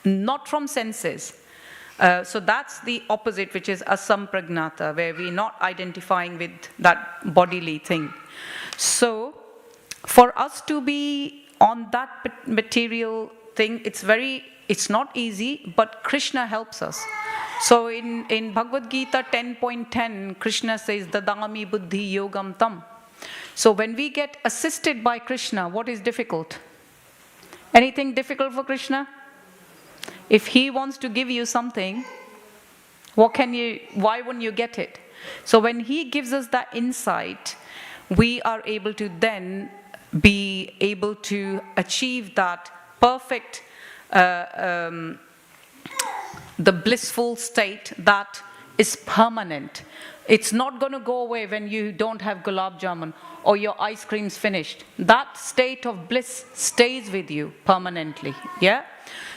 not from senses. So that's the opposite, which is asampragnata, where we're not identifying with that bodily thing. So for us to be on that material thing, it's not easy, but Krishna helps us. So in Bhagavad Gita 10.10, Krishna says, Dadami buddhi yogam tam. So when we get assisted by Krishna, what is difficult? Anything difficult for Krishna? If he wants to give you something, why wouldn't you get it? So when he gives us that insight, we are able to then be able to achieve that perfect, the blissful state that is permanent. It's not going to go away when you don't have gulab jamun or your ice cream's finished. That state of bliss stays with you permanently, yeah?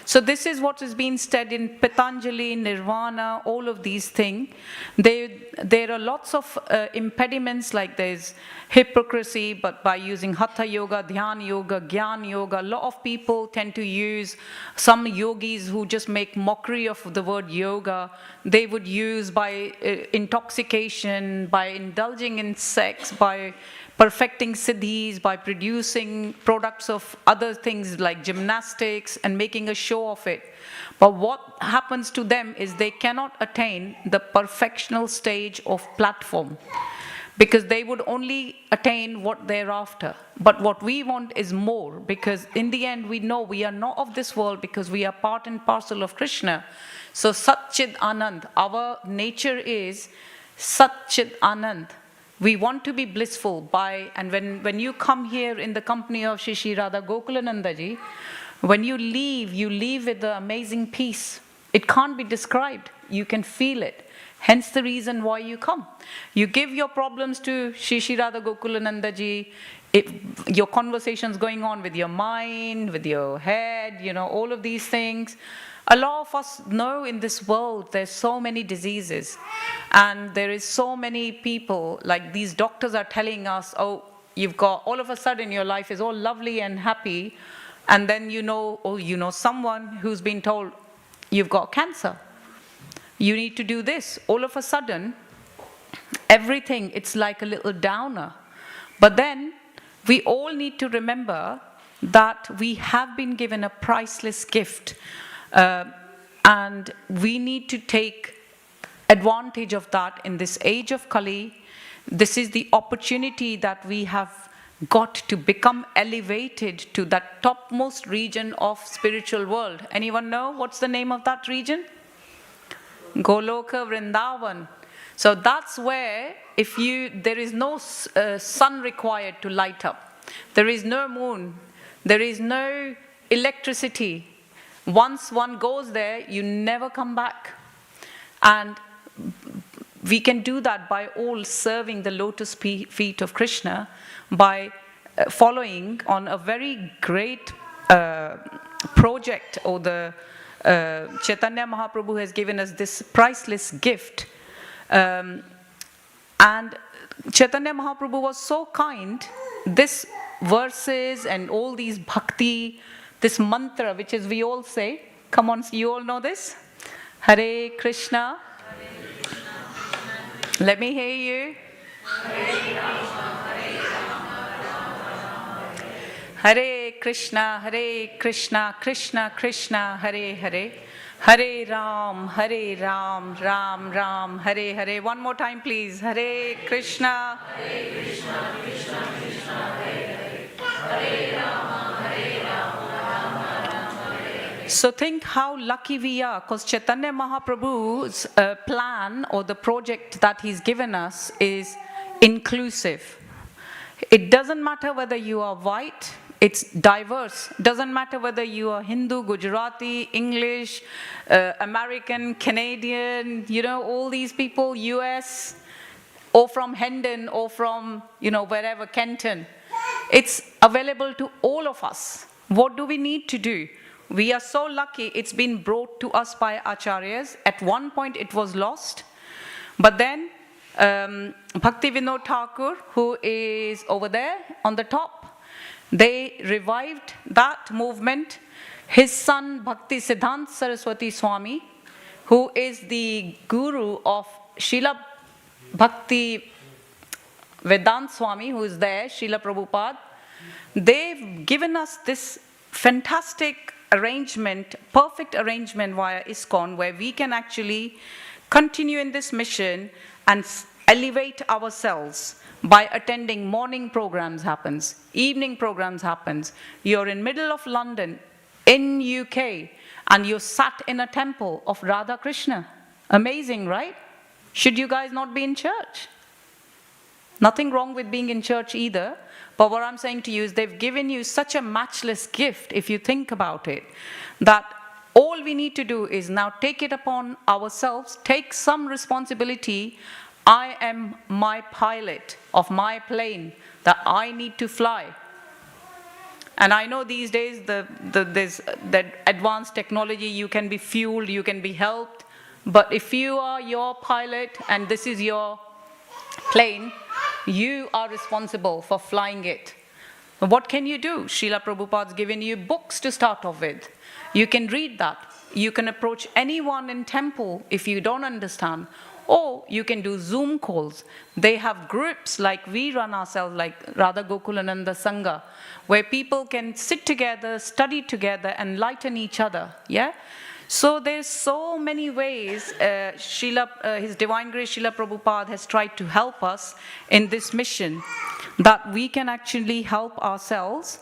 So this is what is being said in Patanjali, Nirvana, all of these things. There are lots of impediments, like there's hypocrisy, but by using Hatha Yoga, Dhyana Yoga, Gyan Yoga, a lot of people tend to use, some yogis who just make mockery of the word yoga, they would use by intoxication, by indulging in sex, by perfecting siddhis, by producing products of other things like gymnastics and making a show of it. But what happens to them is they cannot attain the perfectional stage of platform, because they would only attain what they're after. But what we want is more, because in the end we know we are not of this world, because we are part and parcel of Krishna. So Sat Chit Anand, our nature is Sat Chit Anand. We want to be blissful by, and when you come here in the company of Shri Shri Radha Gokulananda Ji, when you leave with the amazing peace. It can't be described. You can feel it. Hence the reason why you come. You give your problems to Shri Shri Radha Gokulananda Ji. Your conversations going on with your mind, with your head, all of these things. A lot of us know in this world there's so many diseases, and there is so many people, like these doctors are telling us, oh, you've got, all of a sudden your life is all lovely and happy, and then you know someone who's been told, you've got cancer, you need to do this. All of a sudden, everything, it's like a little downer. But then, we all need to remember that we have been given a priceless gift. And we need to take advantage of that in this age of Kali. This is the opportunity that we have got to become elevated to that topmost region of spiritual world. Anyone know what's the name of that region? Goloka Vrindavan. So that's where, there is no sun required to light up. There is no moon. There is no electricity. Once one goes there, you never come back. And we can do that by all serving the lotus feet of Krishna, by following on a very great project, or the Chaitanya Mahaprabhu has given us this priceless gift. And Chaitanya Mahaprabhu was so kind, this verses and all these bhakti, this mantra, which is we all say, come on, you all know this? Hare Krishna. Let me hear you. Hare Krishna, Krishna Krishna, Hare Hare. Hare Ram, Ram Ram, Hare Hare. One more time, please. Hare Krishna, Krishna Krishna, Hare Hare. Hare Rama, Ram. So think how lucky we are, because Chaitanya Mahaprabhu's plan, or the project that he's given us, is inclusive. It doesn't matter whether you are white, it's diverse. Doesn't matter whether you are Hindu, Gujarati, English, American, Canadian, all these people, US, or from Hendon, or from, wherever, Kenton. It's available to all of us. What do we need to do? We are so lucky it's been brought to us by Acharyas. At one point it was lost. But then Bhaktivedanta Thakur, who is over there on the top, they revived that movement. His son Bhakti Siddhanta Saraswati Swami, who is the guru of Srila Bhakti Vedanta Swami, who is there, Srila Prabhupada, they've given us this fantastic arrangement, perfect arrangement via ISKCON, where we can actually continue in this mission and elevate ourselves by attending morning programs happens, evening programs happens. You're in middle of London, in UK, and you're sat in a temple of Radha Krishna. Amazing, right? Should you guys not be in church? Nothing wrong with being in church either. But what I'm saying to you is they've given you such a matchless gift, if you think about it, that all we need to do is now take it upon ourselves, take some responsibility. I am my pilot of my plane that I need to fly. And I know these days there's that advanced technology, you can be fueled, you can be helped. But if you are your pilot and this is your plane, you are responsible for flying it. What can you do? Srila Prabhupada's given you books to start off with. You can read that. You can approach anyone in temple if you don't understand. Or you can do Zoom calls. They have groups like we run ourselves, like Radha Gokulananda Sangha, where people can sit together, study together, and enlighten each other. Yeah? So there's so many ways His Divine Grace Srila Prabhupada has tried to help us in this mission, that we can actually help ourselves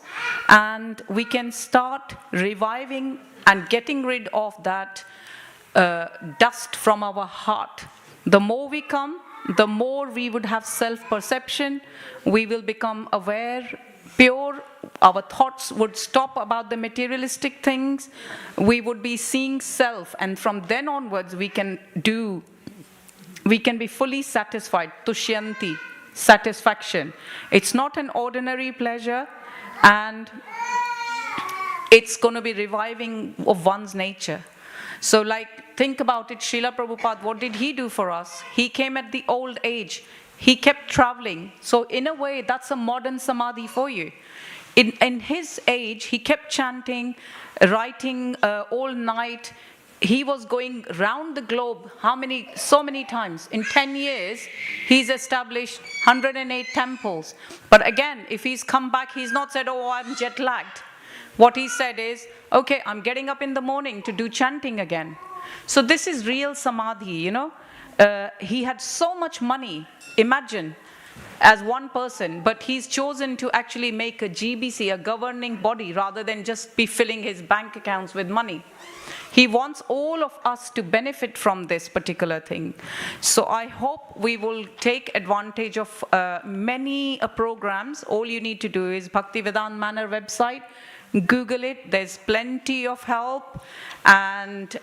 and we can start reviving and getting rid of that dust from our heart. The more we come, the more we would have self-perception, we will become aware, pure, our thoughts would stop about the materialistic things, we would be seeing self, and from then onwards we can be fully satisfied, tushyanti, satisfaction. It's not an ordinary pleasure, and it's going to be reviving of one's nature. So think about it, Srila Prabhupada, what did he do for us? He came at the old age. He kept traveling. So in a way, that's a modern samadhi for you. In his age, he kept chanting, writing all night. He was going round the globe, so many times. In 10 years, he's established 108 temples. But again, if he's come back, he's not said, oh, I'm jet lagged. What he said is, okay, I'm getting up in the morning to do chanting again. So this is real samadhi, He had so much money, imagine, as one person, but he's chosen to actually make a GBC, a governing body, rather than just be filling his bank accounts with money. He wants all of us to benefit from this particular thing. So I hope we will take advantage of many programs. All you need to do is Bhaktivedanta Manor website, Google it, there's plenty of help, and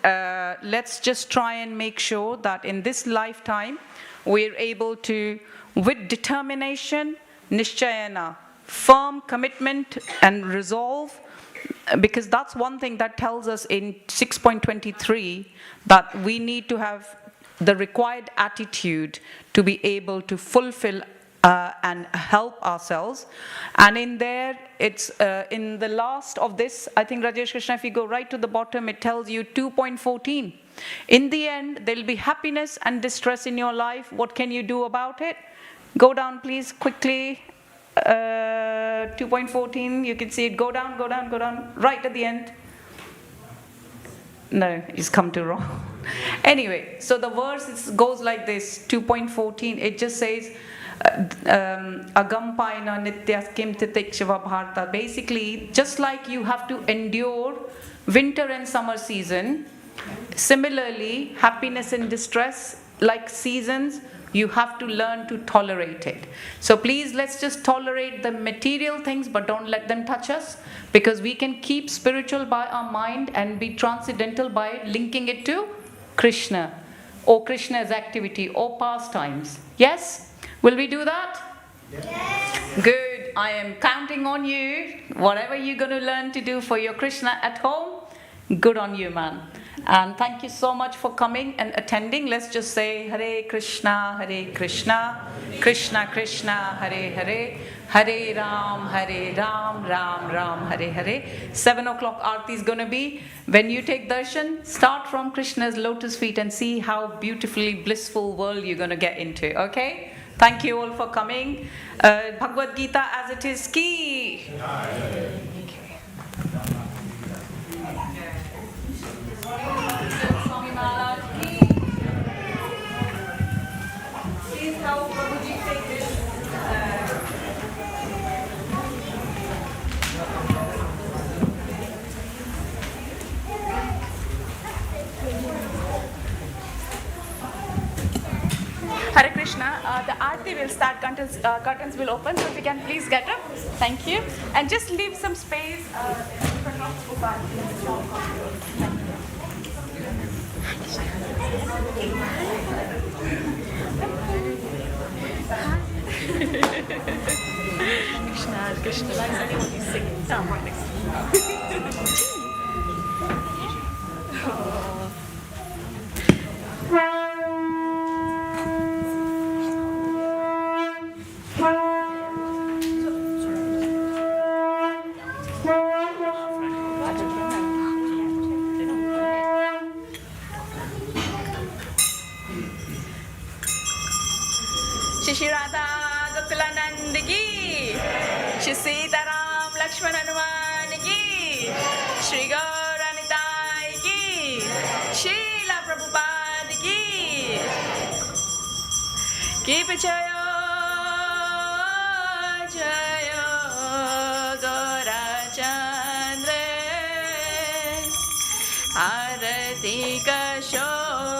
let's just try and make sure that in this lifetime we're able to, with determination, nishchayana, firm commitment and resolve, because that's one thing that tells us in 6.23 that we need to have the required attitude to be able to fulfill and help ourselves. And in there, it's in the last of this, I think Rajesh Krishna, if you go right to the bottom, it tells you 2.14. In the end, there'll be happiness and distress in your life. What can you do about it? Go down, please, quickly. 2.14, you can see it. Go down, right at the end. No, it's come to wrong. Anyway, so the verse goes like this, 2.14, it just says, Agampaina nityas kim titikshava bharta. Basically, just like you have to endure winter and summer season, similarly, happiness and distress, like seasons, you have to learn to tolerate it. So please, let's just tolerate the material things, but don't let them touch us, because we can keep spiritual by our mind and be transcendental by linking it to Krishna, or Krishna's activity, or pastimes. Yes? Will we do that? Yes. Good. I am counting on you. Whatever you're going to learn to do for your Krishna at home, good on you, man. And thank you so much for coming and attending. Let's just say Hare Krishna, Krishna Krishna, Hare Hare, Hare Ram, Ram Ram, Hare Hare. 7 o'clock Arati is going to be. When you take darshan, start from Krishna's lotus feet and see how beautifully blissful world you're going to get into. Okay? Thank you all for coming. Bhagavad Gita as it is ki. Swami Maharaj ki. Please help Prabhuji take this. Hare Krishna, the Arati will start, curtains will open, so if you can please get up. Thank you. And just leave some space in front of Gopal. Krishna. Hare Krishna. I'm right next to you. Shri Radha Gokulanand ki, Shri Sitaram Lakshman Hanuman ki, Shri Gauranitai ki, Srila Prabhupada ki, Keep it Jayo, Jayo Gaurachandra, Arati ka Shobha.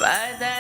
Vada